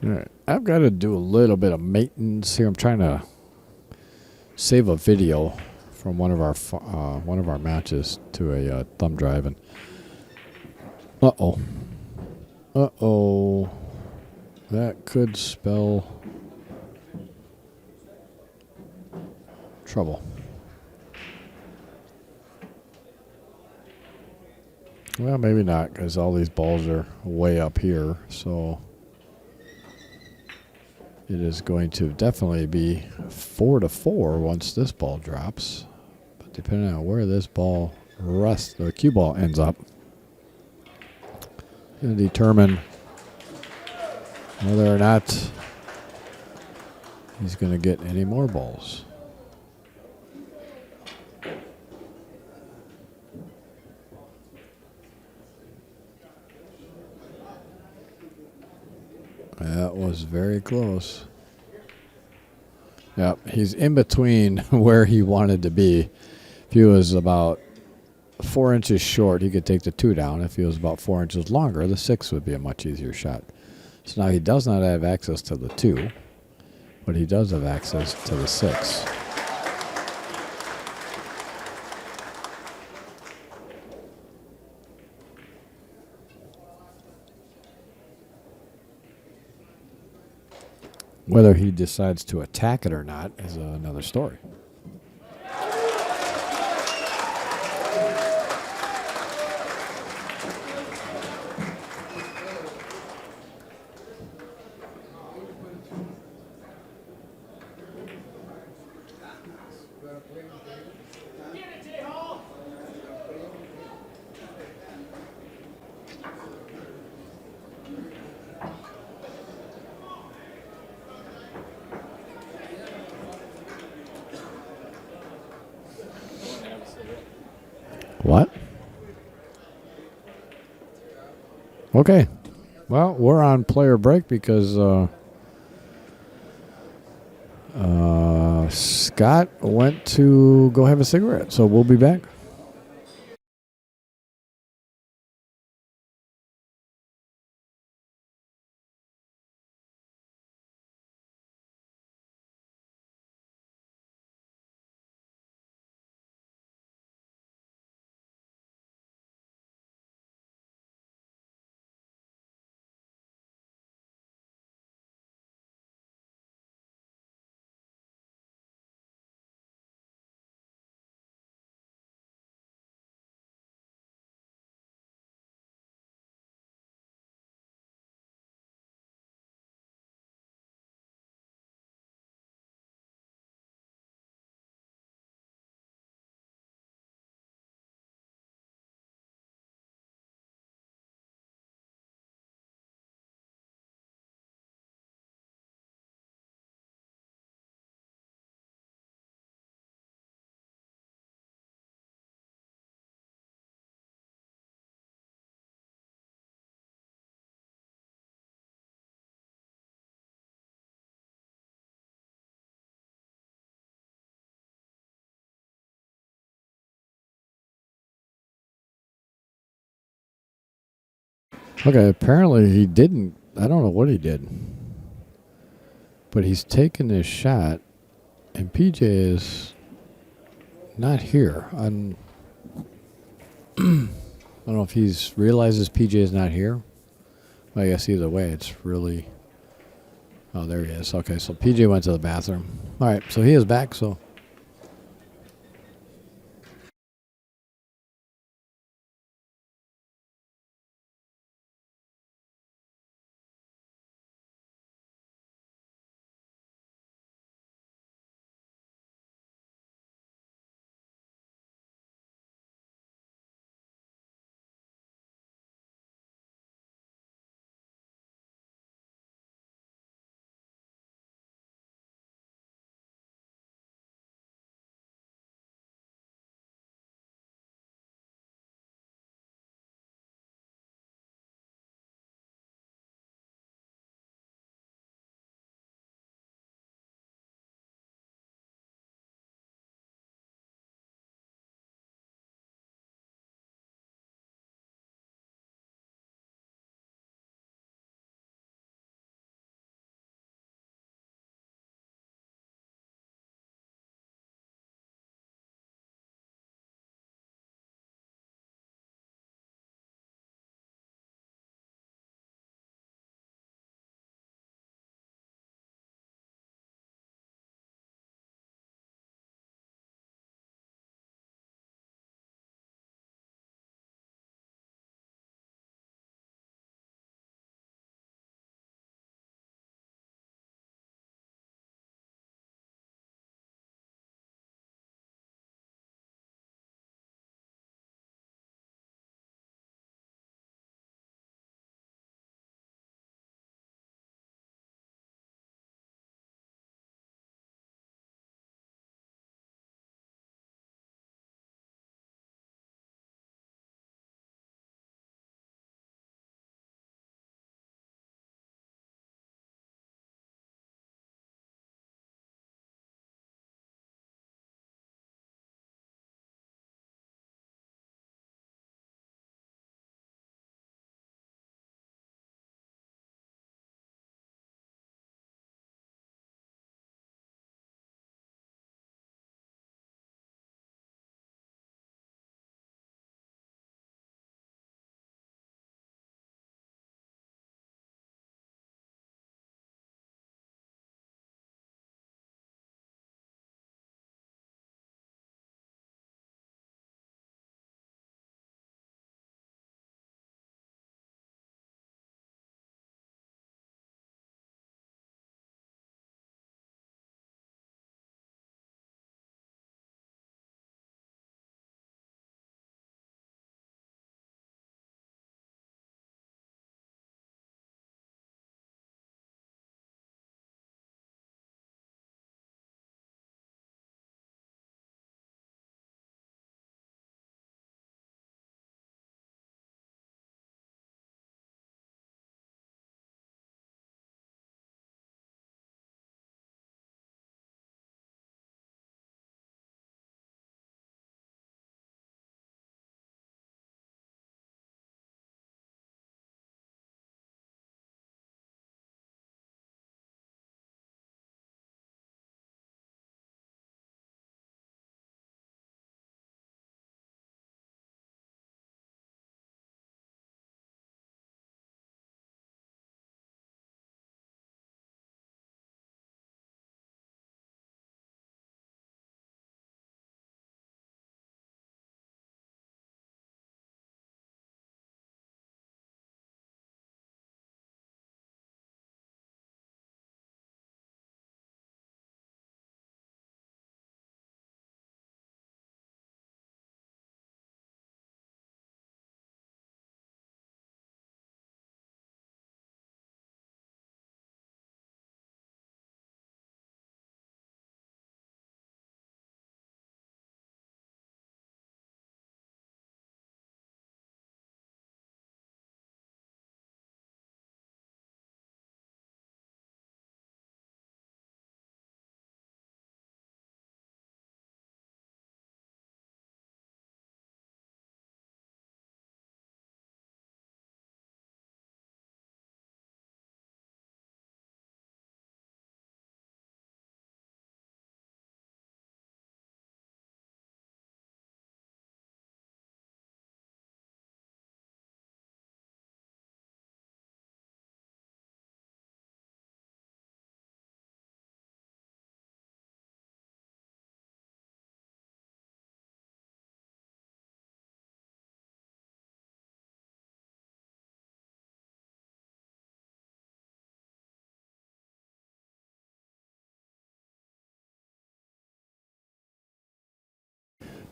All right. I've got to do a little bit of maintenance here. I'm trying to save a video from one of our matches to a thumb drive, and uh-oh, that could spell trouble. Well, maybe not, because all these balls are way up here, so it is going to definitely be 4-4 once this ball drops. But depending on where this ball rests, the cue ball ends up, going to determine whether or not he's going to get any more balls. That was very close. Yep, he's in between where he wanted to be. If he was about 4 inches short, he could take the 2 down. If he was about 4 inches longer, the 6 would be a much easier shot. So now he does not have access to the 2, but he does have access to the 6. Whether he decides to attack it or not is another story. What? Okay. Well, we're on player break because Scott went to go have a cigarette. So we'll be back. Okay, apparently he didn't. I don't know what he did. But he's taken this shot, and PJ is not here. I don't know if he's realizes PJ is not here. Well, I guess either way, it's really... Oh, there he is. Okay, so PJ went to the bathroom. All right, so he is back, so...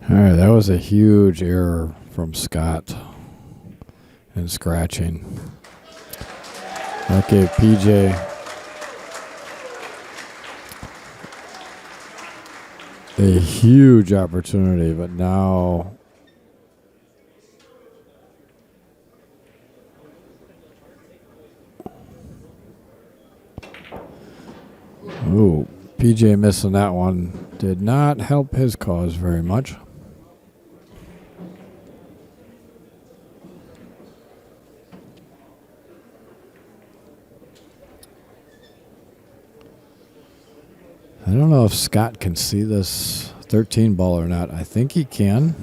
All right, that was a huge error from Scott in scratching. That gave PJ a huge opportunity, but now ooh, PJ missing that one did not help his cause very much. I don't know if Scott can see this 13 ball or not. I think he can,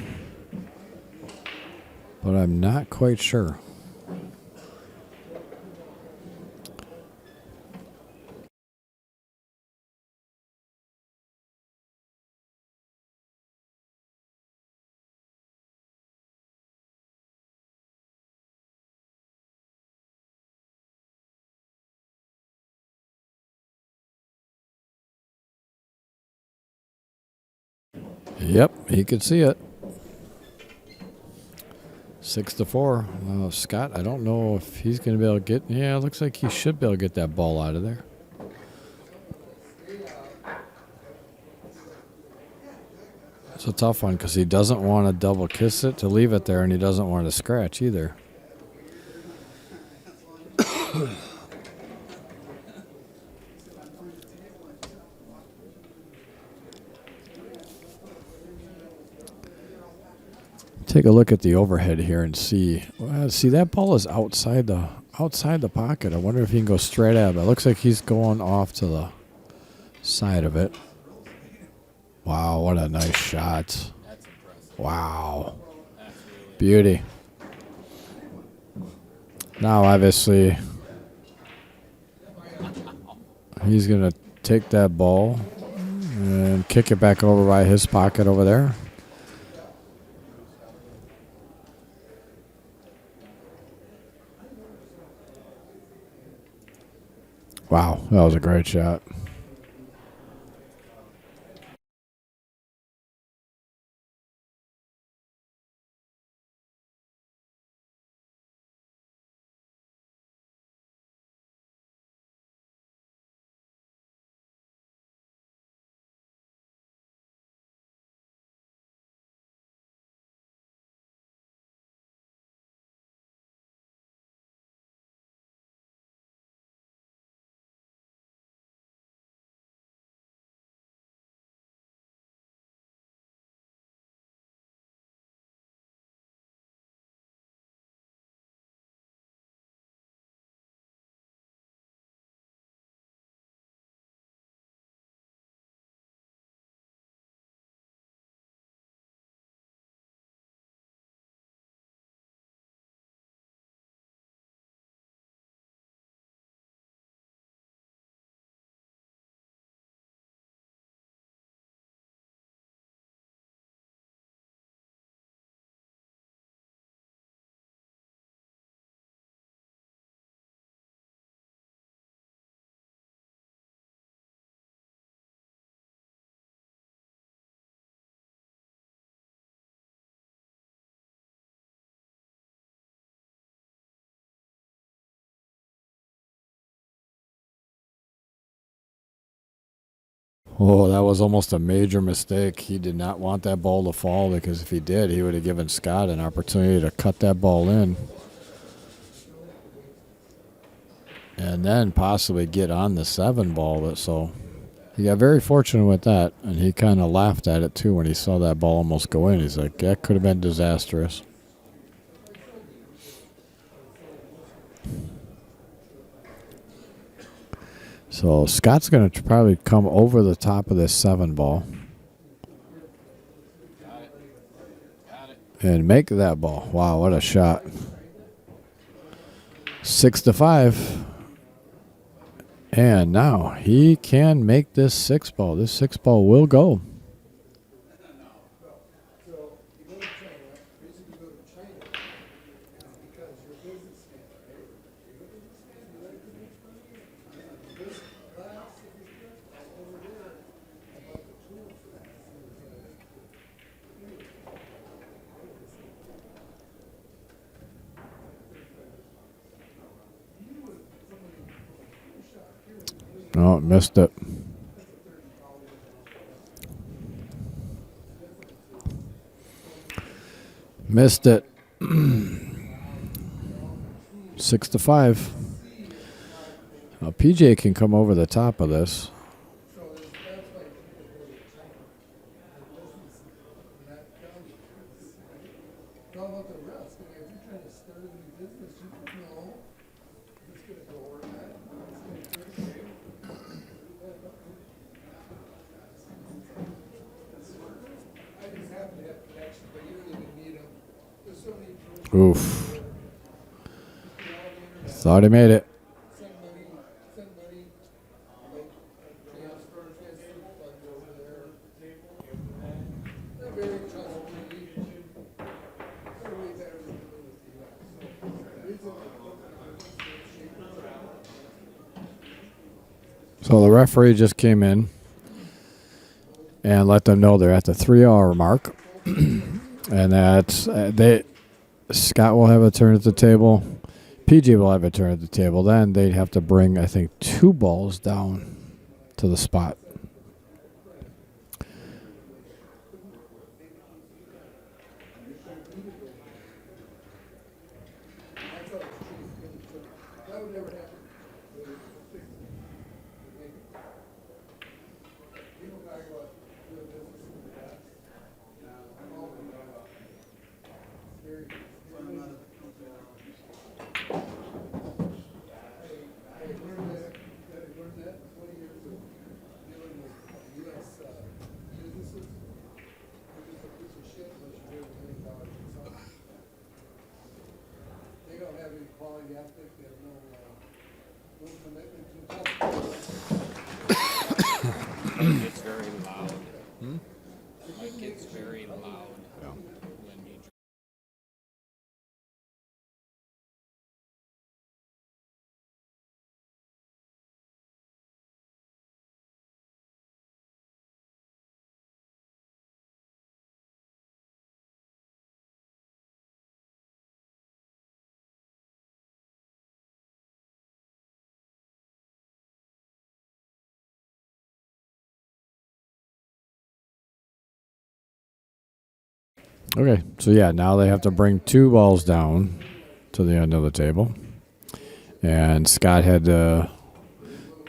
but I'm not quite sure. Yep, he could see it. 6-4. Scott, I don't know if he's going to be able to get. Yeah, it looks like he should be able to get that ball out of there. It's a tough one because he doesn't want to double kiss it to leave it there, and he doesn't want to scratch either. Take a look at the overhead here and see. Well, see, that ball is outside the pocket. I wonder if he can go straight at it. It looks like he's going off to the side of it. Wow, what a nice shot! That's impressive. Wow, beauty. Now, obviously, he's gonna take that ball and kick it back over by his pocket over there. Wow, that was a great shot. Oh, that was almost a major mistake. He did not want that ball to fall because if he did, he would have given Scott an opportunity to cut that ball in and then possibly get on the 7 ball. So he got very fortunate with that, and he kind of laughed at it too when he saw that ball almost go in. He's like, that could have been disastrous. So Scott's going to probably come over the top of this 7 ball. Got it. And make that ball. Wow, what a shot. 6-5. And now he can make this 6 ball. This 6 ball will go. No, missed it. Missed it. 6-5. Now PJ can come over the top of this. Oof. Thought he made it. So the referee just came in and let them know they're at the 3-hour mark. And that's Scott will have a turn at the table. PJ will have a turn at the table. Then they'd have to bring, I think, 2 balls down to the spot. It's very loud. Like it's very loud. When he Okay, so yeah, now they have to bring 2 balls down to the end of the table. And Scott had to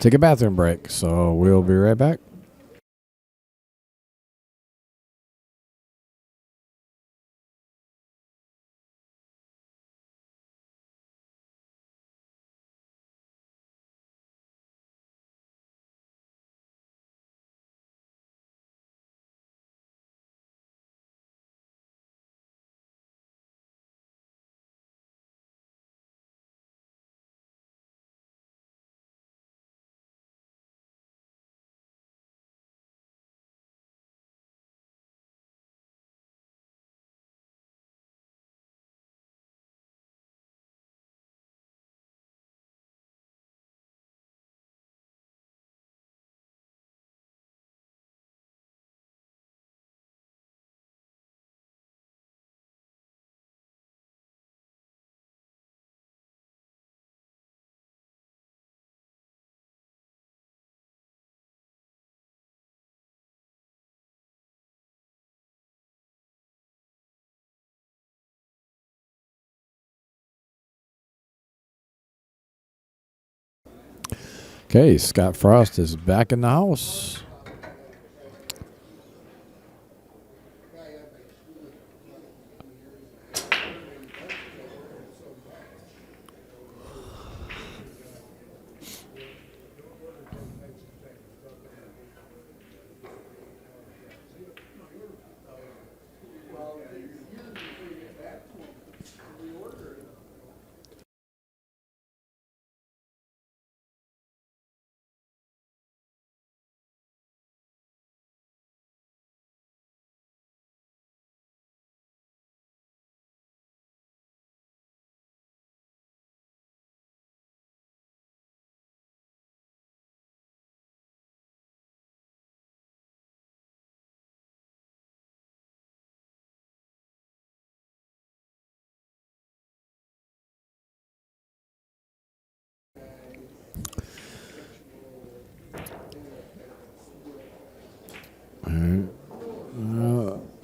take a bathroom break, so we'll be right back. Okay, Scott Frost is back in the house.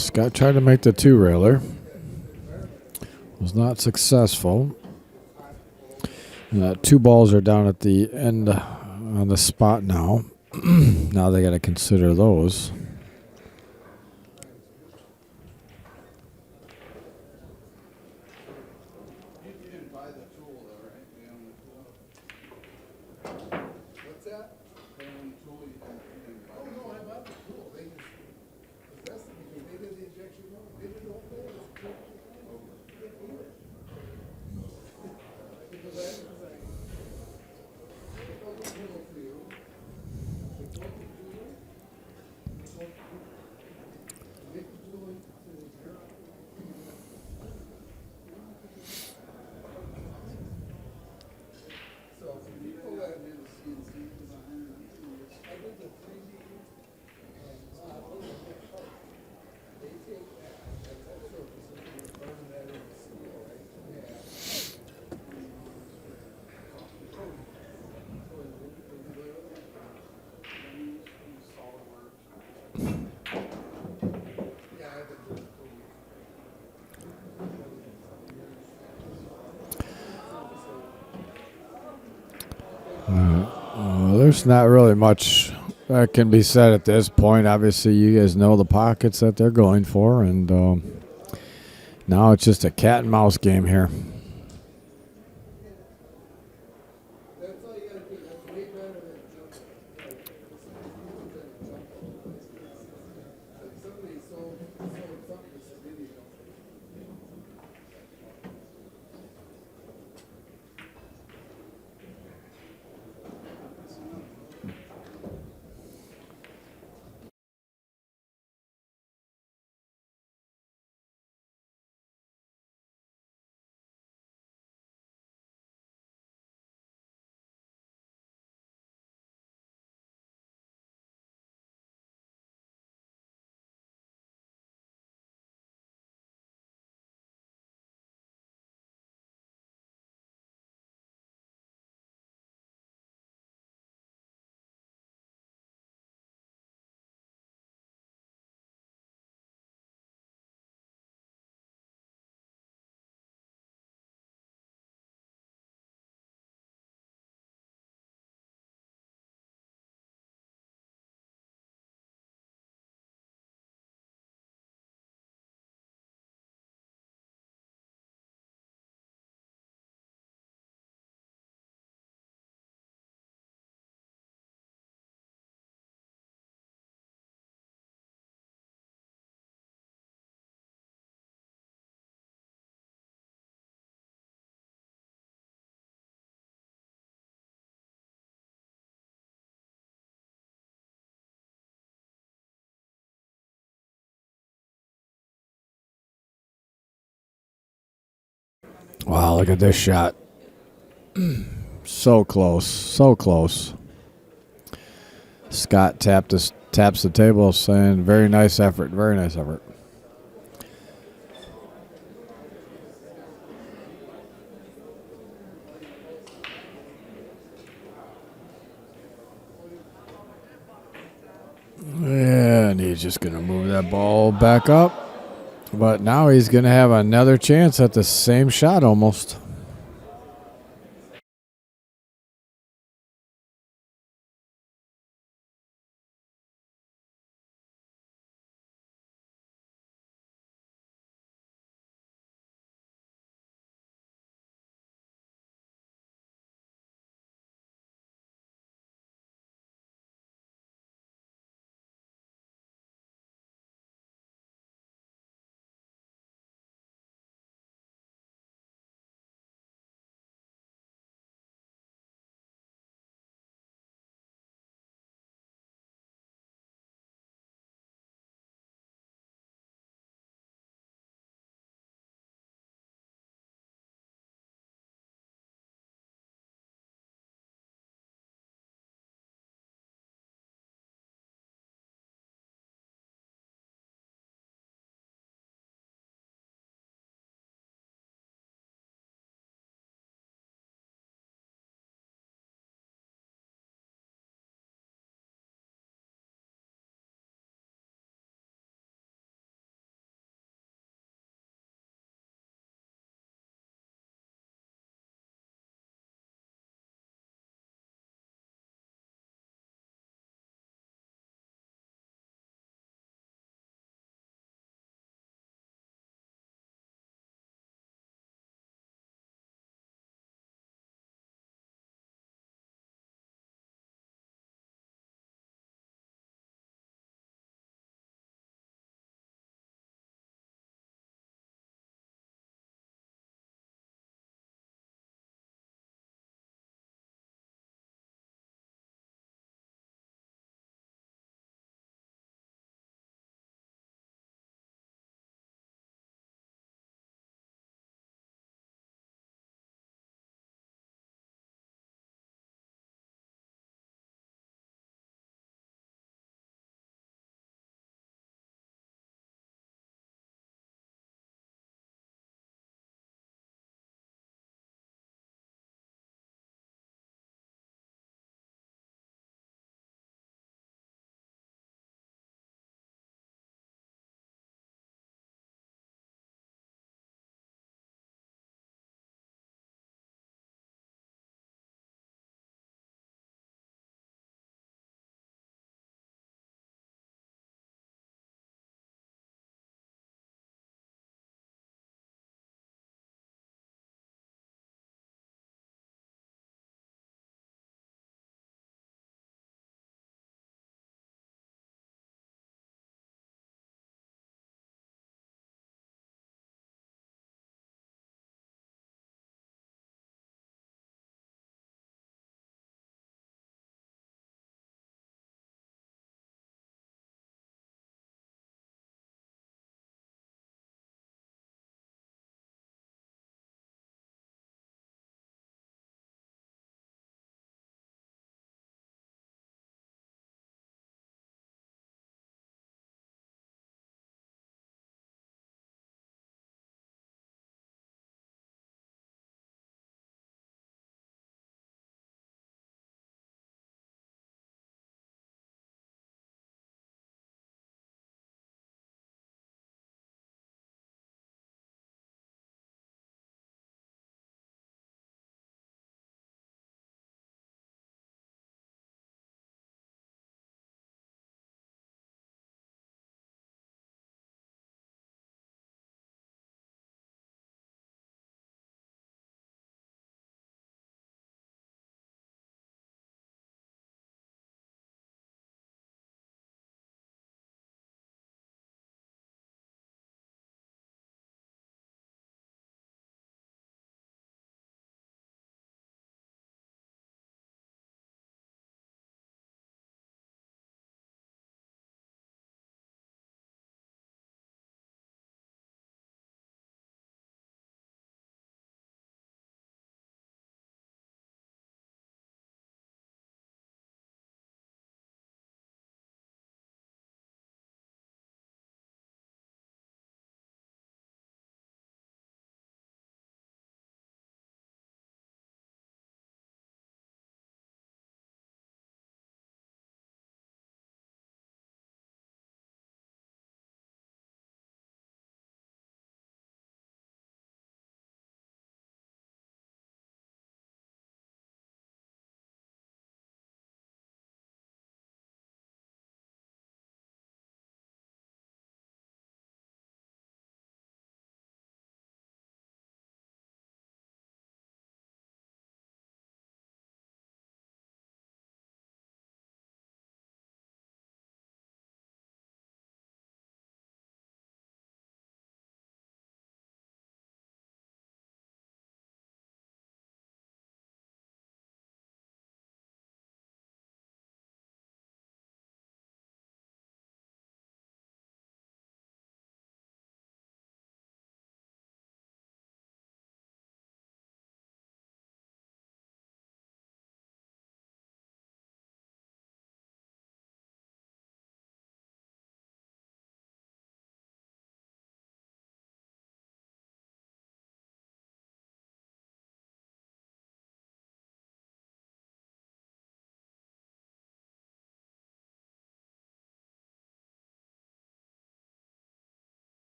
Scott tried to make the 2-railer. Was not successful. 2 balls are down at the end on the spot now. Now they got to consider those. There's not really much that can be said at this point. Obviously, you guys know the pockets that they're going for, and now it's just a cat and mouse game here. Wow, look at this shot. So close, so close. Scott taps the table saying, very nice effort, very nice effort. And he's just going to move that ball back up. But now he's going to have another chance at the same shot almost.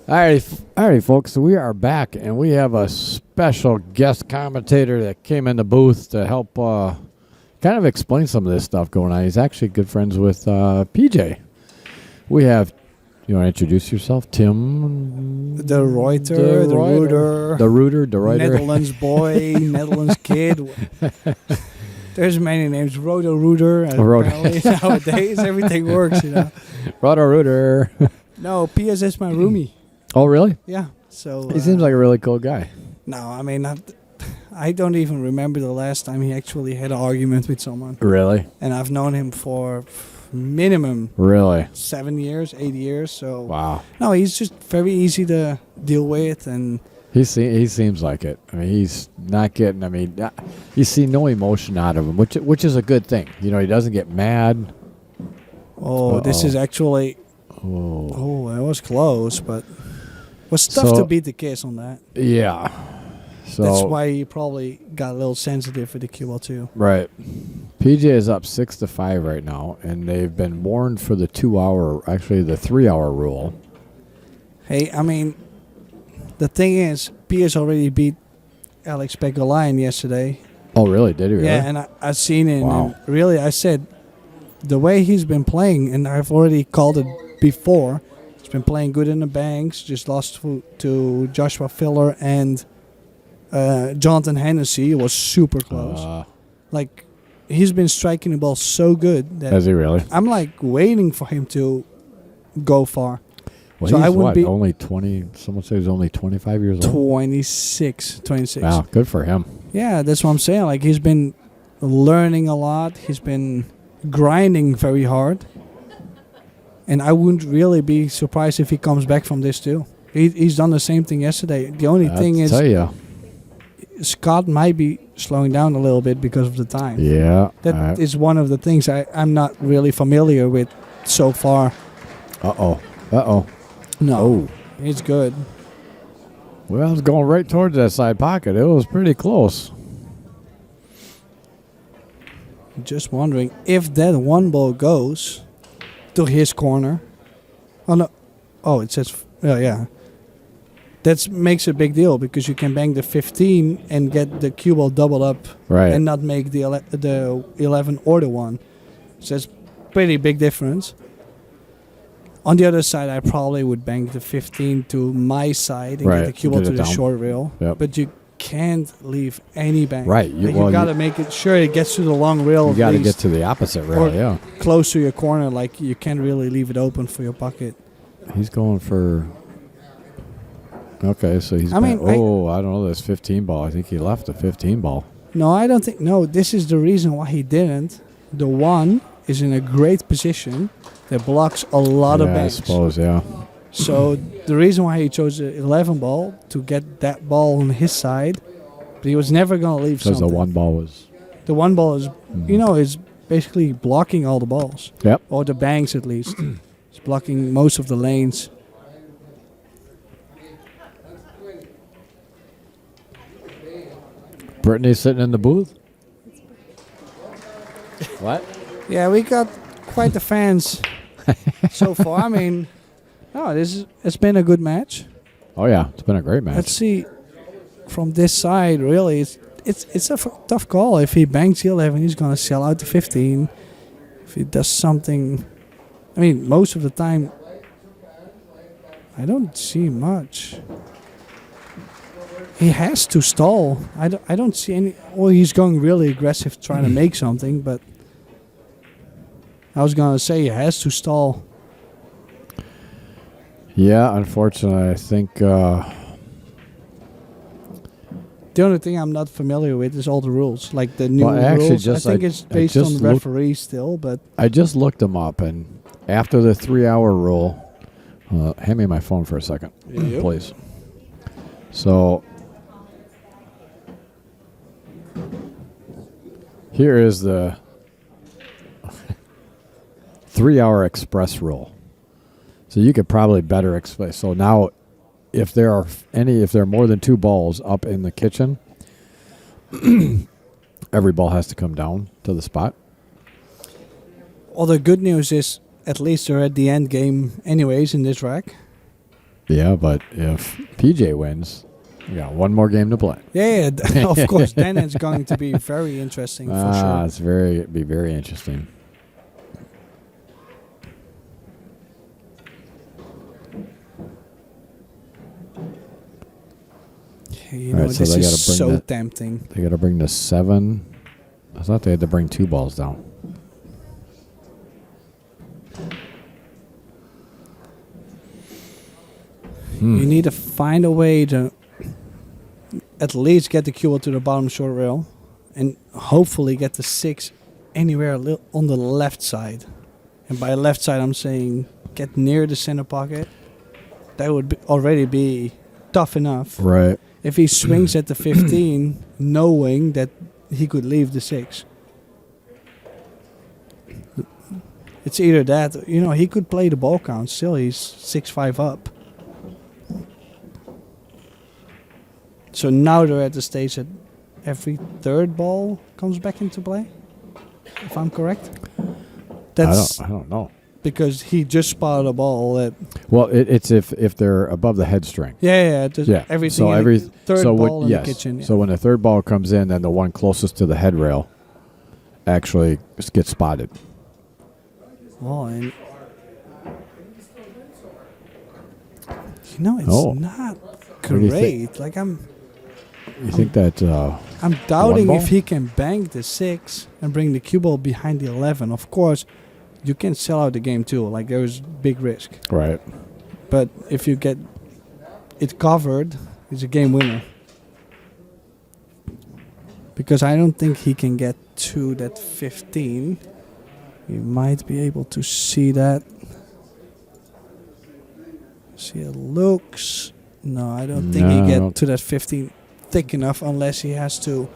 All right, folks. So we are back, and we have a special guest commentator that came in the booth to help kind of explain some of this stuff going on. He's actually good friends with PJ. We have, you want to introduce yourself? Tim? The Reuter, the Rooter. The Rooter, the Reuter. Netherlands boy, Netherlands kid. There's many names. Roto Rooter. Apparently nowadays, everything works, you know. Roto Rooter. No, P.S. is my roomie. Oh, really? Yeah. So He seems like a really cool guy. No, I mean, I don't even remember the last time he actually had an argument with someone. Really? And I've known him for minimum Really? 7 years, 8 years. So Wow. no, he's just very easy to deal with, and He seems like it. I mean, he's not getting. I mean, you see no emotion out of him, which is a good thing. You know, he doesn't get mad. this is actually. Oh, It was close, but was tough to beat the kiss on that. yeah. So That's why he probably got a little sensitive with the QL too. right. PJ is up 6-5 right now, and they've been warned for the 2-hour, actually the 3-hour rule. Hey, I mean, the thing is, Piers already beat Alex Pegolian yesterday. Oh, really? Did he really? Yeah, and I seen it. Wow. And really, I said the way he's been playing, and I've already called it before. He's been playing good in the banks. Just lost to Joshua Filler and Jonathan Hennessy. It was super close. Like, he's been striking the ball so good that Has he really? I'm like waiting for him to go far. Well, So he's I wouldn't be only 20. Someone says he's only 25 years old. 26. Wow, good for him. Yeah, that's what I'm saying. Like, he's been learning a lot. He's been grinding very hard. And I wouldn't really be surprised if he comes back from this too. He's done the same thing yesterday. The only thing is, tell you. Scott might be slowing down a little bit because of the time. Yeah. That is one of the things I'm not really familiar with so far. Uh-oh. No, Oh. it's good. Well, it's going right towards that side pocket. It was pretty close. Just wondering if that one ball goes to his corner. Oh, no. Oh, it says, yeah. That makes a big deal because you can bang the 15 and get the cue ball doubled up Right. and not make the 11 or the 1. So that's pretty big difference. On the other side, I probably would bang the 15 to my side and Right, get the cue ball get to it the down. short rail. Yep. But you can't leave any bang. Right, You, well, got to make it sure it gets to the long rail. You at got to least, get to the opposite rail, or yeah. close to your corner. Like, you can't really leave it open for your pocket. He's going for... Okay, so he's... I mean, I don't know, this 15 ball. I think he left the 15 ball. No, I don't think. No, this is the reason why he didn't. The 1 is in a great position that blocks a lot of Yeah, I bangs. suppose, yeah. So the reason why he chose the 11 ball to get that ball on his side, but he was never going to leave Because something. the 1 ball was... The 1 ball is, is basically blocking all the balls. Yep. Or the bangs at least. It's blocking most of the lanes. Brittany's sitting in the booth? What? Yeah, we got quite the fans so far. I mean, it's been a good match. Oh, yeah. It's been a great match. Let's see. From this side, really, it's a tough call. If he bangs the 11, he's going to sell out the 15. If he does something... I mean, most of the time, I don't see much. He has to stall. I don't see any... Well, he's going really aggressive trying to make something, but... I was going to say he has to stall. Yeah, unfortunately, I think... The only thing I'm not familiar with is all the rules, like the new rules. I think it's based on the referee still, but... I just looked them up, and after the 3-hour rule... hand me my phone for a second, please. So... Here is the 3-hour express rule. So you could probably better explain. So now, if there are more than 2 balls up in the kitchen, every ball has to come down to the spot. Well, the good news is at least they're at the end game anyways in this rack. Yeah, but if PJ wins, we got one more game to play. Yeah, of course. Then it's going to be very interesting for sure. It's be very interesting. You All know, right, so this they is gotta bring so that- tempting. They got to bring the 7. I thought they had to bring 2 balls down. You need to find a way to at least get the cue ball to the bottom short rail, and hopefully get the 6 anywhere on the left side. And by left side, I'm saying get near the center pocket. That would already be tough enough. Right. If he swings at the 15, knowing that he could leave the 6. It's either that, he could play the ball count. Still, he's 6-5 up. So now they're at the stage that every third ball comes back into play, if I'm correct. I don't know. Because he just spotted a ball that... Well, it's if they're above the head string. Yeah. Everything So the third ball in yes. the kitchen. Yeah. So when the third ball comes in, then the one closest to the head rail actually gets spotted. Oh, and it's not do you great. Like You think that... I'm doubting ball? if he can bank the 6 and bring the cue ball behind the 11. Of course, you can sell out the game too. Like there's big risk. Right. But if you get it covered, it's a game winner. Because I don't think he can get to that 15. You might be able to see that. See, it looks... No, I don't think he get to that 15 thick enough unless he has to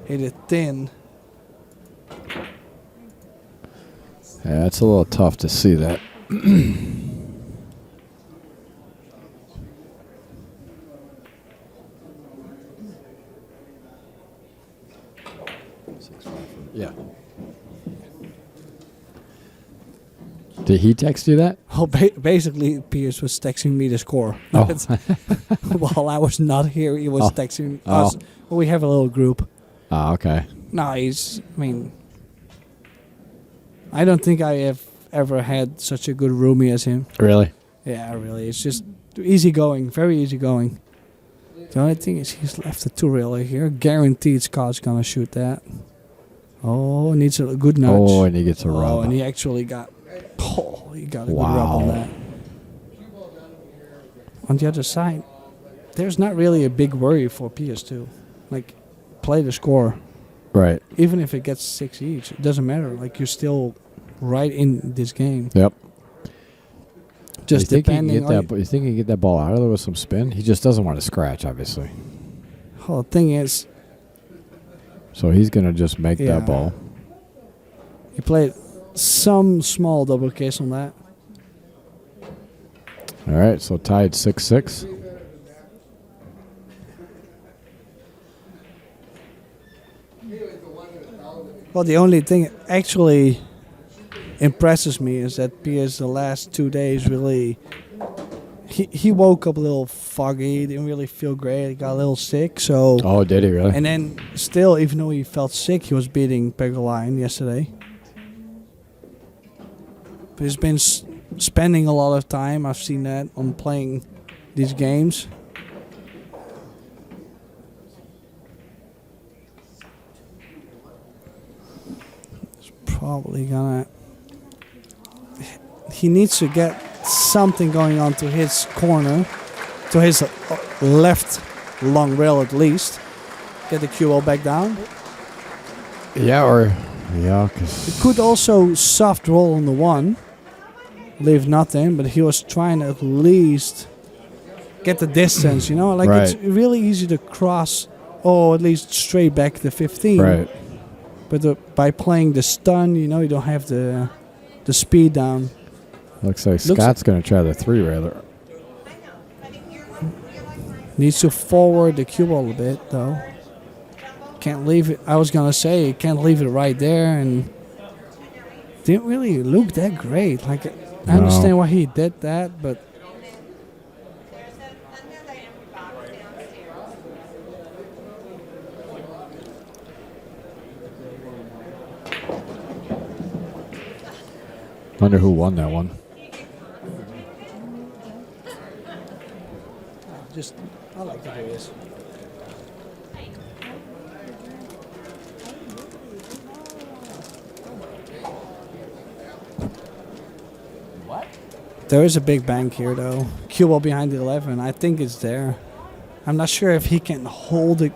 hit it thin. Yeah, it's a little tough to see that. Yeah. Did he text you that? Oh, basically, Piers was texting me the score. Oh. While I was not here, he was texting us. Well, we have a little group. Oh, okay. No, I don't think I have ever had such a good roomie as him. Really? Yeah, really. It's just easygoing, very easygoing. The only thing is he's left a 2-railer here. Guaranteed Scott's going to shoot that. Oh, needs a good nudge. Oh, and he gets a rub. Oh, and he actually got... Oh, he got a good rub on that. On the other side, there's not really a big worry for PS2. Like, play the score. Right. Even if it gets 6 each, it doesn't matter. Like, you're still right in this game. Yep. Just depending you think he can get that ball out of there with some spin? He just doesn't want to scratch, obviously. Oh, the thing is... So he's going to just make that ball. He played some small double case on that. All right, so tied 6-6. Well, the only thing actually impresses me is that Piers the last 2 days really... He woke up a little foggy, didn't really feel great, he got a little sick, so... Oh, did he really? And then still, even though he felt sick, he was beating Pechauer yesterday. But he's been spending a lot of time, I've seen that, on playing these games. It's probably gonna... He needs to get something going on to his corner, to his left long rail at least. Get the cue ball back down. Yeah, because... It could also soft roll on the 1, leave nothing, but he was trying to at least get the distance, Like, right. It's really easy to cross, at least straight back the 15. Right. But by playing the stun, you don't have the speed down. Looks like Scott's going to try the 3-railer. Needs to forward the cue ball a bit, though. Can't leave it. I was going to say, can't leave it right there, and didn't really look that great. Like, I understand why he did that, but Wonder who won that one. I like to do this. There is a big bank here, though. Cue ball behind the 11. I think it's there. I'm not sure if he can hold a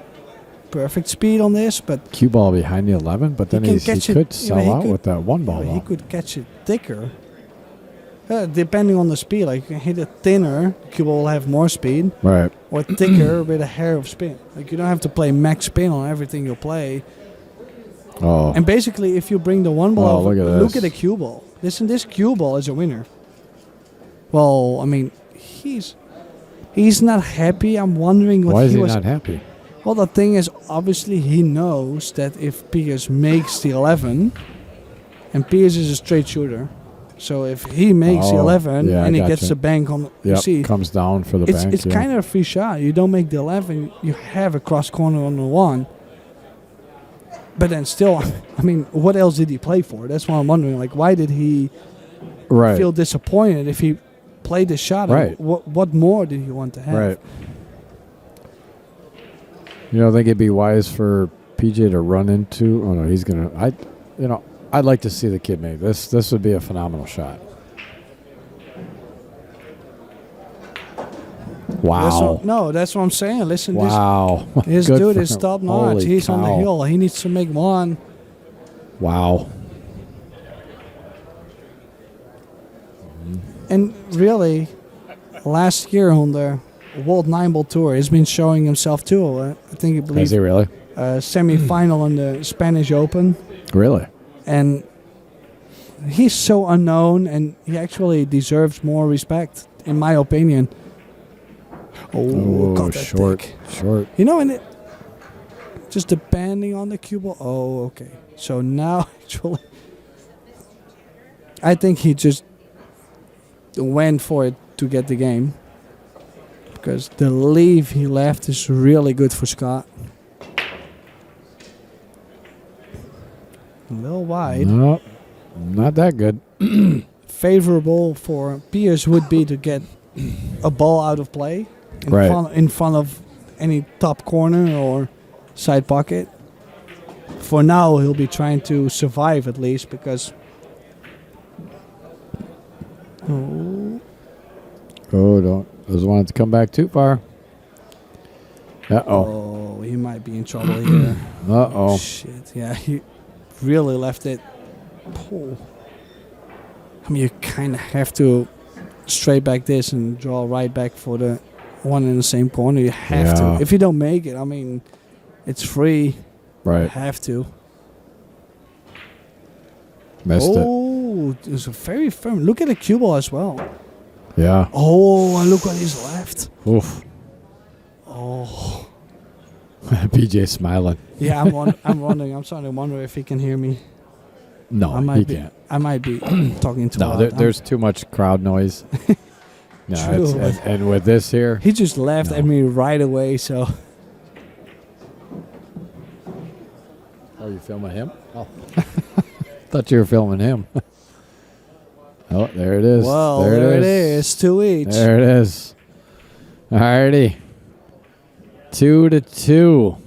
perfect speed on this, but Cue ball behind the 11, but then he could sell out with that one ball. He could catch it thicker. Depending on the speed, like you can hit it thinner, cue ball will have more speed. Right. Or thicker with a hair of spin. Like you don't have to play max spin on everything you play. Oh. And basically, if you bring the one ball over, look at the cue ball. Listen, this cue ball is a winner. Well, I mean, he's not happy. I'm wondering what Why is he not happy? Well, the thing is, obviously, he knows that if Pijus makes the 11, and Pijus is a straight shooter, so if he makes the 11 and he gets the bank on, you see, comes down for the bank. It's kind of a free shot. You don't make the 11, you have a cross corner on the 1. But then still, I mean, what else did he play for? That's what I'm wondering. Like, why did he feel disappointed if he played the shot? Right. What more did he want to have? Right. You don't think it'd be wise for PJ to run into? Oh no, he's gonna. I'd like to see the kid make this. This would be a phenomenal shot. Wow. That's what I'm saying. Listen, wow. This dude is top notch. He's cow. on the hill. He needs to make one. Wow. And really, last year on the World 9-Ball Tour, he's been showing himself too. I think Is he really? Semi-final in the Spanish Open. Really? And he's so unknown, and he actually deserves more respect, in my opinion. Oh, got that short. thick. Short. You know, and it just depending on the cue ball. Oh, okay. So now, actually, I think he just went for it to get the game, because the leave he left is really good for Scott. A little wide. No, not that good. Favorable for Piers would be to get a ball out of play in front of any top corner or side pocket. For now, he'll be trying to survive at least, because doesn't want it to come back too far. Oh, he might be in trouble here. Shit, yeah, he really left it. Oh. I mean, you kind of have to straight back this and draw right back for the one in the same corner. You have to. If you don't make it, I mean, it's free. Right. You have to. Missed it. Oh, it's a very firm. Look at the cue ball as well. Yeah. Oh, and look what he's left. Oof. Oh. PJ smiling. Yeah, I'm wondering. I'm starting to wonder if he can hear me. No, he can't. I might be talking too loud. There's too much crowd noise. True. And with this here, he just laughed at me right away. So. Oh, you filming him? Oh, thought you were filming him. Oh, there it is. Well, there it is. 2 each. There it is. Alrighty. 2-2.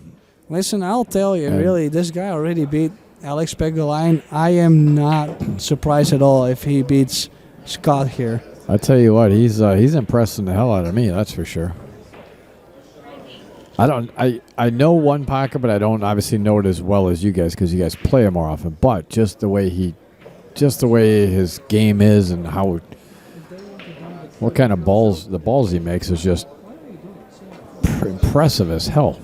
Listen, I'll tell you, really, this guy already beat Alex Pegulain. I am not surprised at all if he beats Scott here. I tell you what, he's impressing the hell out of me. That's for sure. I know one pocket, but I don't obviously know it as well as you guys, because you guys play it more often. But just the way his game is and what kind of the balls he makes is just impressive as hell.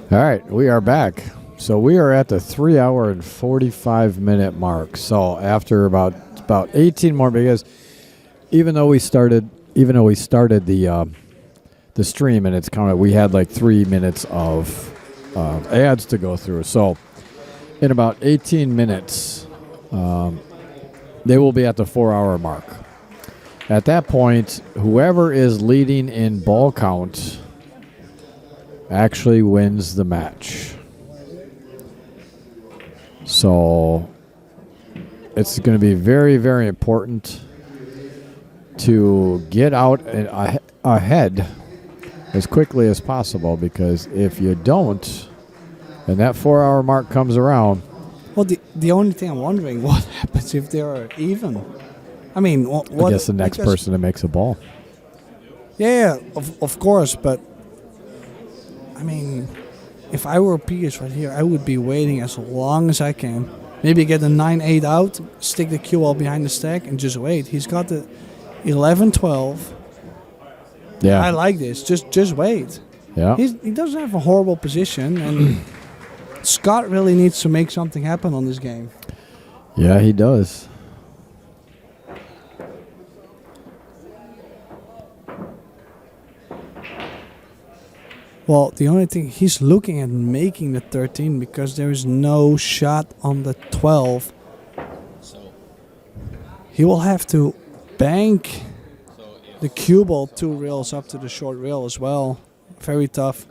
All right, we are back. So we are at the 3 hour and 45 minute mark. So after about 18 more, because even though we started the stream and it's kind of, we had like 3 minutes of ads to go through. So in about 18 minutes, they will be at the 4 hour mark. At that point, whoever is leading in ball count actually wins the match. So it's going to be very, very important to get out ahead as quickly as possible, because if you don't, and that 4 hour mark comes around. Well, the only thing I'm wondering, what happens if they are even? I mean, what? I guess the next person that makes a ball. Yeah, of course, but I mean, if I were Pijus right here, I would be waiting as long as I can. Maybe get the 9-8 out, stick the cue ball behind the stack, and just wait. He's got the 11-12. Yeah, I like this. Just wait. Yeah, he doesn't have a horrible position, and Scott really needs to make something happen on this game. Yeah, he does. Well, the only thing, he's looking at making the 13 because there is no shot on the 12. He will have to bank the cue ball 2 rails up to the short rail as well. Very tough.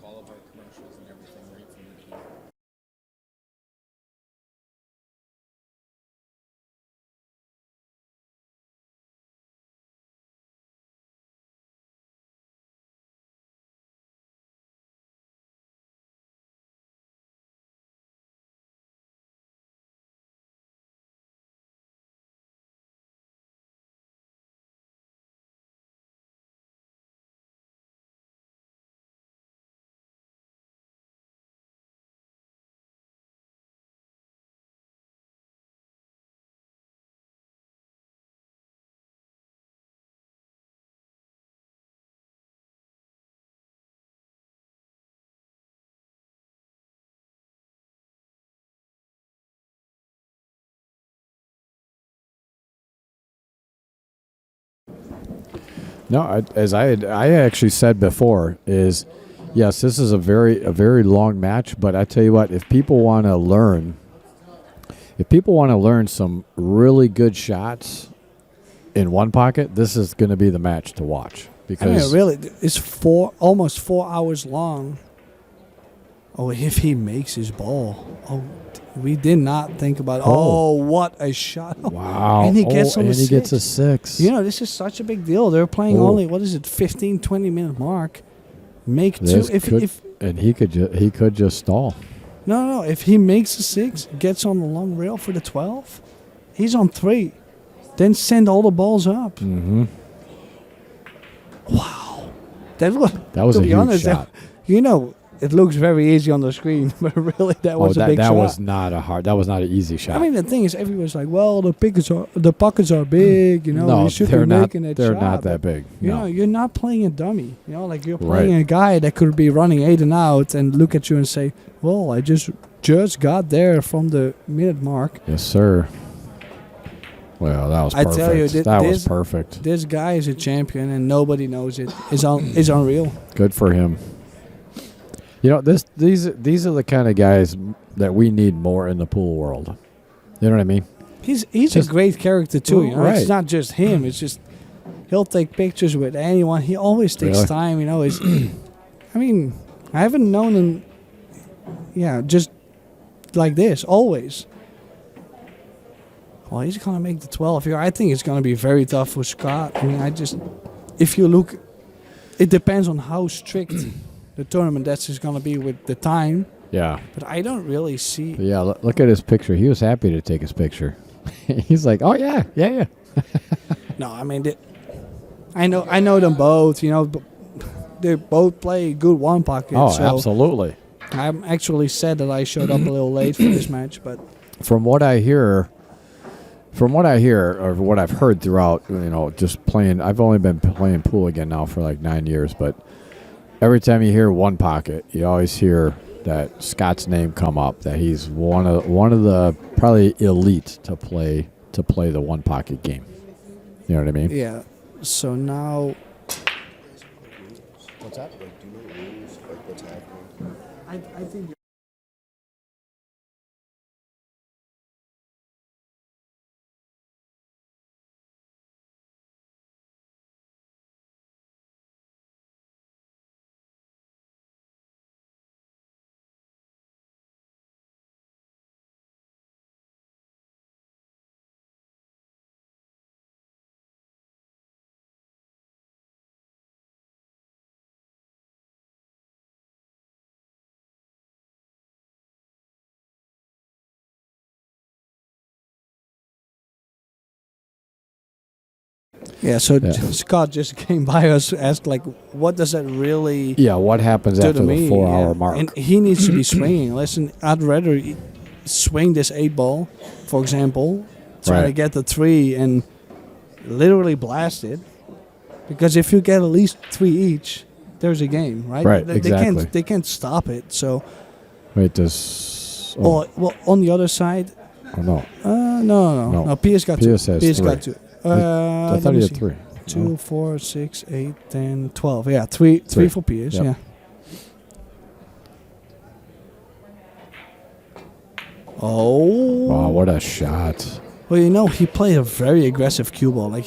No, as I actually said before, is yes, this is a very long match. But I tell you what, if people want to learn some really good shots in one pocket, this is going to be the match to watch. Because I mean, really, it's almost 4 hours long. Oh, if he makes his ball. Oh, we did not think about. Oh, what a shot! Wow! And he gets and he gets a 6. You know, this is such a big deal. They're playing only, what is it, 15, 20 minute mark. Make This two. and he could just stall. No. If he makes a 6, gets on the long rail for the 12, he's on 3. Then send all the balls up. Mm-hmm. Wow, that was a be huge honest, shot. You know, it looks very easy on the screen, but really that was a big shot. That was not an easy shot. I mean, the thing is, everyone's like, well, the pockets are big, you know. No, you should they're be not. making that They're shot. not that big. You No. know, you're not playing a dummy. You know, like you're playing a guy that could be running 8 and out and look at you and say, well, I just got there from the minute mark. Yes, sir. Well, that was perfect. I tell you, that was perfect. This guy is a champion, and nobody knows it. It's unreal. Good for him. You know, these are the kind of guys that we need more in the pool world. You know what I mean? He's a great character too. You know, Right. It's not just him. It's just he'll take pictures with anyone. He always takes Really? time. You know, I mean, I haven't known him. Yeah, just like this always. Well, he's gonna make the 12 here. I think it's gonna be very tough for Scott. I mean, if you look, it depends on how strict the tournament that's just gonna be with the time. Yeah. But I don't really see. But yeah, look at his picture. He was happy to take his picture. He's like, oh yeah. No, I mean, I know them both. You know, but they both play good one pocket. Oh, so absolutely. I'm actually sad that I showed up a little late for this match, but From what I hear, or what I've heard throughout, you know, just playing. I've only been playing pool again now for like 9 years, but every time you hear one pocket, you always hear that Scott's name come up, that he's one of the probably elite to play the one pocket game. You know what I mean? Yeah. So now What's happening? Like, do you know the rules? Like, what's happening? I think. Yeah, so Scott just came by us, asked like, what does that really What happens do after to the me? 4 hour mark? And he needs to be swinging. Listen, I'd rather swing this 8 ball, for example, trying to get the 3 and literally blast it. Because if you get at least 3 each, there's a game, right? Right, They exactly. They can't stop it. So, Wait, this. well, on the other side, Oh no. no. Pius got Pius 2. has Pius 3. got 2. I thought he had 3. 2, 4, 6, 8, 10, 12. Yeah, 3 for Pius. Yep. Yeah. Oh. Wow, what a shot! Well, he played a very aggressive cue ball. Like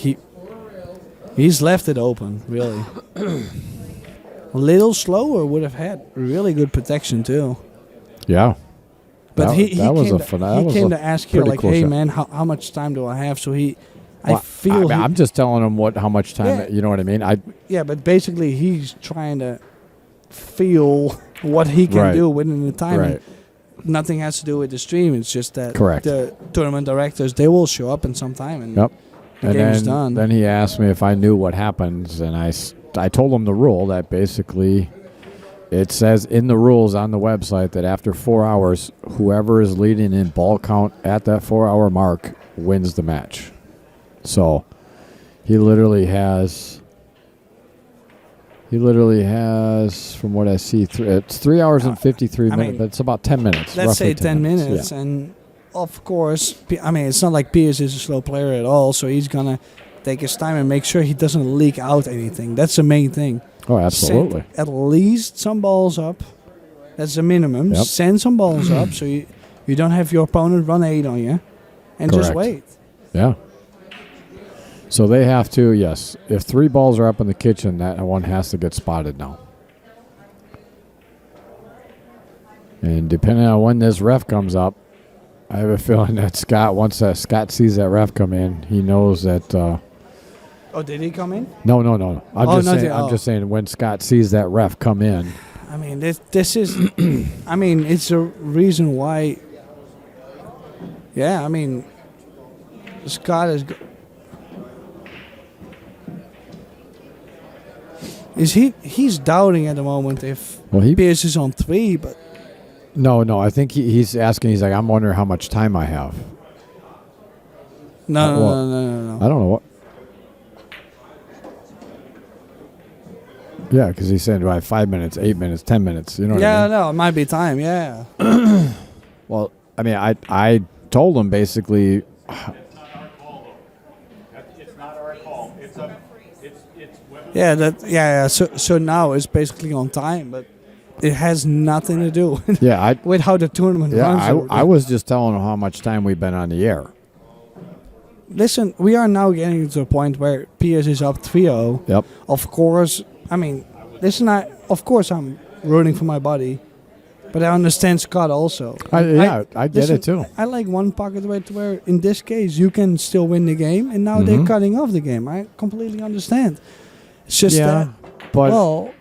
he's left it open, really. A little slower would have had really good protection too. Yeah. But he came to ask here, pretty like, cool hey shot. man, how much time do I have? So I Well, feel I'm just telling him how much time. Yeah. You know what I mean? yeah, but basically he's trying to feel what he can Right. do within the time. Right. And nothing has to do with the stream. It's just that Correct. the tournament directors, they will show up in some time and Yep. the And game's then, done. then he asked me if I knew what happens, and I told him the rule that basically it says in the rules on the website that after 4 hours, whoever is leading in ball count at that 4 hour mark wins the match. So he literally has, from what I see, it's 3 hours and 53 minutes, but it's about 10 minutes. Let's roughly say 10 minutes. Yeah. And of course, it's not like Pius is a slow player at all, so he's going to take his time and make sure he doesn't leak out anything. That's the main thing. Oh, absolutely. Send at least some balls up. That's the minimum. Yep. Send some balls up so you don't have your opponent run 8 on you. And just Correct. wait. Yeah. So they have to, yes. If 3 balls are up in the kitchen, that one has to get spotted now. And depending on when this ref comes up, I have a feeling that once Scott sees that ref come in, he knows that. Oh, did he come in? No. I'm just saying when Scott sees that ref come in. I mean, this is. I mean, it's a reason why. Yeah, I mean, Scott is. He's doubting at the moment if Pius is on 3, but. No. I think he's asking. He's like, I'm wondering how much time I have. No. I don't know what. Yeah, because he's saying, do I have 5 minutes, 8 minutes, 10 minutes? You know what I mean? No, it might be time, yeah. Well, I mean, I told him basically. It's not our call. It's Yeah, so now it's basically on time, but it has nothing to do with how the tournament runs. I was just telling him how much time we've been on the air. Listen, we are now getting to a point where Pius is up 3-0. Yep. Of course, I mean, listen, of course I'm rooting for my buddy, but I understand Scott also. I get it too. I like one pocket where in this case you can still win the game, and now they're cutting off the game. I completely understand. It's just that. But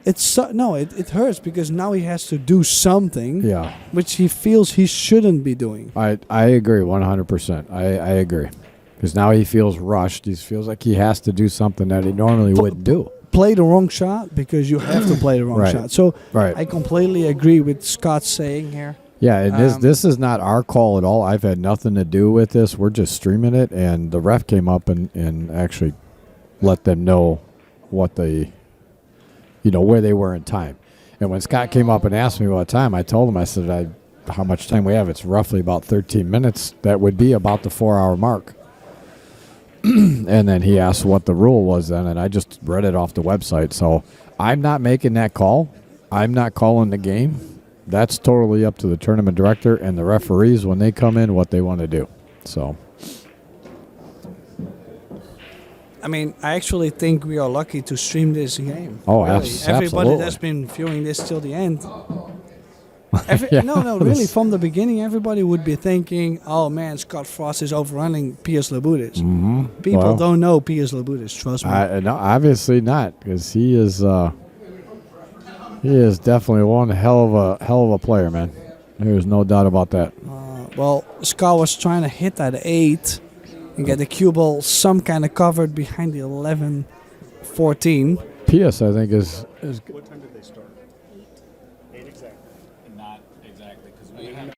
it hurts because now he has to do something, yeah, which he feels he shouldn't be doing. I agree 100%. I agree. Because now he feels rushed. He feels like he has to do something that he normally wouldn't do. Play the wrong shot because you have to play the wrong Right. shot. So Right. I completely agree with Scott saying here. Yeah, and this is not our call at all. I've had nothing to do with this. We're just streaming it, and the ref came up and actually let them know what where they were in time. And when Scott came up and asked me what time, I told him, I said, how much time we have. It's roughly about 13 minutes. That would be about the 4-hour mark. And then he asked what the rule was then, and I just read it off the website. So I'm not making that call. I'm not calling the game. That's totally up to the tournament director and the referees when they come in, what they want to do. So, I mean, I actually think we are lucky to stream this game. Oh, really. absolutely. Everybody that's been viewing this till the end. Yeah. No, really, from the beginning, everybody would be thinking, oh man, Scott Frost is overrunning Pijus Labutis. Mm-hmm. People don't know Pijus Labutis, trust me. No, obviously not, because he is definitely one hell of a player, man. There's no doubt about that. Well, Scott was trying to hit that 8 and get the cue ball some kind of covered behind the 11-14. P.S. I think is. What time did they start? 8 exactly. Not exactly, because we have.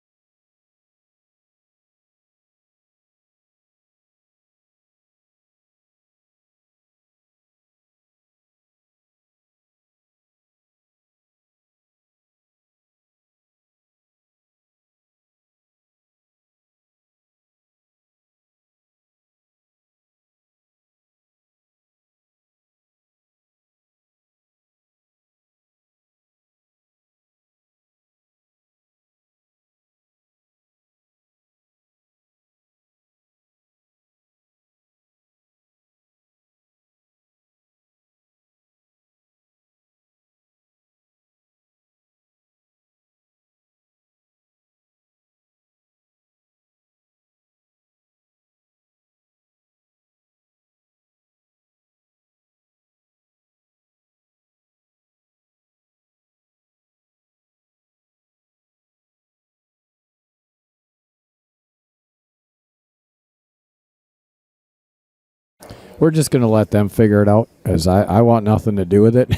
We're just going to let them figure it out, as I want nothing to do with it.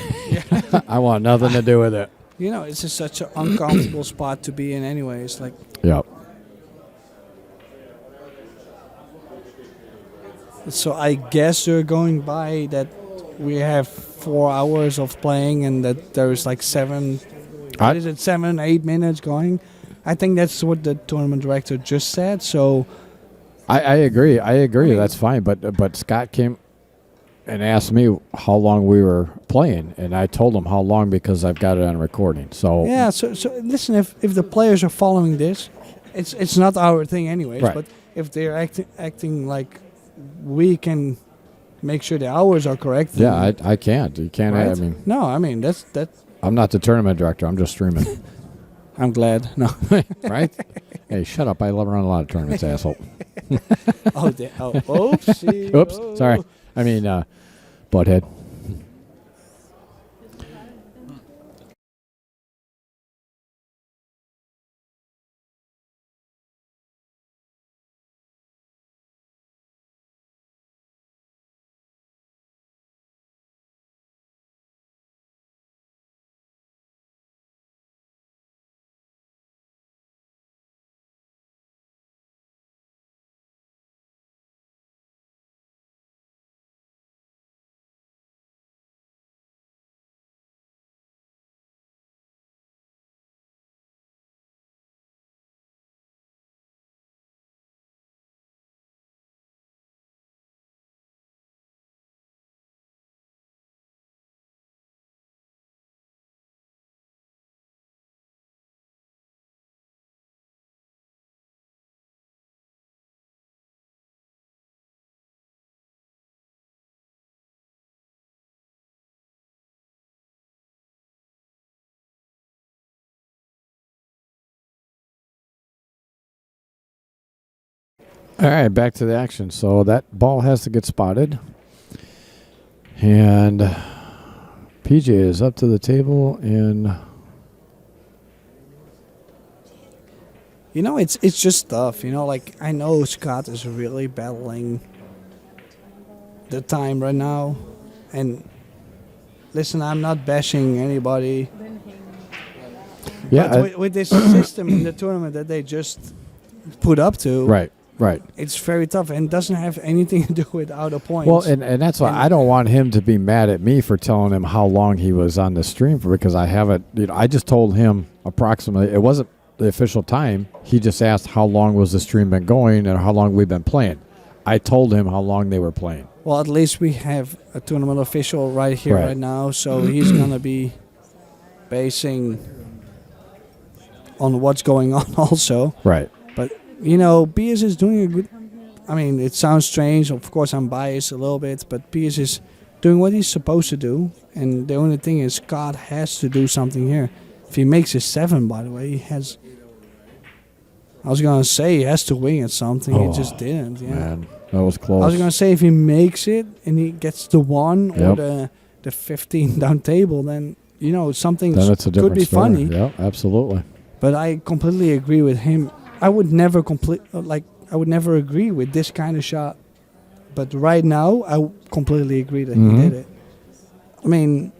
I want nothing to do with it. You know, it's just such an uncomfortable spot to be in anyways. Like, Yep. so I guess they're going by that we have 4 hours of playing and that there's like 7, 8 minutes going. I think that's what the tournament director just said. So I agree. That's fine. But Scott came and asked me how long we were playing, and I told him how long because I've got it on recording. So yeah. So listen, if the players are following this, it's not our thing anyways. Right. But if they're acting like we can make sure the hours are correct. yeah, I can't. You can't. Right? I mean, No, I mean that's. I'm not the tournament director. I'm just streaming. I'm glad. No. Right? Hey, shut up. I love run a lot of tournaments, asshole. Oopsie. Oops. Sorry. I mean, butthead. All right, back to the action. So that ball has to get spotted. And PJ is up to the table, and You know, it's just tough. You know, like I know Scott is really battling the time right now, and listen, I'm not bashing anybody. yeah, But with this system in the tournament that they just put up to, right. Right. It's very tough and doesn't have anything to do with outer points. Well, and that's why I don't want him to be mad at me for telling him how long he was on the stream for, because I haven't, I just told him approximately, it wasn't the official time. He just asked how long was the stream been going and how long we've been playing. I told him how long they were playing. Well, at least we have a tournament official right here, Right. right now, so he's going to be basing on what's going on also. Right. But, Pijus is doing a good... I mean, it sounds strange. Of course, I'm biased a little bit, but Pijus is doing what he's supposed to do. And the only thing is Scott has to do something here. If he makes his 7, by the way, he has... I was going to say he has to wing at something. He just didn't. Yeah. Man, that was close. I was going to say if he makes it and he gets the 1 or the 15 down table, then, something then it's a different could be story. funny. Yeah, absolutely. But I completely agree with him. I would never agree with this kind of shot. But right now, I completely agree that he did it. I mean,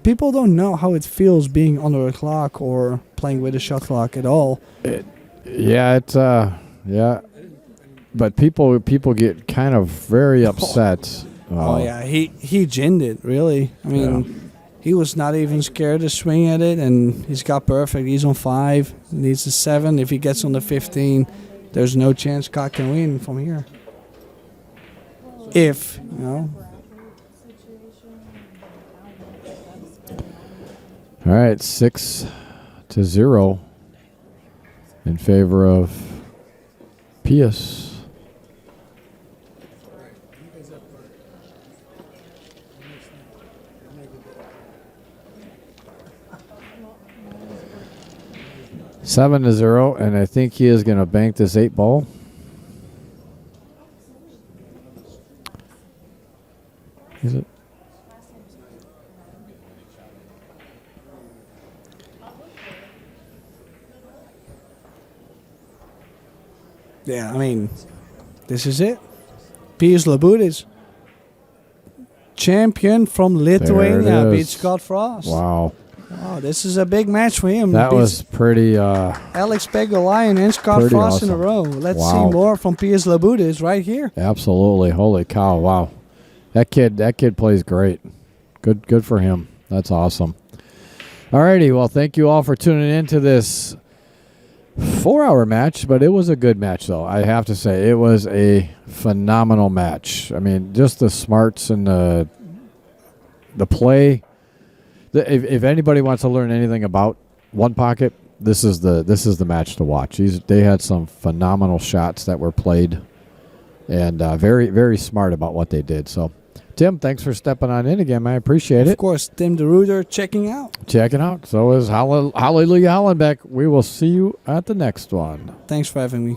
people don't know how it feels being under a clock or playing with a shot clock at all. But people get kind of very upset. Oh yeah, he ginned it, really. I mean, he was not even scared to swing at it, and he's got perfect. He's on 5, needs a 7. If he gets on the 15, there's no chance Scott can win from here. If, All right, 6-0 in favor of Pijus. Seven to 0, and I think he is going to bank this 8 ball. Is it? yeah, I mean, this is it. Pijus Labutis, champion from Lithuania, beats Scott Frost. Wow. Wow, this is a big match for him. That was pretty... Alex Pegulayan and Scott pretty Frost in a awesome. row. Let's Wow. see more from Pijus Labutis right here. Absolutely. Holy cow. Wow. That kid plays great. Good for him. That's awesome. All righty. Well, thank you all for tuning in to this 4-hour match, but it was a good match, though. I have to say, it was a phenomenal match. I mean, just the smarts and the play. If anybody wants to learn anything about One Pocket, this is the match to watch. They had some phenomenal shots that were played, and very, very smart about what they did. So, Tim, thanks for stepping on in again, man. I appreciate it. Of course, Tim the Rooter checking out. Checking out. So is Hallelujah Hollenbeck. We will see you at the next one. Thanks for having me.